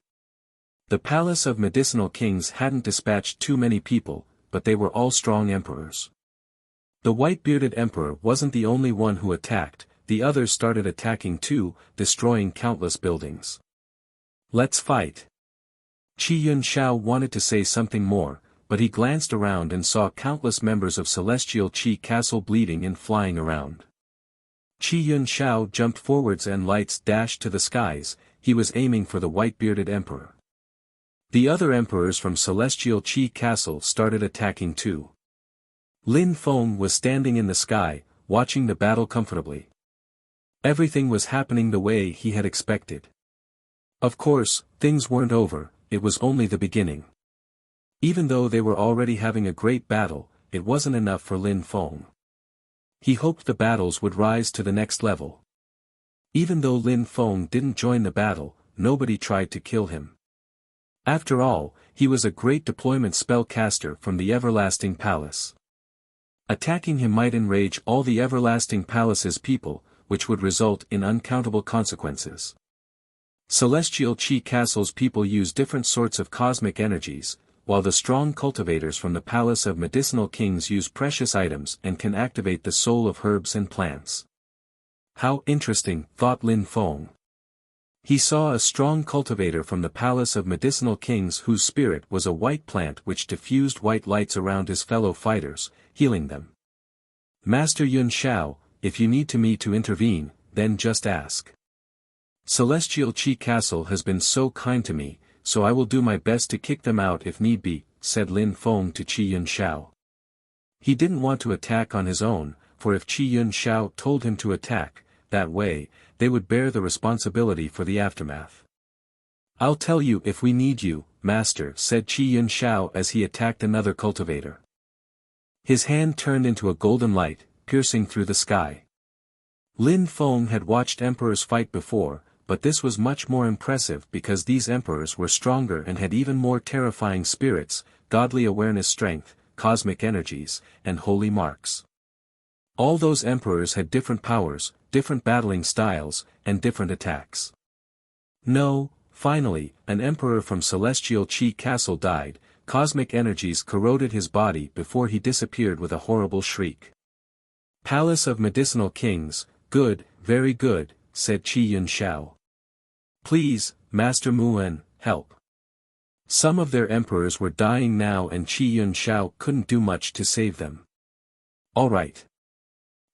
The palace of medicinal kings hadn't dispatched too many people, but they were all strong emperors. The white-bearded emperor wasn't the only one who attacked, the others started attacking too, destroying countless buildings. "Let's fight." Qi Yunxiao wanted to say something more, but he glanced around and saw countless members of Celestial Qi Castle bleeding and flying around. Qi Yunxiao jumped forwards and lights dashed to the skies, he was aiming for the white-bearded emperor. The other emperors from Celestial Qi Castle started attacking too. Lin Feng was standing in the sky, watching the battle comfortably. Everything was happening the way he had expected. Of course, things weren't over, it was only the beginning. Even though they were already having a great battle, it wasn't enough for Lin Feng. He hoped the battles would rise to the next level. Even though Lin Feng didn't join the battle, nobody tried to kill him. After all, he was a great deployment spellcaster from the Everlasting Palace. Attacking him might enrage all the Everlasting Palace's people, which would result in uncountable consequences. Celestial Qi Castle's people use different sorts of cosmic energies, while the strong cultivators from the Palace of Medicinal Kings use precious items and can activate the soul of herbs and plants. How interesting, thought Lin Feng. He saw a strong cultivator from the Palace of Medicinal Kings whose spirit was a white plant which diffused white lights around his fellow fighters, healing them. "Master Yunxiao, if you need me to intervene, then just ask. Celestial Qi Castle has been so kind to me, so I will do my best to kick them out if need be," said Lin Feng to Qi Yunxiao. He didn't want to attack on his own, for if Qi Yunxiao told him to attack, that way, they would bear the responsibility for the aftermath. "I'll tell you if we need you, master," said Qi Yunxiao as he attacked another cultivator. His hand turned into a golden light, piercing through the sky. Lin Feng had watched emperors fight before, but this was much more impressive because these emperors were stronger and had even more terrifying spirits, godly awareness strength, cosmic energies, and holy marks. All those emperors had different powers, different battling styles, and different attacks. No, finally, an emperor from Celestial Qi Castle died, cosmic energies corroded his body before he disappeared with a horrible shriek. "Palace of Medicinal Kings, good, very good," said Qi Yunxiao. "Please, Master Muwen, help." Some of their emperors were dying now and Qi Yunxiao couldn't do much to save them. "All right."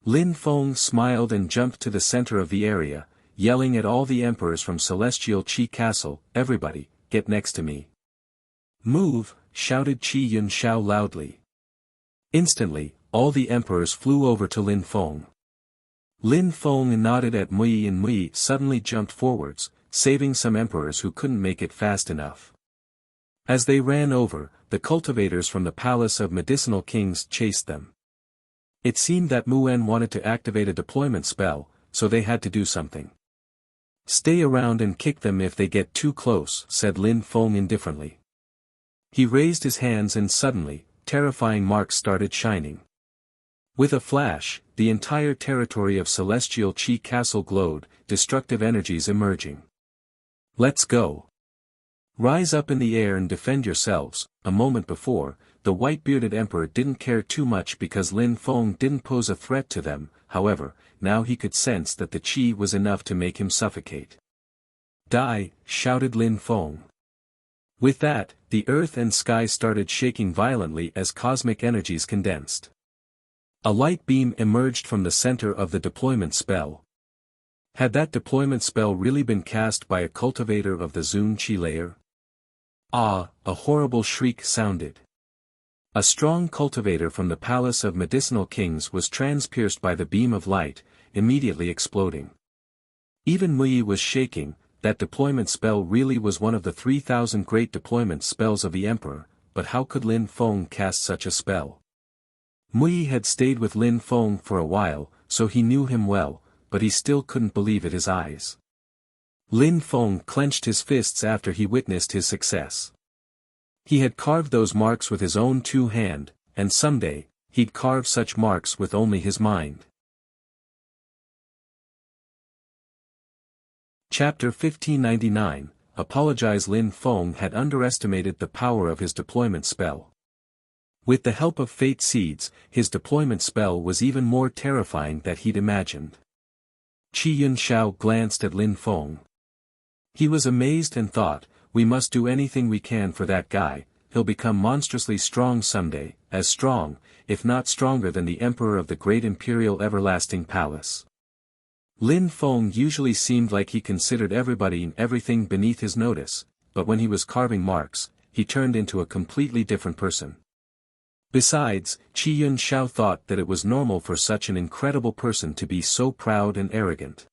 Lin Feng smiled and jumped to the center of the area, yelling at all the emperors from Celestial Qi Castle, "Everybody, get next to me." "Move," shouted Qi Yunxiao loudly. Instantly, all the emperors flew over to Lin Feng. Lin Feng nodded at Mui and Mui suddenly jumped forwards, saving some emperors who couldn't make it fast enough. As they ran over, the cultivators from the Palace of Medicinal Kings chased them. It seemed that Muwen wanted to activate a deployment spell, so they had to do something. "Stay around and kick them if they get too close," said Lin Feng indifferently. He raised his hands and suddenly, terrifying marks started shining. With a flash, the entire territory of Celestial Qi Castle glowed, destructive energies emerging. "Let's go. Rise up in the air and defend yourselves." A moment before, the white-bearded emperor didn't care too much because Lin Feng didn't pose a threat to them, however, now he could sense that the qi was enough to make him suffocate. "Die!" shouted Lin Feng. With that, the earth and sky started shaking violently as cosmic energies condensed. A light beam emerged from the center of the deployment spell. Had that deployment spell really been cast by a cultivator of the Zun Qi layer? Ah, a horrible shriek sounded. A strong cultivator from the palace of medicinal kings was transpierced by the beam of light, immediately exploding. Even Mui was shaking. That deployment spell really was one of the 3,000 great deployment spells of the Emperor, but how could Lin Feng cast such a spell? Mui had stayed with Lin Feng for a while, so he knew him well, but he still couldn't believe his eyes. Lin Feng clenched his fists after he witnessed his success. He had carved those marks with his own two hands, and someday, he'd carve such marks with only his mind. Chapter 1599, Apologize. Lin Feng had underestimated the power of his deployment spell. With the help of fate seeds, his deployment spell was even more terrifying than he'd imagined. Qi Yunxiao glanced at Lin Feng. He was amazed and thought, we must do anything we can for that guy. He'll become monstrously strong someday, as strong, if not stronger than the Emperor of the Great Imperial Everlasting Palace. Lin Feng usually seemed like he considered everybody and everything beneath his notice, but when he was carving marks, he turned into a completely different person. Besides, Qi Yunxiao thought that it was normal for such an incredible person to be so proud and arrogant.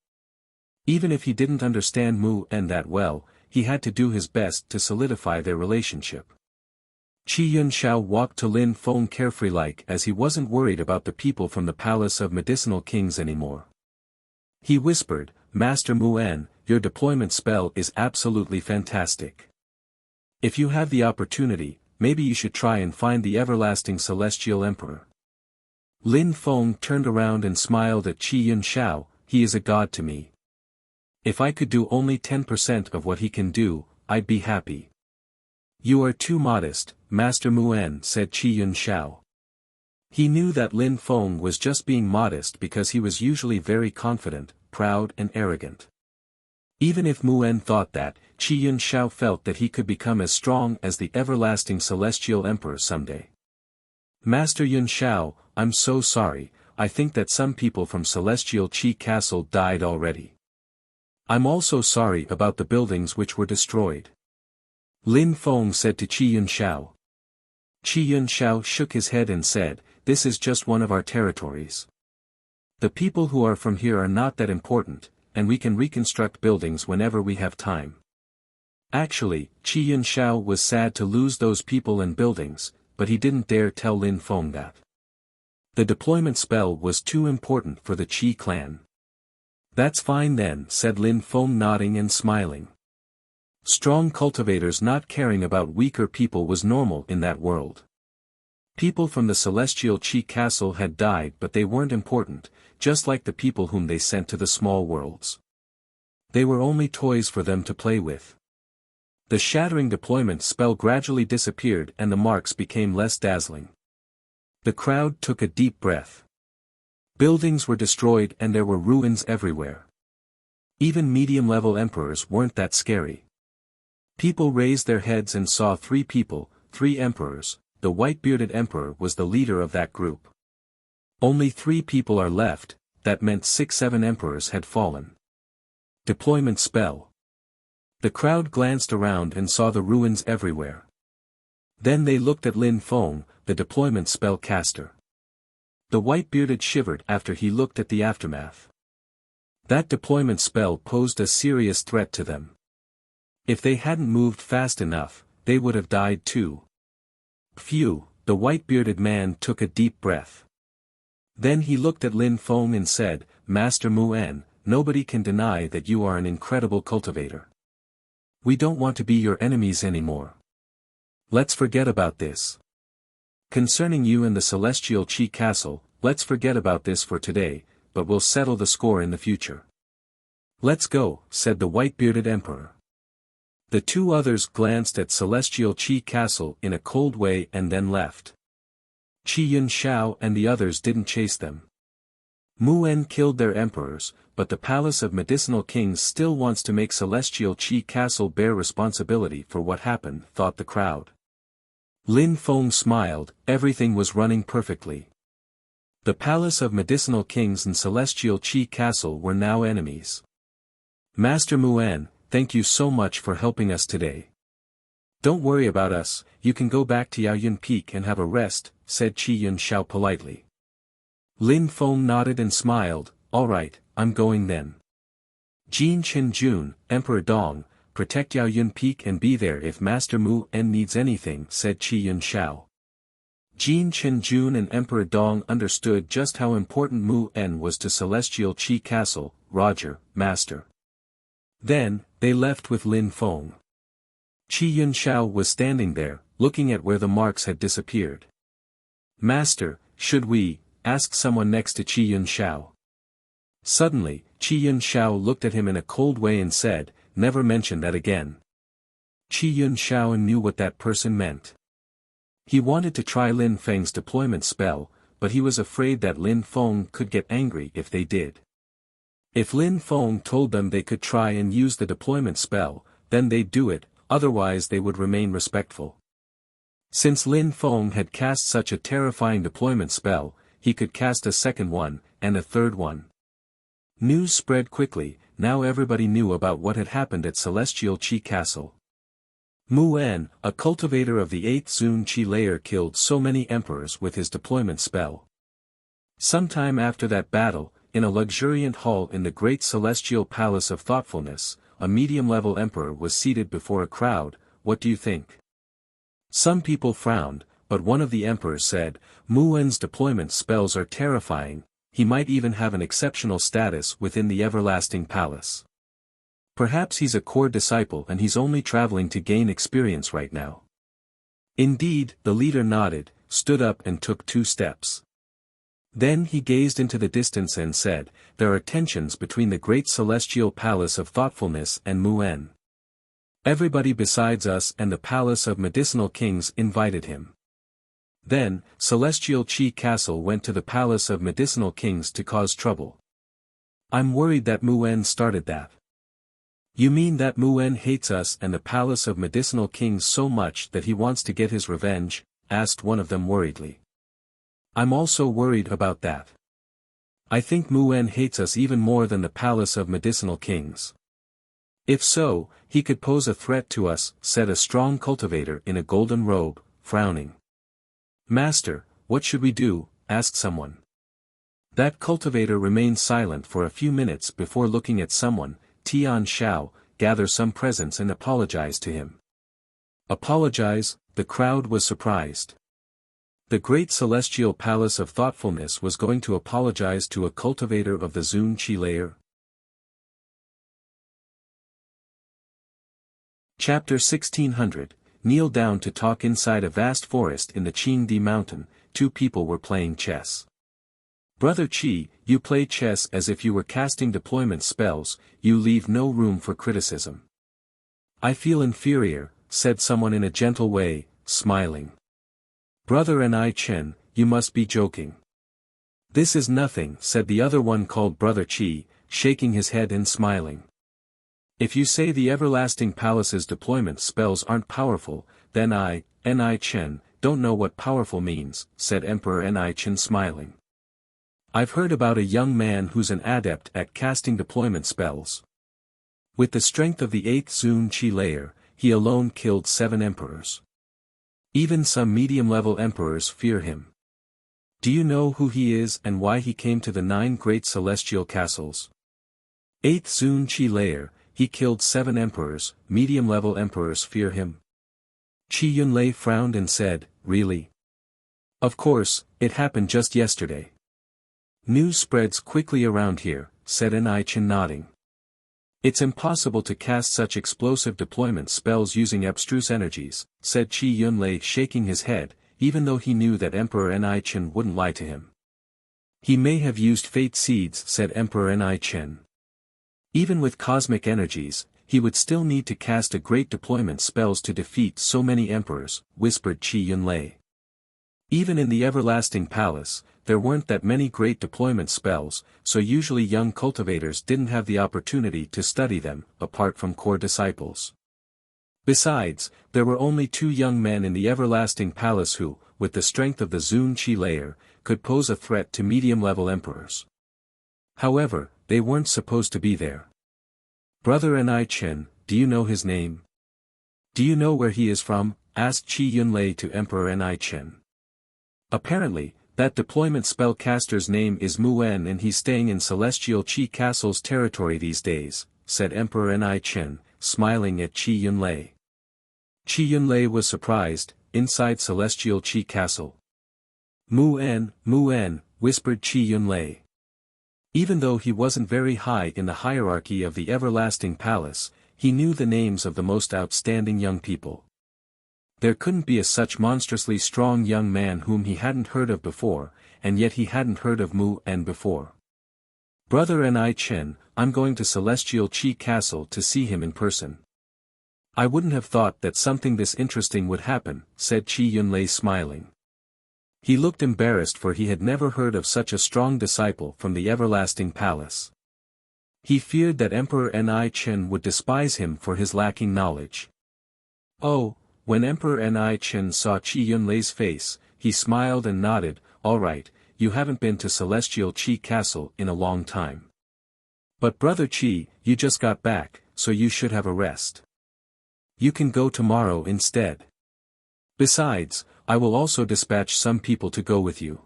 Even if he didn't understand Mu En that well, he had to do his best to solidify their relationship. Qi Yunxiao walked to Lin Feng carefree-like as he wasn't worried about the people from the Palace of Medicinal Kings anymore. He whispered, Master Mu En, your deployment spell is absolutely fantastic. If you have the opportunity, maybe you should try and find the everlasting Celestial Emperor. Lin Feng turned around and smiled at Qi Yunxiao, he is a god to me. If I could do only 10% of what he can do, I'd be happy. You are too modest, Master Mu En, said Qi Yunxiao. He knew that Lin Feng was just being modest because he was usually very confident, proud and arrogant. Even if Mu En thought that, Qi Yunxiao felt that he could become as strong as the everlasting Celestial Emperor someday. Master Yunxiao, I'm so sorry, I think that some people from Celestial Qi Castle died already. I'm also sorry about the buildings which were destroyed. Lin Feng said to Qi Yunxiao. Qi Yunxiao shook his head and said, this is just one of our territories. The people who are from here are not that important, and we can reconstruct buildings whenever we have time. Actually, Qi Yunxiao was sad to lose those people and buildings, but he didn't dare tell Lin Feng that. The deployment spell was too important for the Qi clan. That's fine then, said Lin Feng, nodding and smiling. Strong cultivators not caring about weaker people was normal in that world. People from the Celestial Qi Castle had died, but they weren't important, just like the people whom they sent to the small worlds. They were only toys for them to play with. The shattering deployment spell gradually disappeared and the marks became less dazzling. The crowd took a deep breath. Buildings were destroyed and there were ruins everywhere. Even medium-level emperors weren't that scary. People raised their heads and saw three people, three emperors. The white-bearded emperor was the leader of that group. Only 3 people are left, that meant 6-7 emperors had fallen. Deployment spell. The crowd glanced around and saw the ruins everywhere. Then they looked at Lin Feng, the deployment spell caster. The white-bearded shivered after he looked at the aftermath. That deployment spell posed a serious threat to them. If they hadn't moved fast enough, they would have died too. Phew, the white-bearded man took a deep breath. Then he looked at Lin Feng and said, Master Mu En, nobody can deny that you are an incredible cultivator. We don't want to be your enemies anymore. Let's forget about this. Concerning you and the Celestial Qi Castle, let's forget about this for today, but we'll settle the score in the future. Let's go, said the white-bearded emperor. The 2 others glanced at Celestial Qi Castle in a cold way and then left. Qi Yunxiao and the others didn't chase them. Mu En killed their emperors, but the Palace of Medicinal Kings still wants to make Celestial Qi Castle bear responsibility for what happened, thought the crowd. Lin Feng smiled, everything was running perfectly. The Palace of Medicinal Kings and Celestial Qi Castle were now enemies. Master Mu En, thank you so much for helping us today. Don't worry about us, you can go back to Yaoyun Peak and have a rest, said Qi Yunxiao politely. Lin Feng nodded and smiled, alright, I'm going then. Jin Chen Jun, Emperor Dong, protect Yaoyun Peak and be there if Master Mu En needs anything, said Qi Yunxiao. Jin Chen Jun and Emperor Dong understood just how important Mu En was to Celestial Qi Castle. Roger, Master. Then, they left with Lin Feng. Qi Yunxiao was standing there, looking at where the marks had disappeared. Master, should we, asked someone next to Qi Yunxiao. Suddenly, Qi Yunxiao looked at him in a cold way and said, never mention that again. Qi Yunxiao knew what that person meant. He wanted to try Lin Feng's deployment spell, but he was afraid that Lin Feng could get angry if they did. If Lin Feng told them they could try and use the deployment spell, then they'd do it, otherwise they would remain respectful. Since Lin Feng had cast such a terrifying deployment spell, he could cast a second one, and a third one. News spread quickly, now everybody knew about what had happened at Celestial Qi Castle. Mu En, a cultivator of the 8th Zun Qi layer, killed so many emperors with his deployment spell. Sometime after that battle, in a luxuriant hall in the great celestial palace of thoughtfulness, a medium-level emperor was seated before a crowd. What do you think? Some people frowned, but one of the emperors said, Mu En's deployment spells are terrifying, he might even have an exceptional status within the everlasting palace. Perhaps he's a core disciple and he's only traveling to gain experience right now. Indeed, the leader nodded, stood up and took 2 steps. Then he gazed into the distance and said, there are tensions between the great celestial palace of thoughtfulness and Mu En. Everybody besides us and the palace of medicinal kings invited him. Then, Celestial Qi Castle went to the palace of medicinal kings to cause trouble. I'm worried that Mu En started that. You mean that Mu En hates us and the palace of medicinal kings so much that he wants to get his revenge? Asked one of them worriedly. I'm also worried about that. I think Mu En hates us even more than the palace of medicinal kings. If so, he could pose a threat to us, said a strong cultivator in a golden robe, frowning. Master, what should we do? Asked someone. That cultivator remained silent for a few minutes before looking at someone. Tian Shao, gather some presents and apologize to him. Apologize? The crowd was surprised. The great celestial palace of thoughtfulness was going to apologize to a cultivator of the Zun Qi layer? Chapter 1600, kneel down to talk. Inside a vast forest in the Qingdi mountain, 2 people were playing chess. Brother Qi, you play chess as if you were casting deployment spells, you leave no room for criticism. I feel inferior, said someone in a gentle way, smiling. Brother Ni Chen, you must be joking. This is nothing, said the other one called Brother Qi, shaking his head and smiling. If you say the everlasting palace's deployment spells aren't powerful, then I, Ni Chen, don't know what powerful means, said Emperor Ni Chen smiling. I've heard about a young man who's an adept at casting deployment spells. With the strength of the 8th Zun Qi layer, he alone killed 7 emperors. Even some medium-level emperors fear him. Do you know who he is and why he came to the 9 great celestial castles? 8th Zun Qi layer, he killed 7 emperors, medium-level emperors fear him. Qi Yunlei frowned and said, really? Of course, it happened just yesterday. News spreads quickly around here, said Ni Chen nodding. It's impossible to cast such explosive deployment spells using abstruse energies, said Qi Yunlei shaking his head, even though he knew that Emperor Ni Chen wouldn't lie to him. He may have used fate seeds, said Emperor Ni Chen. Even with cosmic energies, he would still need to cast a great deployment spells to defeat so many emperors, whispered Qi Yunlei. Even in the everlasting palace, there weren't that many great deployment spells, so usually young cultivators didn't have the opportunity to study them, apart from core disciples. Besides, there were only 2 young men in the everlasting palace who, with the strength of the Zun Qi layer, could pose a threat to medium-level emperors. However, they weren't supposed to be there. Brother Ni Chen, do you know his name? Do you know where he is from? Asked Qi Yunlei to Emperor Ni Chen. Apparently, that deployment spellcaster's name is Mu En and he's staying in Celestial Qi Castle's territory these days, said Emperor Ni Chen, smiling at Qi Yunlei. Qi Yunlei was surprised. Inside Celestial Qi Castle. Mu En, whispered Qi Yunlei. Even though he wasn't very high in the hierarchy of the Everlasting Palace, he knew the names of the most outstanding young people. There couldn't be a such monstrously strong young man whom he hadn't heard of before, and yet he hadn't heard of Mu En before. Brother Ni Chen, I'm going to Celestial Qi Castle to see him in person. I wouldn't have thought that something this interesting would happen, said Qi Yunlei smiling. He looked embarrassed for he had never heard of such a strong disciple from the Everlasting Palace. He feared that Emperor Ni Chen would despise him for his lacking knowledge. Oh, when Emperor Ni Chen saw Qi Yunlei's face, he smiled and nodded, all right, you haven't been to Celestial Qi Castle in a long time. But Brother Qi, you just got back, so you should have a rest. You can go tomorrow instead. Besides, I will also dispatch some people to go with you.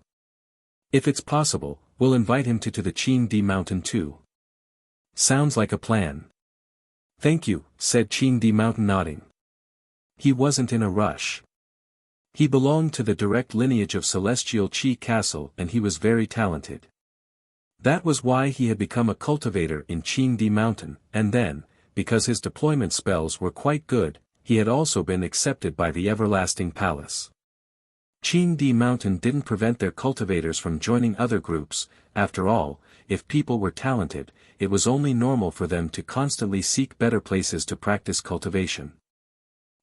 If it's possible, we'll invite him to the Qingdi Mountain too. Sounds like a plan. Thank you, said Qingdi Mountain nodding. He wasn't in a rush. He belonged to the direct lineage of Celestial Qi Castle and he was very talented. That was why he had become a cultivator in Qingdi Mountain, and then, because his deployment spells were quite good, he had also been accepted by the Everlasting Palace. Qingdi Mountain didn't prevent their cultivators from joining other groups. After all, if people were talented, it was only normal for them to constantly seek better places to practice cultivation.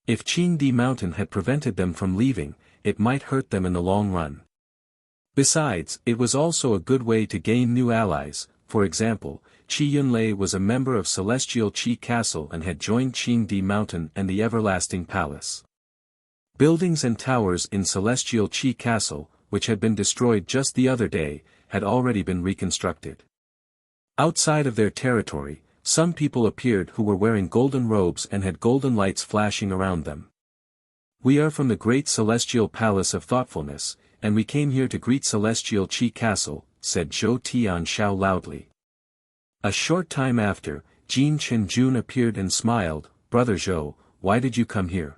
If Qingdi Mountain had prevented them from leaving, it might hurt them in the long run. Besides, it was also a good way to gain new allies. For example, Qi Yunlei was a member of Celestial Qi Castle and had joined Qingdi Mountain and the Everlasting Palace. Buildings and towers in Celestial Qi Castle, which had been destroyed just the other day, had already been reconstructed. Outside of their territory, some people appeared who were wearing golden robes and had golden lights flashing around them. We are from the great Celestial Palace of Thoughtfulness, and we came here to greet Celestial Qi Castle, said Zhou Tianxiao loudly. A short time after, Jin Chenjun appeared and smiled. Brother Zhou, why did you come here?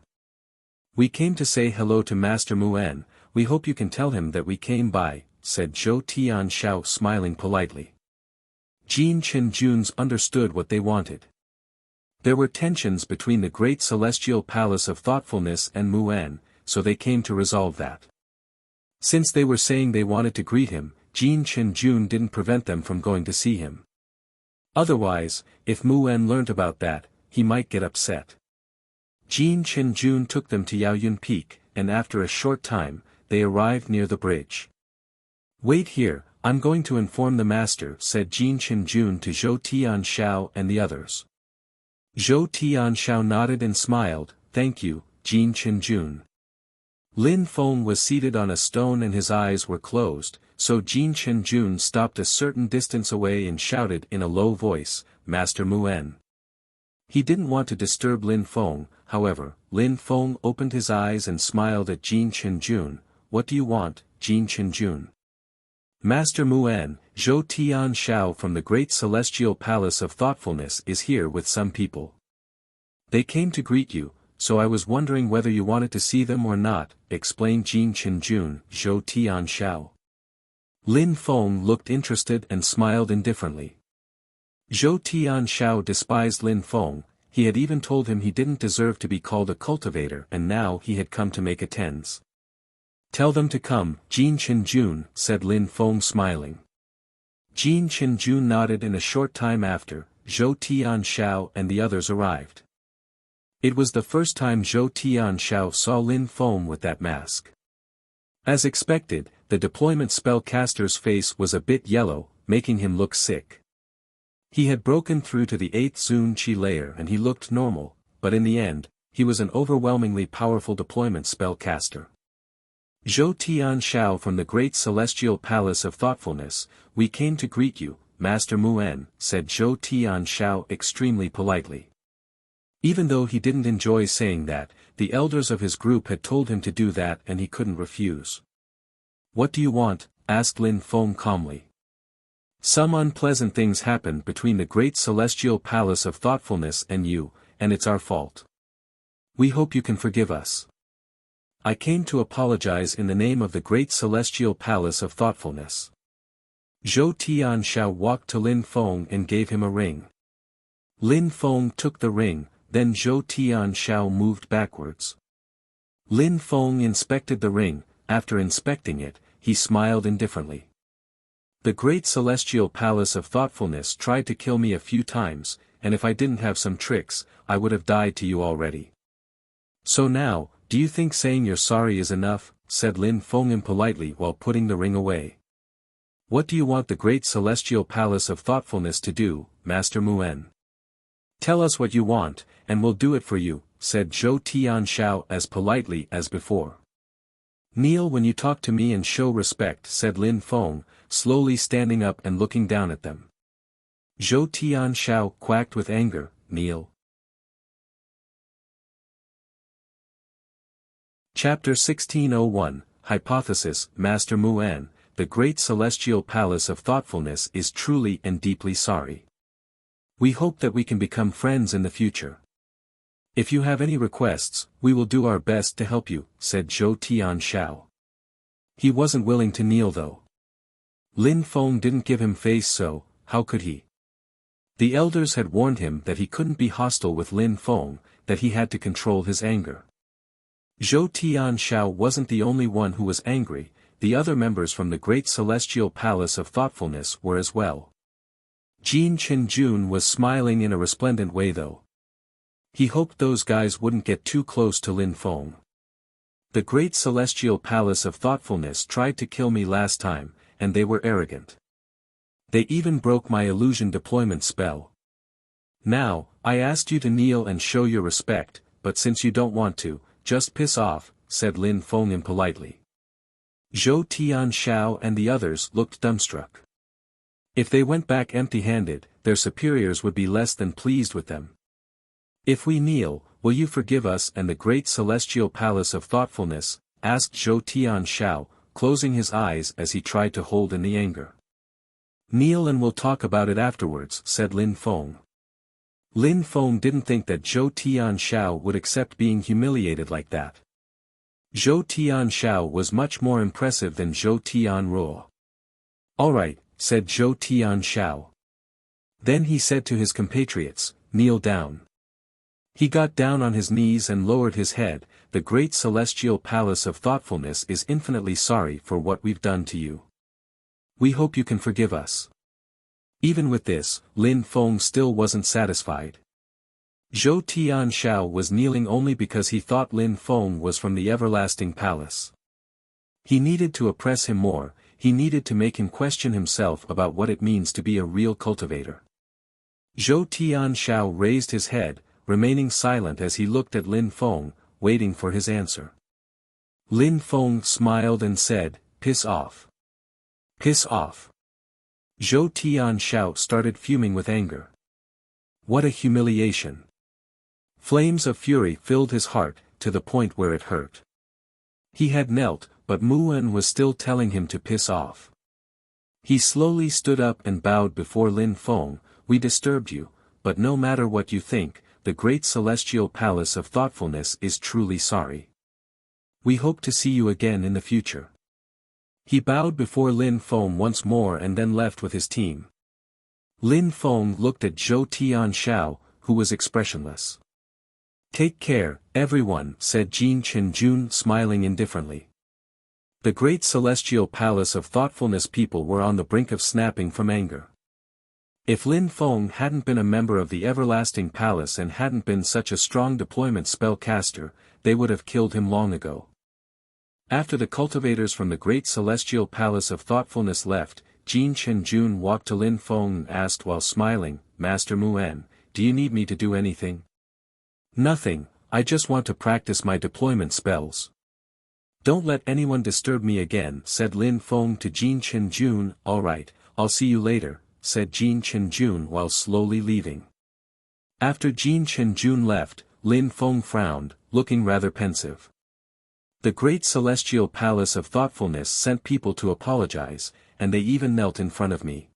We came to say hello to Master Mu En. We hope you can tell him that we came by, said Zhou Tianxiao smiling politely. Jin Chenjun understood what they wanted. There were tensions between the great Celestial Palace of Thoughtfulness and Mu En, so they came to resolve that. Since they were saying they wanted to greet him, Jin Chenjun didn't prevent them from going to see him. Otherwise, if Mu En learnt about that, he might get upset. Jin Chenjun took them to Yaoyun Peak, and after a short time, they arrived near the bridge. Wait here, I'm going to inform the master, said Jin Chenjun to Zhou Tianxiao and the others. Zhou Tianxiao nodded and smiled, thank you, Jin Chenjun. Lin Feng was seated on a stone and his eyes were closed, so Jin Chenjun stopped a certain distance away and shouted in a low voice, Master Mu En. He didn't want to disturb Lin Feng, however, Lin Feng opened his eyes and smiled at Jin Chenjun. What do you want, Jin Chenjun? Master Mu En, Zhou Tianxiao from the great Celestial Palace of Thoughtfulness is here with some people. They came to greet you, so I was wondering whether you wanted to see them or not, explained Jin Chenjun, Zhou Tianxiao. Lin Feng looked interested and smiled indifferently. Zhou Tianxiao despised Lin Feng, he had even told him he didn't deserve to be called a cultivator and now he had come to make amends. Tell them to come, Jin Chenjun, said Lin Feng smiling. Jin Chenjun nodded and a short time after, Zhou Tianxiao and the others arrived. It was the first time Zhou Tianxiao saw Lin Feng with that mask. As expected, the deployment spellcaster's face was a bit yellow, making him look sick. He had broken through to the 8th Zun Qi layer and he looked normal, but in the end, he was an overwhelmingly powerful deployment spellcaster. Zhou Tianxiao from the great Celestial Palace of Thoughtfulness, we came to greet you, Master Mu En, said Zhou Tianxiao extremely politely. Even though he didn't enjoy saying that, the elders of his group had told him to do that and he couldn't refuse. "What do you want?" asked Lin Feng calmly. "Some unpleasant things happened between the great celestial palace of thoughtfulness and you, and it's our fault. We hope you can forgive us. I came to apologize in the name of the great celestial palace of thoughtfulness." Zhou Tianshao walked to Lin Feng and gave him a ring. Lin Feng took the ring, then Zhou Tianshao moved backwards. Lin Feng inspected the ring. After inspecting it, he smiled indifferently. "The great celestial palace of thoughtfulness tried to kill me a few times, and if I didn't have some tricks, I would have died to you already. So now, do you think saying you're sorry is enough?" said Lin Feng impolitely while putting the ring away. "What do you want the great celestial palace of thoughtfulness to do, Master Muen? Tell us what you want, and we'll do it for you," said Zhou Tianshao as politely as before. "Kneel when you talk to me and show respect," said Lin Feng, slowly standing up and looking down at them. Zhou Tianshao quacked with anger. "Kneel." Chapter 1601, Hypothesis. Master Muen, the great celestial palace of thoughtfulness is truly and deeply sorry. We hope that we can become friends in the future. If you have any requests, we will do our best to help you, said Zhou Tianshao. He wasn't willing to kneel though. Lin Feng didn't give him face, so how could he? The elders had warned him that he couldn't be hostile with Lin Feng, that he had to control his anger. Zhou Tianshao wasn't the only one who was angry, the other members from the great celestial palace of thoughtfulness were as well. Jin Chenjun was smiling in a resplendent way though. He hoped those guys wouldn't get too close to Lin Feng. The great celestial palace of thoughtfulness tried to kill me last time, and they were arrogant. They even broke my illusion deployment spell. Now, I asked you to kneel and show your respect, but since you don't want to, just piss off, said Lin Feng impolitely. Zhou Tianshao and the others looked dumbstruck. If they went back empty-handed, their superiors would be less than pleased with them. If we kneel, will you forgive us and the great celestial palace of thoughtfulness? Asked Zhou Tianshao, closing his eyes as he tried to hold in the anger. Kneel and we'll talk about it afterwards, said Lin Feng. Lin Feng didn't think that Zhou Tianshao would accept being humiliated like that. Zhou Tianshao was much more impressive than Zhou Tianruo. Alright, said Zhou Tianshao. Then he said to his compatriots, kneel down. He got down on his knees and lowered his head. The great celestial palace of thoughtfulness is infinitely sorry for what we've done to you. We hope you can forgive us. Even with this, Lin Feng still wasn't satisfied. Zhou Tianshao was kneeling only because he thought Lin Feng was from the everlasting palace. He needed to oppress him more, he needed to make him question himself about what it means to be a real cultivator. Zhou Tianshao raised his head, remaining silent as he looked at Lin Feng, waiting for his answer. Lin Feng smiled and said, piss off. Piss off. Zhou Tianshao started fuming with anger. What a humiliation. Flames of fury filled his heart, to the point where it hurt. He had knelt, but Muan was still telling him to piss off. He slowly stood up and bowed before Lin Feng. We disturbed you, but no matter what you think, the great celestial palace of thoughtfulness is truly sorry. We hope to see you again in the future. He bowed before Lin Feng once more and then left with his team. Lin Feng looked at Zhou Tianshao, who was expressionless. Take care, everyone, said Jin Chenjun, smiling indifferently. The great celestial palace of thoughtfulness people were on the brink of snapping from anger. If Lin Feng hadn't been a member of the everlasting palace and hadn't been such a strong deployment spellcaster, they would have killed him long ago. After the cultivators from the great celestial palace of thoughtfulness left, Jin Chenjun walked to Lin Feng and asked while smiling, Master Muen, do you need me to do anything? Nothing, I just want to practice my deployment spells. Don't let anyone disturb me again, said Lin Feng to Jin Chenjun. Alright, I'll see you later, said Jin Chenjun while slowly leaving. After Jin Chen-jun left, Lin Feng frowned, looking rather pensive. The great celestial palace of thoughtfulness sent people to apologize, and they even knelt in front of me.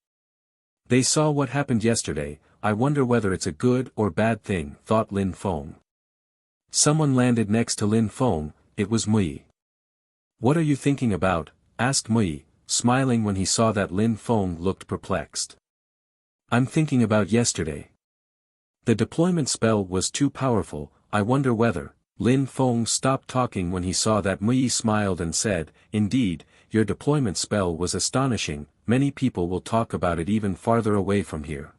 They saw what happened yesterday. I wonder whether it's a good or bad thing, thought Lin Feng. Someone landed next to Lin Feng. It was Mui. What are you thinking about? Asked Mui, smiling when he saw that Lin Feng looked perplexed. I'm thinking about yesterday. The deployment spell was too powerful. I wonder whether. Lin Feng stopped talking when he saw that Mui smiled and said, Indeed, your deployment spell was astonishing. Many people will talk about it even farther away from here.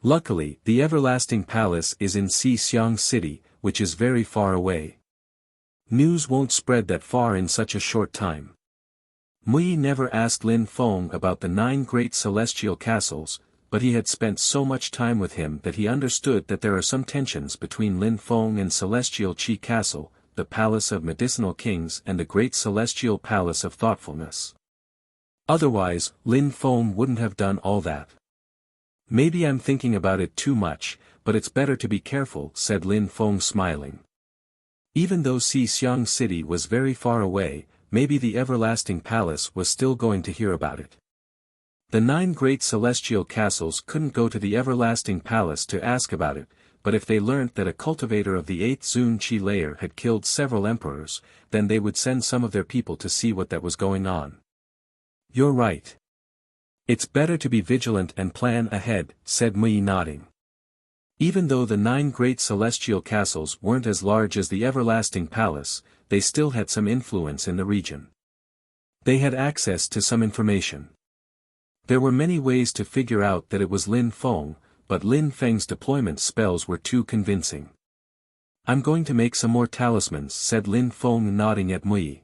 Luckily, the Everlasting Palace is in Xiang City, which is very far away. News won't spread that far in such a short time. Mui never asked Lin Feng about the 9 great celestial castles, but he had spent so much time with him that he understood that there are some tensions between Lin Feng and Celestial Qi Castle, the Palace of Medicinal Kings and the Great Celestial Palace of Thoughtfulness. Otherwise, Lin Feng wouldn't have done all that. Maybe I'm thinking about it too much, but it's better to be careful, said Lin Feng smiling. Even though Xiang City was very far away, maybe the Everlasting Palace was still going to hear about it. The 9 great celestial castles couldn't go to the Everlasting Palace to ask about it, but if they learnt that a cultivator of the 8th Zun Qi layer had killed several emperors, then they would send some of their people to see what that was going on. You're right. It's better to be vigilant and plan ahead, said Mui nodding. Even though the 9 great celestial castles weren't as large as the Everlasting Palace, they still had some influence in the region. They had access to some information. There were many ways to figure out that it was Lin Feng, but Lin Feng's deployment spells were too convincing. I'm going to make some more talismans, said Lin Feng nodding at Mui.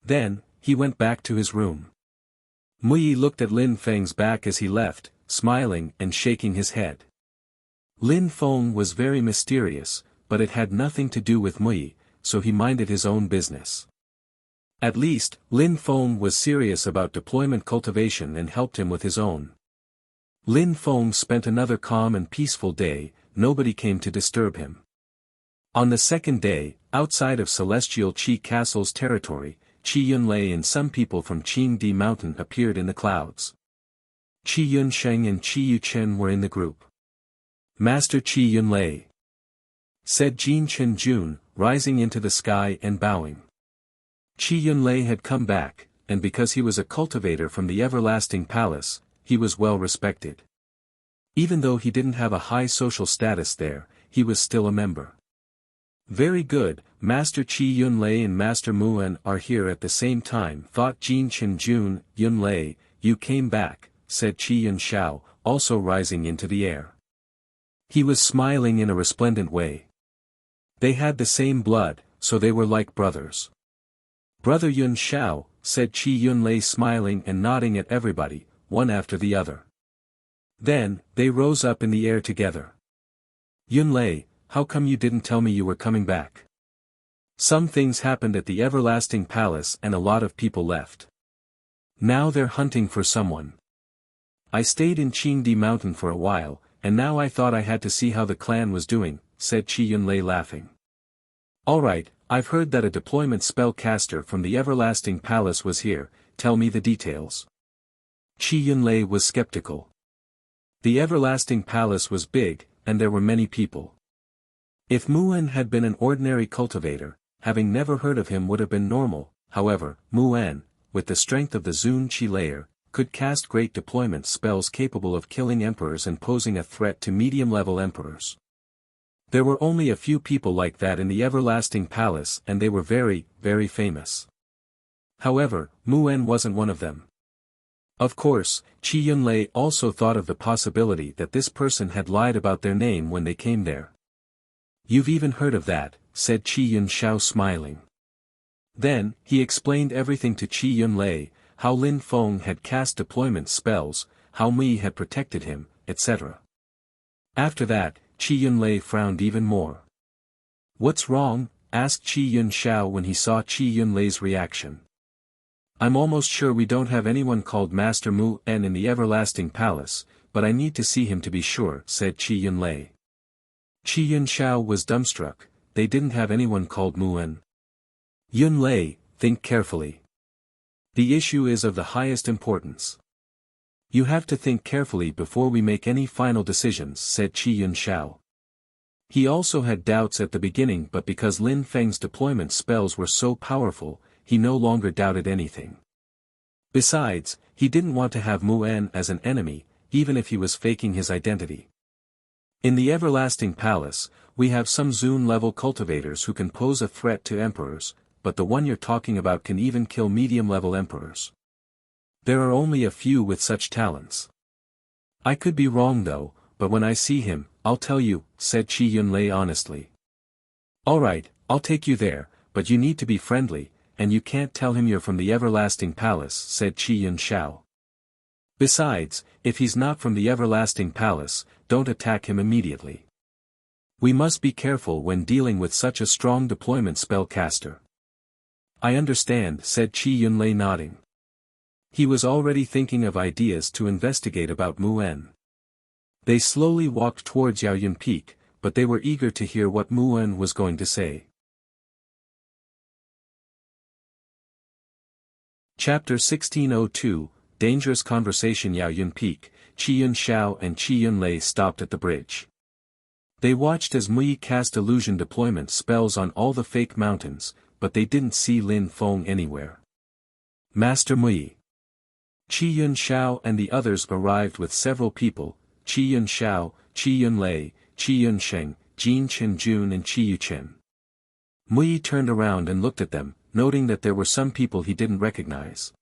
Then, he went back to his room. Mui looked at Lin Feng's back as he left, smiling and shaking his head. Lin Feng was very mysterious, but it had nothing to do with Mui, so he minded his own business. At least, Lin Feng was serious about deployment cultivation and helped him with his own. Lin Feng spent another calm and peaceful day. Nobody came to disturb him. On the second day, outside of Celestial Qi Castle's territory, Qi Yunlei and some people from Qingdi Mountain appeared in the clouds. Qi Yunsheng and Qi Yuchen were in the group. Master Qi Yunlei, said Jin Chen-jun, rising into the sky and bowing. Qi Yunlei had come back, and because he was a cultivator from the Everlasting Palace, he was well respected. Even though he didn't have a high social status there, he was still a member. Very good, Master Qi Yunlei and Master Muan are here at the same time, thought Jin Chen-jun. Yunlei, you came back, said Qi Yunshao, also rising into the air. He was smiling in a resplendent way. They had the same blood, so they were like brothers. Brother Yun Shao, said Qi Yunlei smiling and nodding at everybody, one after the other. Then, they rose up in the air together. Yunlei, how come you didn't tell me you were coming back? Some things happened at the Everlasting Palace and a lot of people left. Now they're hunting for someone. I stayed in Qingdi Mountain for a while, and now I thought I had to see how the clan was doing, said Qi Yunlei laughing. Alright, I've heard that a deployment spellcaster from the Everlasting Palace was here, tell me the details. Qi Yunlei was skeptical. The Everlasting Palace was big, and there were many people. If Muan had been an ordinary cultivator, having never heard of him would have been normal. However, Muan, with the strength of the Zun Qi layer, could cast great deployment spells capable of killing emperors and posing a threat to medium-level emperors. There were only a few people like that in the Everlasting Palace and they were very, very famous. However, Muan wasn't one of them. Of course, Qi Yunlei also thought of the possibility that this person had lied about their name when they came there. You've even heard of that, said Qi Yunshao smiling. Then, he explained everything to Qi Yunlei, how Lin Feng had cast deployment spells, how Mui had protected him, etc. After that, Qi Yunlei frowned even more. What's wrong? Asked Qi Yunshao when he saw Qi Yunlei's reaction. I'm almost sure we don't have anyone called Master Mu En in the Everlasting Palace, but I need to see him to be sure, said Qi Yunlei. Qi Yunxiao was dumbstruck. They didn't have anyone called Mu'en. Yunlei, think carefully. The issue is of the highest importance. You have to think carefully before we make any final decisions, said Qi Yunxiao. He also had doubts at the beginning, but because Lin Feng's deployment spells were so powerful, he no longer doubted anything. Besides, he didn't want to have Mu'en as an enemy, even if he was faking his identity. In the Everlasting Palace, we have some Zun-level cultivators who can pose a threat to emperors, but the one you're talking about can even kill medium-level emperors. There are only a few with such talents. I could be wrong though, but when I see him, I'll tell you, said Qi Yunlei honestly. Alright, I'll take you there, but you need to be friendly, and you can't tell him you're from the Everlasting Palace, said Qi Yunxiao. Besides, if he's not from the Everlasting Palace, don't attack him immediately. We must be careful when dealing with such a strong deployment spellcaster. I understand, said Qi Yunlei nodding. He was already thinking of ideas to investigate about Mu'en. They slowly walked towards Yaoyun Peak, but they were eager to hear what Mu'en was going to say. Chapter 1602, Dangerous Conversation. Yaoyun Peak, Qi Yunxiao and Qi Yunlei stopped at the bridge. They watched as Mui cast illusion deployment spells on all the fake mountains, but they didn't see Lin Feng anywhere. Master Mui. Qi Yunxiao and the others arrived with several people, Qi Yunxiao, Qi Yunlei, Qi Yunsheng, Jin Chenjun and Qi Yuchen. Mui turned around and looked at them, noting that there were some people he didn't recognize.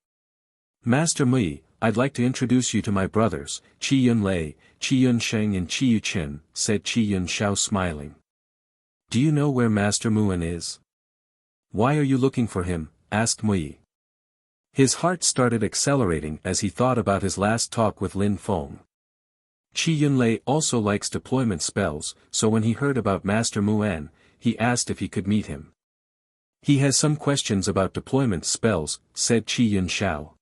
Master Mui, I'd like to introduce you to my brothers, Qi Yunlei, Qi Yunsheng and Qi Yuchen, said Qi Yunxiao smiling. Do you know where Master Mu'en is? Why are you looking for him? Asked Mui. His heart started accelerating as he thought about his last talk with Lin Feng. Qi Yunlei also likes deployment spells, so when he heard about Master Mu'en, he asked if he could meet him. He has some questions about deployment spells, said Qi Yunxiao.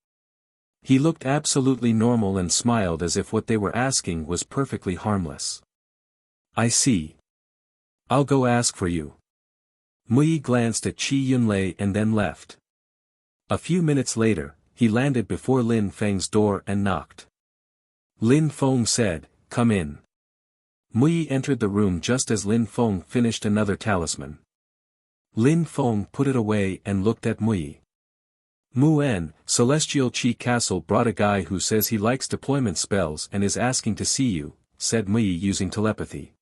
He looked absolutely normal and smiled as if what they were asking was perfectly harmless. I see. I'll go ask for you. Mui glanced at Qi Yunlei and then left. A few minutes later, he landed before Lin Feng's door and knocked. Lin Feng said, "Come in." Mui entered the room just as Lin Feng finished another talisman. Lin Feng put it away and looked at Mui. Mu'en, Celestial Qi Castle brought a guy who says he likes deployment spells and is asking to see you, said Mui using telepathy.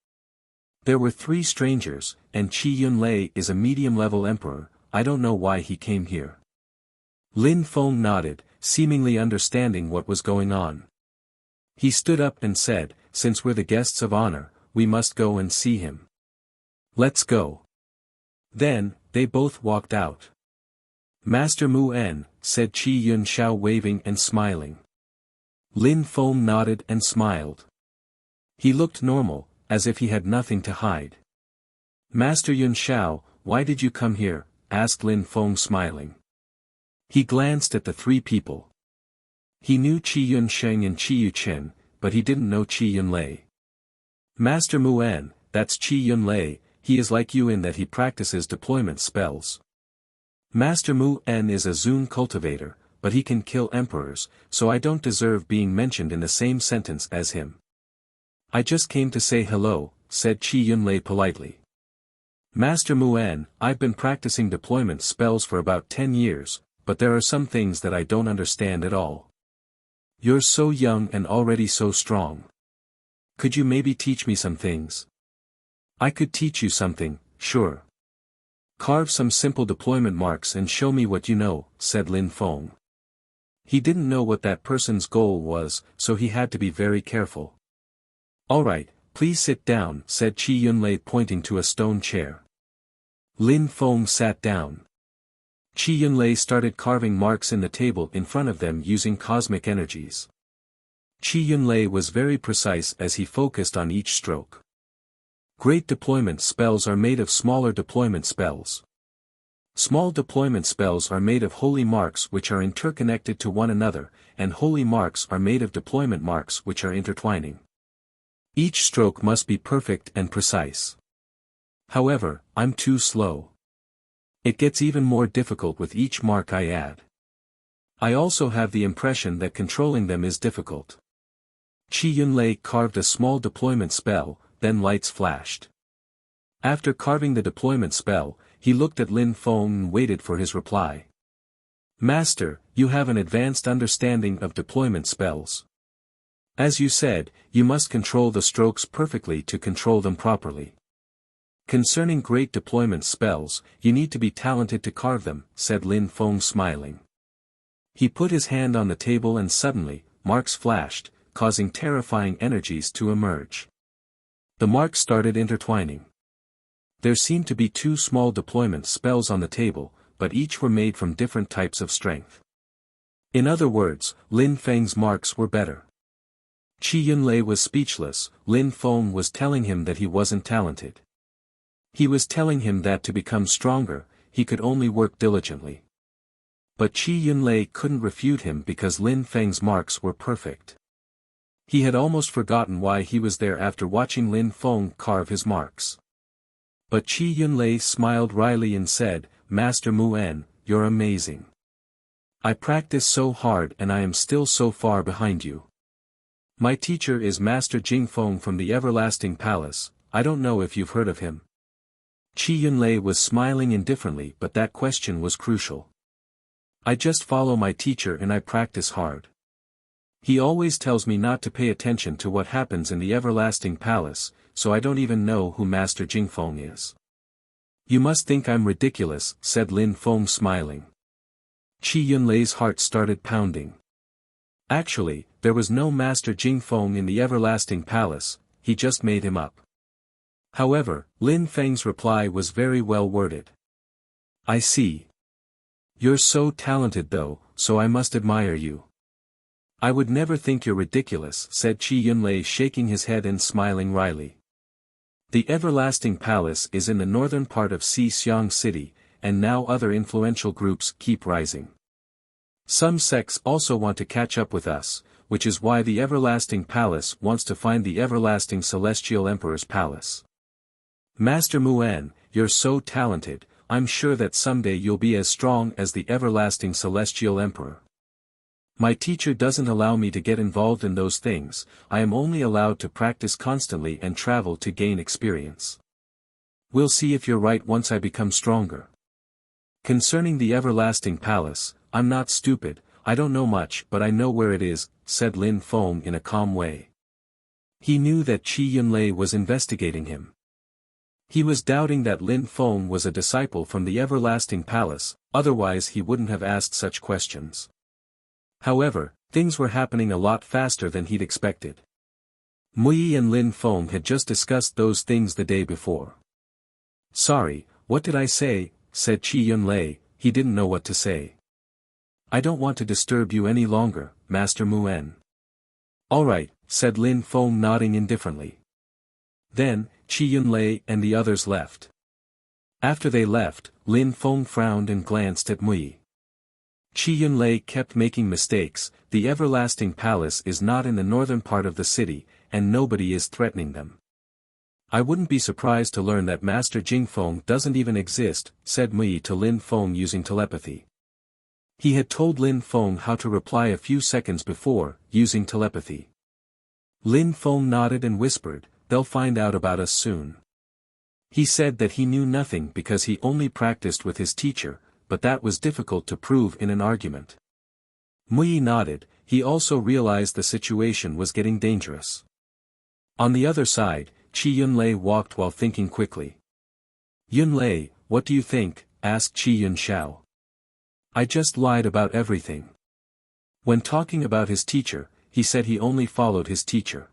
There were 3 strangers, and Qi Yunlei is a medium-level emperor. I don't know why he came here. Lin Feng nodded, seemingly understanding what was going on. He stood up and said, since we're the guests of honor, we must go and see him. Let's go. Then, they both walked out. Master Mu'en, said Qi Yunxiao waving and smiling. Lin Feng nodded and smiled. He looked normal, as if he had nothing to hide. Master Yunxiao, why did you come here? Asked Lin Feng smiling. He glanced at the 3 people. He knew Qi Yunsheng and Qi Yuchen, but he didn't know Qi Yunlei. Master Mu'en, that's Qi Yunlei, he is like you in that he practices deployment spells. Master Mu'en is a Zun cultivator, but he can kill emperors, so I don't deserve being mentioned in the same sentence as him. I just came to say hello, said Qi Yunlei politely. Master Mu'en, I've been practicing deployment spells for about 10 years, but there are some things that I don't understand at all. You're so young and already so strong. Could you maybe teach me some things? I could teach you something, sure. Carve some simple deployment marks and show me what you know, said Lin Feng. He didn't know what that person's goal was, so he had to be very careful. Alright, please sit down, said Qi Yunlei pointing to a stone chair. Lin Feng sat down. Qi Yunlei started carving marks in the table in front of them using cosmic energies. Qi Yunlei was very precise as he focused on each stroke. Great deployment spells are made of smaller deployment spells. Small deployment spells are made of holy marks which are interconnected to one another, and holy marks are made of deployment marks which are intertwining. Each stroke must be perfect and precise. However, I'm too slow. It gets even more difficult with each mark I add. I also have the impression that controlling them is difficult. Qi Yunlei carved a small deployment spell, then lights flashed. After carving the deployment spell, he looked at Lin Feng and waited for his reply. Master, you have an advanced understanding of deployment spells. As you said, you must control the strokes perfectly to control them properly. Concerning great deployment spells, you need to be talented to carve them, said Lin Feng smiling. He put his hand on the table and suddenly, marks flashed, causing terrifying energies to emerge. The marks started intertwining. There seemed to be 2 small deployment spells on the table, but each were made from different types of strength. In other words, Lin Feng's marks were better. Qi Yunlei was speechless. Lin Feng was telling him that he wasn't talented. He was telling him that to become stronger, he could only work diligently. But Qi Yunlei couldn't refute him because Lin Feng's marks were perfect. He had almost forgotten why he was there after watching Lin Feng carve his marks. But Qi Yunlei smiled wryly and said, Master Mu'en, you're amazing. I practice so hard and I am still so far behind you. My teacher is Master Jingfeng from the Everlasting Palace. I don't know if you've heard of him. Qi Yunlei was smiling indifferently, but that question was crucial. I just follow my teacher and I practice hard. He always tells me not to pay attention to what happens in the Everlasting Palace, so I don't even know who Master Jingfeng is. You must think I'm ridiculous, said Lin Feng smiling. Qi Yunlei's heart started pounding. Actually, there was no Master Jingfeng in the Everlasting Palace, he just made him up. However, Lin Feng's reply was very well worded. I see. You're so talented though, so I must admire you. I would never think you're ridiculous, said Qi Yunlei shaking his head and smiling wryly. The Everlasting Palace is in the northern part of Xixiang City, and now other influential groups keep rising. Some sects also want to catch up with us, which is why the Everlasting Palace wants to find the Everlasting Celestial Emperor's palace. Master Mu'en, you're so talented, I'm sure that someday you'll be as strong as the Everlasting Celestial Emperor. My teacher doesn't allow me to get involved in those things, I am only allowed to practice constantly and travel to gain experience. We'll see if you're right once I become stronger. Concerning the Everlasting Palace, I'm not stupid, I don't know much but I know where it is, said Lin Feng in a calm way. He knew that Qi Yunlei was investigating him. He was doubting that Lin Feng was a disciple from the Everlasting Palace, otherwise he wouldn't have asked such questions. However, things were happening a lot faster than he'd expected. Mui and Lin Feng had just discussed those things the day before. Sorry, what did I say? Said Qi Yunlei, he didn't know what to say. I don't want to disturb you any longer, Master Mu'en. Alright, said Lin Feng nodding indifferently. Then, Qi Yunlei and the others left. After they left, Lin Feng frowned and glanced at Mui. Qi Yunlei kept making mistakes, the Everlasting Palace is not in the northern part of the city, and nobody is threatening them. I wouldn't be surprised to learn that Master Jingfeng doesn't even exist, said Mui to Lin Feng using telepathy. He had told Lin Feng how to reply a few seconds before, using telepathy. Lin Feng nodded and whispered, they'll find out about us soon. He said that he knew nothing because he only practiced with his teacher, but that was difficult to prove in an argument. Mui nodded, he also realized the situation was getting dangerous. On the other side, Qi Yunlei walked while thinking quickly. Yunlei, what do you think? Asked Qi Yunxiao. I just lied about everything. When talking about his teacher, he said he only followed his teacher.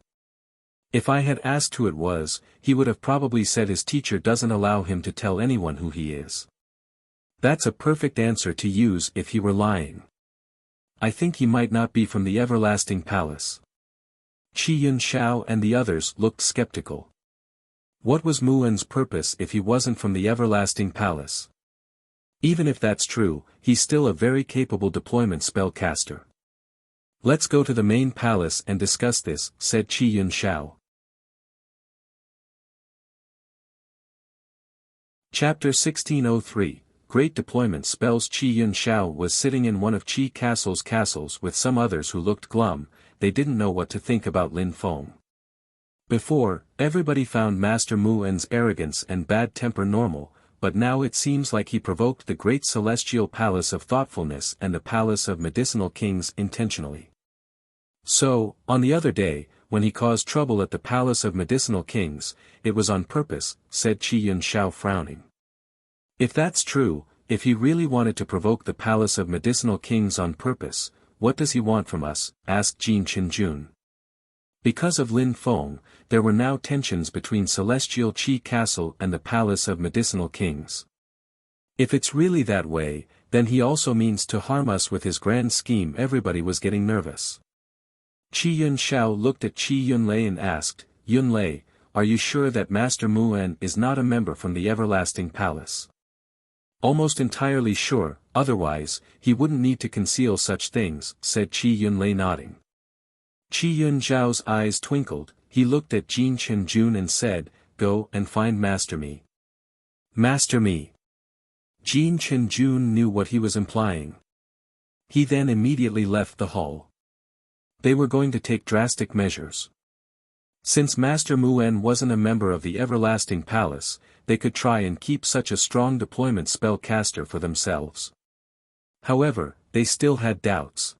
If I had asked who it was, he would have probably said his teacher doesn't allow him to tell anyone who he is. That's a perfect answer to use if he were lying. I think he might not be from the Everlasting Palace. Qi Yunxiao and the others looked skeptical. What was Mu'en's purpose if he wasn't from the Everlasting Palace? Even if that's true, he's still a very capable deployment spellcaster. Let's go to the main palace and discuss this, said Qi Yunxiao. Chapter 1603, Great Deployment Spells. Qi Yun Xiao was sitting in one of Qi castles with some others who looked glum. They didn't know what to think about Lin Feng. Before, everybody found Master Mu En's arrogance and bad temper normal, but now it seems like he provoked the great celestial palace of thoughtfulness and the palace of medicinal kings intentionally. So, on the other day, when he caused trouble at the palace of medicinal kings, it was on purpose, said Qi Yun Xiao frowning. If that's true, if he really wanted to provoke the palace of medicinal kings on purpose, what does he want from us? Asked Jin Chenjun. Because of Lin Feng, there were now tensions between Celestial Qi Castle and the palace of medicinal kings. If it's really that way, then he also means to harm us with his grand scheme. Everybody was getting nervous. Qi Yun Xiao looked at Qi Yunlei and asked, Yunlei, are you sure that Master Mu En is not a member from the Everlasting Palace? Almost entirely sure, otherwise, he wouldn't need to conceal such things, said Qi Yunlei nodding. Qi Yun Zhao's eyes twinkled. He looked at Jin Chenjun and said, go and find Master Mi. Master Mi. Jin Chenjun knew what he was implying. He then immediately left the hall. They were going to take drastic measures. Since Master Mu En wasn't a member of the Everlasting Palace, they could try and keep such a strong deployment spell caster for themselves. However, they still had doubts.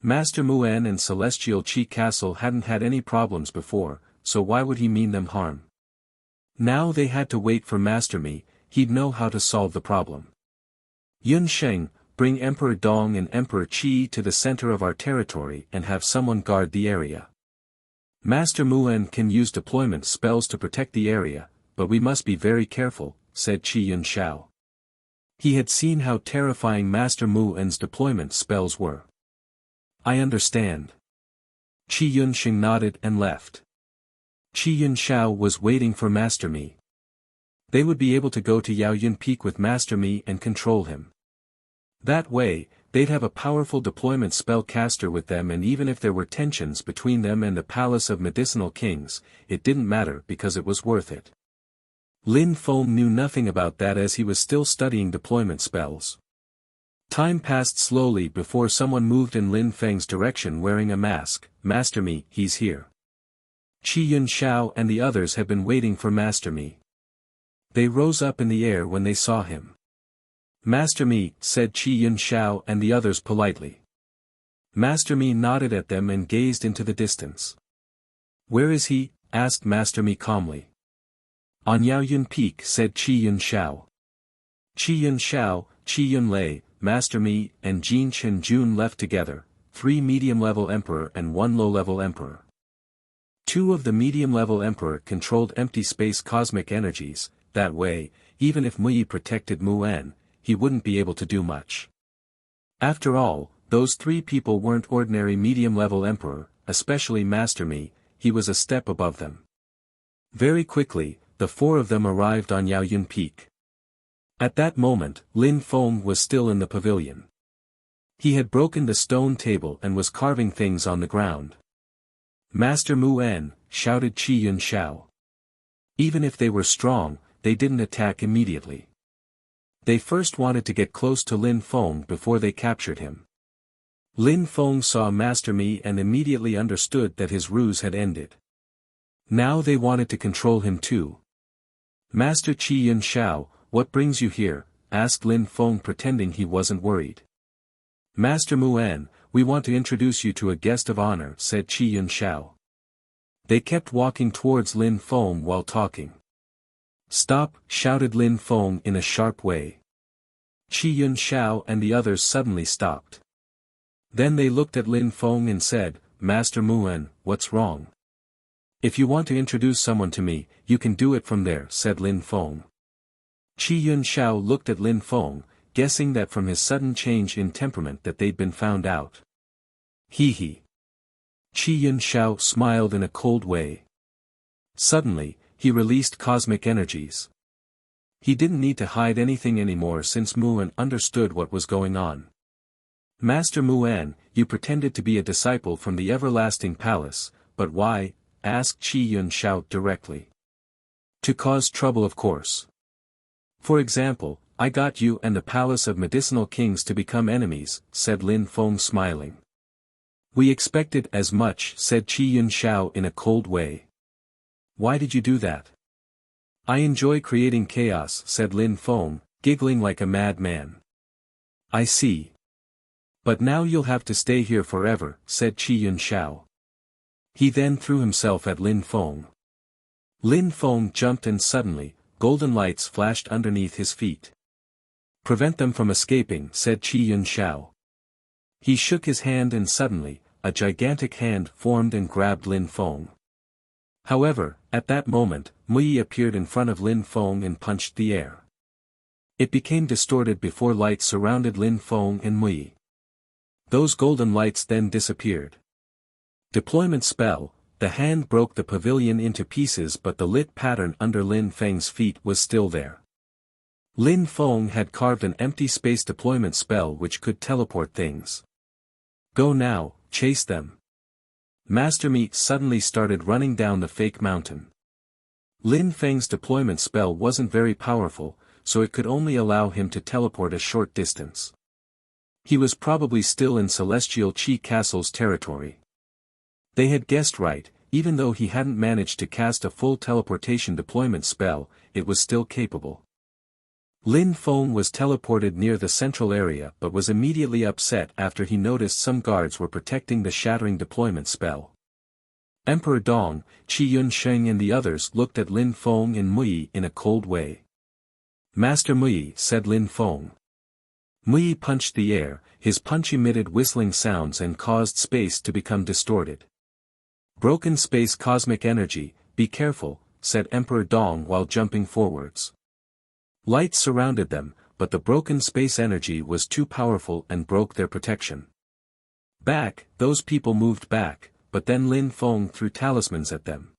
Master Mu En and Celestial Qi Castle hadn't had any problems before, so why would he mean them harm? Now they had to wait for Master Mi. He'd know how to solve the problem. Yun Sheng, bring Emperor Dong and Emperor Qi to the center of our territory and have someone guard the area. Master Mu En can use deployment spells to protect the area, but we must be very careful, said Qi Yun Xiao. He had seen how terrifying Master Mu En's deployment spells were. I understand. Qi Yun Sheng nodded and left. Qi Yun Xiao was waiting for Master Mi. They would be able to go to Yaoyun Peak with Master Mi and control him. That way, they'd have a powerful deployment spell caster with them, and even if there were tensions between them and the Palace of Medicinal Kings, it didn't matter because it was worth it. Lin Feng knew nothing about that as he was still studying deployment spells. Time passed slowly before someone moved in Lin Feng's direction wearing a mask. Master Mi, he's here. Qi Yun Xiao and the others had been waiting for Master Mi. They rose up in the air when they saw him. Master Mi, said Qi Yun Xiao and the others politely. Master Mi nodded at them and gazed into the distance. Where is he? Asked Master Mi calmly. On Yaoyun Peak, said Qi Yun Xiao. Qi Yun Xiao, Qi Yunlei, Master Mi, and Jin Chenjun left together, 3 medium-level emperor and 1 low-level emperor. 2 of the medium-level emperor controlled empty space cosmic energies. That way, even if Mu Yi protected Mu En, he wouldn't be able to do much. After all, those 3 people weren't ordinary medium-level emperor, especially Master Mi. He was a step above them. Very quickly, the 4 of them arrived on Yaoyun Peak. At that moment, Lin Feng was still in the pavilion. He had broken the stone table and was carving things on the ground. Master Mu En, shouted Qi Yun Xiao. Even if they were strong, they didn't attack immediately. They first wanted to get close to Lin Feng before they captured him. Lin Feng saw Master Mi and immediately understood that his ruse had ended. Now they wanted to control him too. Master Qi Yun Xiao, what brings you here? Asked Lin Feng pretending he wasn't worried. Master Mu En, we want to introduce you to a guest of honor, said Qi Yun Xiao. They kept walking towards Lin Feng while talking. Stop, shouted Lin Feng in a sharp way. Qi Yun Xiao and the others suddenly stopped. Then they looked at Lin Feng and said, Master Mu En, what's wrong? If you want to introduce someone to me, you can do it from there, said Lin Feng. Qi Yun Xiao looked at Lin Feng, guessing that from his sudden change in temperament that they'd been found out. He. Qi Yun Xiao smiled in a cold way. Suddenly, he released cosmic energies. He didn't need to hide anything anymore since Mu En understood what was going on. Master Mu En, you pretended to be a disciple from the Everlasting Palace, but why? Asked Qi Yun Xiao directly. To cause trouble, of course. For example, I got you and the Palace of Medicinal Kings to become enemies, said Lin Feng smiling. We expected as much, said Qi Yunxiao in a cold way. Why did you do that? I enjoy creating chaos, said Lin Feng, giggling like a madman. I see. But now you'll have to stay here forever, said Qi Yunxiao. He then threw himself at Lin Feng. Lin Feng jumped and suddenly, golden lights flashed underneath his feet. Prevent them from escaping, said Qi Yunxiao. He shook his hand and suddenly, a gigantic hand formed and grabbed Lin Feng. However, at that moment, Mui appeared in front of Lin Feng and punched the air. It became distorted before light surrounded Lin Feng and Mui. Those golden lights then disappeared. Deployment spell, the hand broke the pavilion into pieces but the lit pattern under Lin Feng's feet was still there. Lin Feng had carved an empty space deployment spell which could teleport things. Go now, chase them. Master Mi suddenly started running down the fake mountain. Lin Feng's deployment spell wasn't very powerful, so it could only allow him to teleport a short distance. He was probably still in Celestial Qi Castle's territory. They had guessed right, even though he hadn't managed to cast a full teleportation deployment spell, it was still capable. Lin Feng was teleported near the central area but was immediately upset after he noticed some guards were protecting the shattering deployment spell. Emperor Dong, Qi Yunsheng and the others looked at Lin Feng and Mui in a cold way. Master Mui, said Lin Feng. Mui punched the air, his punch emitted whistling sounds and caused space to become distorted. Broken space cosmic energy, be careful, said Emperor Dong while jumping forwards. Lights surrounded them, but the broken space energy was too powerful and broke their protection. Back, those people moved back, but then Lin Feng threw talismans at them.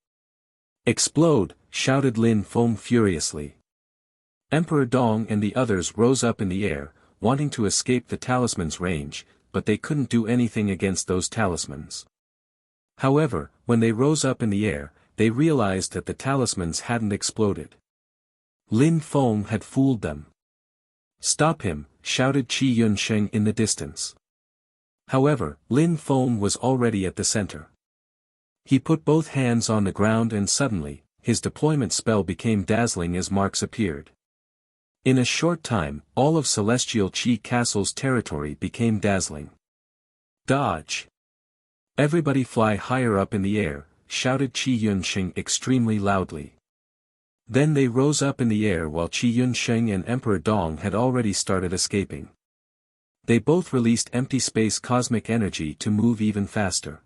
Explode, shouted Lin Feng furiously. Emperor Dong and the others rose up in the air, wanting to escape the talisman's range, but they couldn't do anything against those talismans. However, when they rose up in the air, they realized that the talismans hadn't exploded. Lin Feng had fooled them. Stop him, shouted Qi Yunsheng in the distance. However, Lin Feng was already at the center. He put both hands on the ground and suddenly, his deployment spell became dazzling as marks appeared. In a short time, all of Celestial Qi Castle's territory became dazzling. Dodge! Everybody fly higher up in the air, shouted Qi Yunsheng extremely loudly. Then they rose up in the air while Qi Yunsheng and Emperor Dong had already started escaping. They both released empty space cosmic energy to move even faster.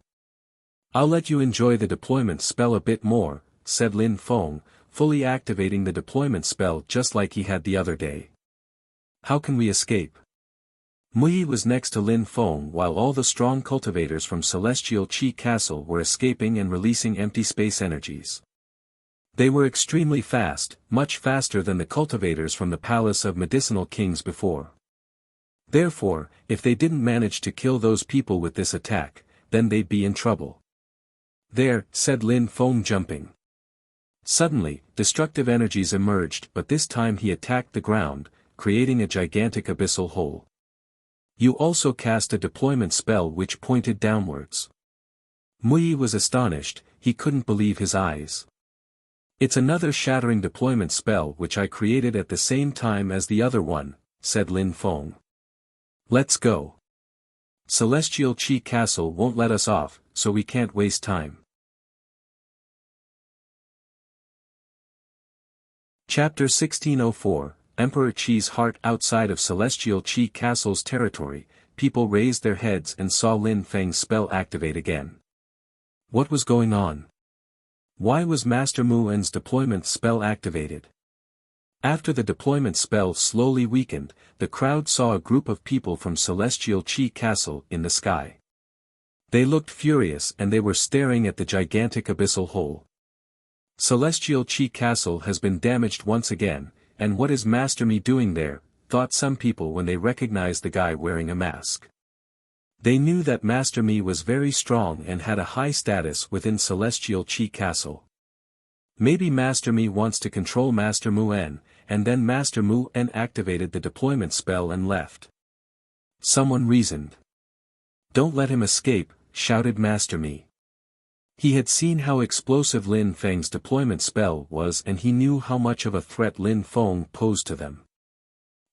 I'll let you enjoy the deployment spell a bit more, said Lin Feng, fully activating the deployment spell just like he had the other day. How can we escape? Mui was next to Lin Feng while all the strong cultivators from Celestial Qi Castle were escaping and releasing empty space energies. They were extremely fast, much faster than the cultivators from the Palace of Medicinal Kings before. Therefore, if they didn't manage to kill those people with this attack, then they'd be in trouble. There, said Lin Feng jumping. Suddenly, destructive energies emerged but this time he attacked the ground, creating a gigantic abyssal hole. You also cast a deployment spell which pointed downwards. Mui was astonished, he couldn't believe his eyes. It's another shattering deployment spell which I created at the same time as the other one, said Lin Feng. Let's go. Celestial Qi Castle won't let us off, so we can't waste time. Chapter 1604, Emperor Qi's heart. Outside of Celestial Qi Castle's territory, people raised their heads and saw Lin Feng's spell activate again. What was going on? Why was Master Muen's deployment spell activated? After the deployment spell slowly weakened, the crowd saw a group of people from Celestial Qi Castle in the sky. They looked furious and they were staring at the gigantic abyssal hole. Celestial Qi Castle has been damaged once again, and what is Master Mi doing there, thought some people when they recognized the guy wearing a mask. They knew that Master Mi was very strong and had a high status within Celestial Qi Castle. Maybe Master Mi wants to control Master Muen, and then Master Mu En activated the deployment spell and left. Someone reasoned. "Don't let him escape," shouted Master Mi. He had seen how explosive Lin Feng's deployment spell was and he knew how much of a threat Lin Feng posed to them.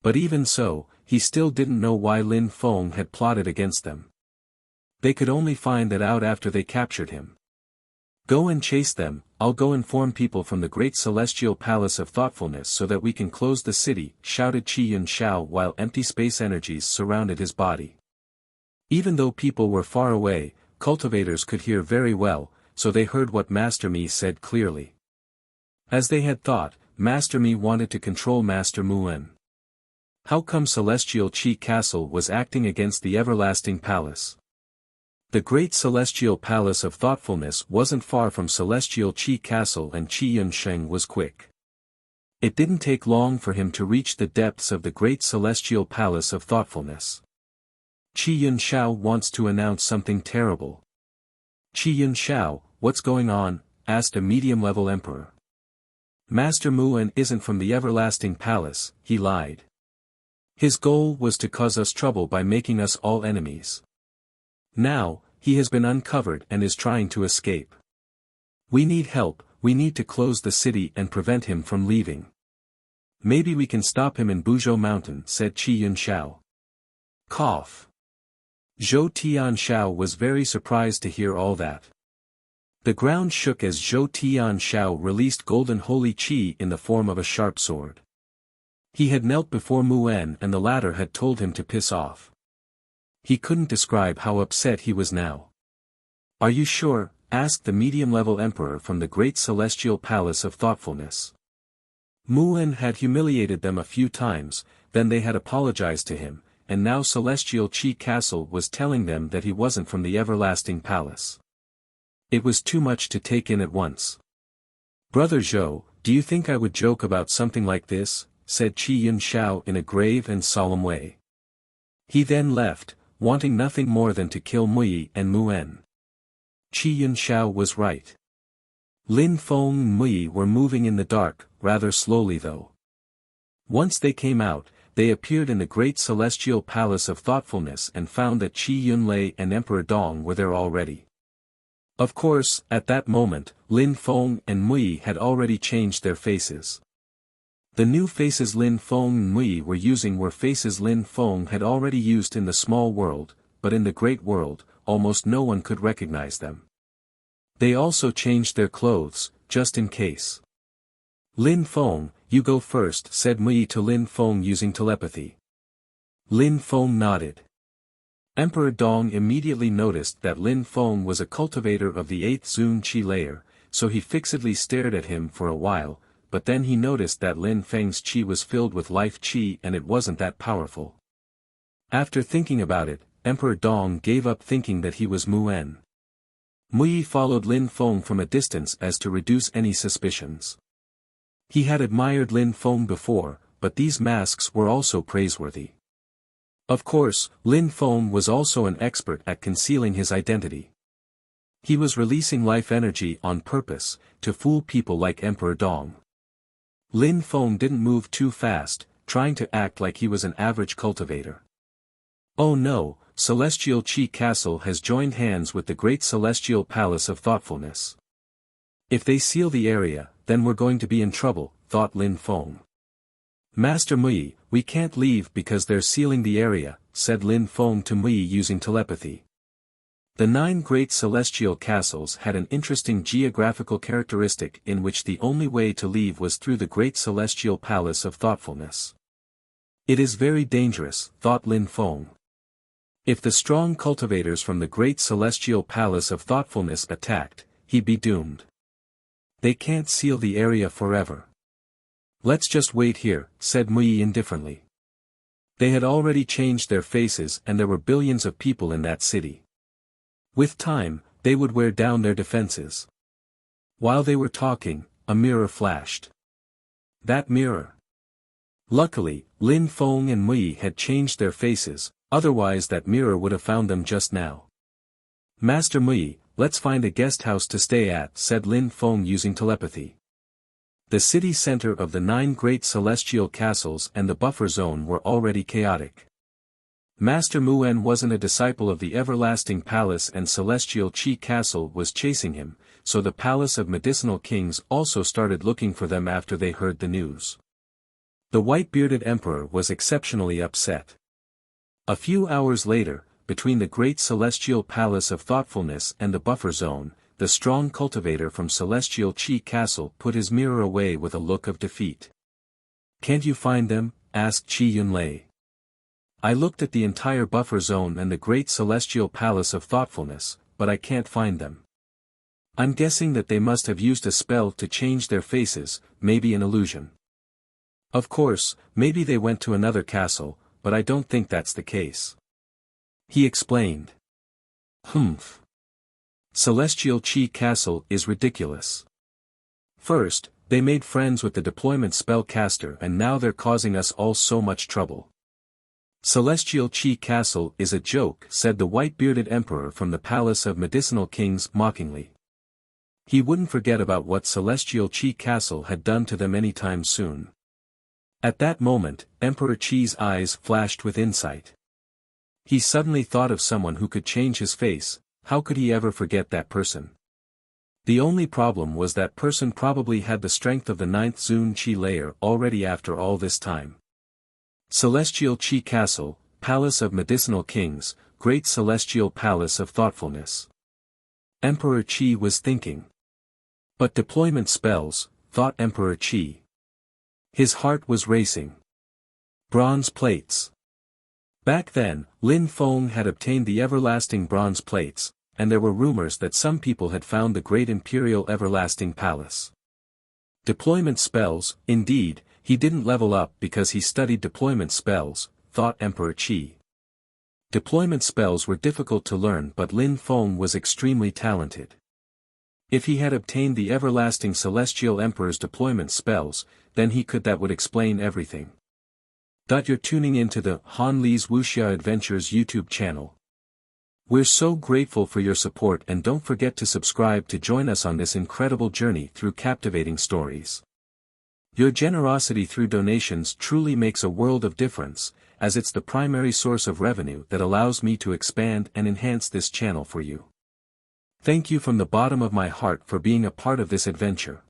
But even so, he still didn't know why Lin Feng had plotted against them. They could only find that out after they captured him. "Go and chase them, I'll go inform people from the great celestial palace of thoughtfulness so that we can close the city," shouted Qi Yun Shao while empty space energies surrounded his body. Even though people were far away, cultivators could hear very well, so they heard what Master Mi said clearly. As they had thought, Master Mi wanted to control Master Muen. How come Celestial Qi Castle was acting against the Everlasting Palace? The Great Celestial Palace of Thoughtfulness wasn't far from Celestial Qi Castle and Qi Yunsheng was quick. It didn't take long for him to reach the depths of the Great Celestial Palace of Thoughtfulness. Qi Yunshao wants to announce something terrible. "Qi Yunshao, what's going on?" asked a medium-level emperor. "Master Muen isn't from the Everlasting Palace," he lied. "His goal was to cause us trouble by making us all enemies. Now, he has been uncovered and is trying to escape. We need help, we need to close the city and prevent him from leaving. Maybe we can stop him in Buzhou Mountain," said Qi Yunshao. Cough. Zhou Tianshao was very surprised to hear all that. The ground shook as Zhou Tianshao released golden holy qi in the form of a sharp sword. He had knelt before Muen and the latter had told him to piss off. He couldn't describe how upset he was now. "Are you sure?" asked the medium-level emperor from the great celestial palace of thoughtfulness. Muen had humiliated them a few times, then they had apologized to him, and now Celestial Qi Castle was telling them that he wasn't from the Everlasting Palace. It was too much to take in at once. "Brother Zhou, do you think I would joke about something like this?" said Qi Yunshao in a grave and solemn way. He then left, wanting nothing more than to kill Mui and Muen. Qi Yunshao was right. Lin Feng and Mui were moving in the dark, rather slowly though. Once they came out, they appeared in the great celestial palace of thoughtfulness and found that Qi Yunlei and Emperor Dong were there already. Of course, at that moment, Lin Feng and Mui had already changed their faces. The new faces Lin Feng and Mui were using were faces Lin Feng had already used in the small world, but in the great world, almost no one could recognize them. They also changed their clothes, just in case. "Lin Feng, you go first," said Mui to Lin Feng using telepathy. Lin Feng nodded. Emperor Dong immediately noticed that Lin Feng was a cultivator of the 8th Zun Qi layer, so he fixedly stared at him for a while, but then he noticed that Lin Feng's qi was filled with life qi and it wasn't that powerful. After thinking about it, Emperor Dong gave up thinking that he was Muen. Mui followed Lin Feng from a distance as to reduce any suspicions. He had admired Lin Feng before, but these masks were also praiseworthy. Of course, Lin Feng was also an expert at concealing his identity. He was releasing life energy on purpose, to fool people like Emperor Dong. Lin Feng didn't move too fast, trying to act like he was an average cultivator. "Oh no, Celestial Qi Castle has joined hands with the Great Celestial Palace of Thoughtfulness. If they seal the area, then we're going to be in trouble," thought Lin Feng. "Master Mui, we can't leave because they're sealing the area," said Lin Feng to Mui using telepathy. The 9 great celestial castles had an interesting geographical characteristic in which the only way to leave was through the Great Celestial Palace of Thoughtfulness. "It is very dangerous," thought Lin Feng. If the strong cultivators from the Great Celestial Palace of Thoughtfulness attacked, he'd be doomed. They can't seal the area forever. "Let's just wait here," said Mui indifferently. They had already changed their faces and there were billions of people in that city. With time, they would wear down their defenses. While they were talking, a mirror flashed. That mirror. Luckily, Lin Feng and Mui had changed their faces, otherwise that mirror would have found them just now. "Master Mui, let's find a guest house to stay at," said Lin Feng using telepathy. The city center of the 9 great celestial castles and the buffer zone were already chaotic. Master Muen wasn't a disciple of the everlasting palace and celestial Qi castle was chasing him, so the palace of medicinal kings also started looking for them after they heard the news. The white-bearded emperor was exceptionally upset. A few hours later, between the great celestial palace of thoughtfulness and the buffer zone, the strong cultivator from celestial Qi castle put his mirror away with a look of defeat. "Can't you find them?" asked Qi Yunlei. "I looked at the entire buffer zone and the great celestial palace of thoughtfulness, but I can't find them. I'm guessing that they must have used a spell to change their faces, maybe an illusion. Of course, maybe they went to another castle, but I don't think that's the case," he explained. "Humph. Celestial Qi Castle is ridiculous. First, they made friends with the deployment spellcaster and now they're causing us all so much trouble. Celestial Qi Castle is a joke," said the white-bearded emperor from the palace of medicinal kings mockingly. He wouldn't forget about what Celestial Qi Castle had done to them anytime soon. At that moment, Emperor Qi's eyes flashed with insight. He suddenly thought of someone who could change his face. How could he ever forget that person? The only problem was that person probably had the strength of the 9th Zun Qi layer already after all this time. Celestial Qi Castle, Palace of Medicinal Kings, Great Celestial Palace of Thoughtfulness. Emperor Qi was thinking. But deployment spells, thought Emperor Qi. His heart was racing. Bronze plates. Back then, Lin Feng had obtained the everlasting bronze plates, and there were rumors that some people had found the great imperial everlasting palace. Deployment spells, indeed, he didn't level up because he studied deployment spells, thought Emperor Qi. Deployment spells were difficult to learn but Lin Feng was extremely talented. If he had obtained the everlasting celestial emperor's deployment spells, then that would explain everything. You're tuning into the Han Li's Wuxia Adventures YouTube channel. We're so grateful for your support and don't forget to subscribe to join us on this incredible journey through captivating stories. Your generosity through donations truly makes a world of difference, as it's the primary source of revenue that allows me to expand and enhance this channel for you. Thank you from the bottom of my heart for being a part of this adventure.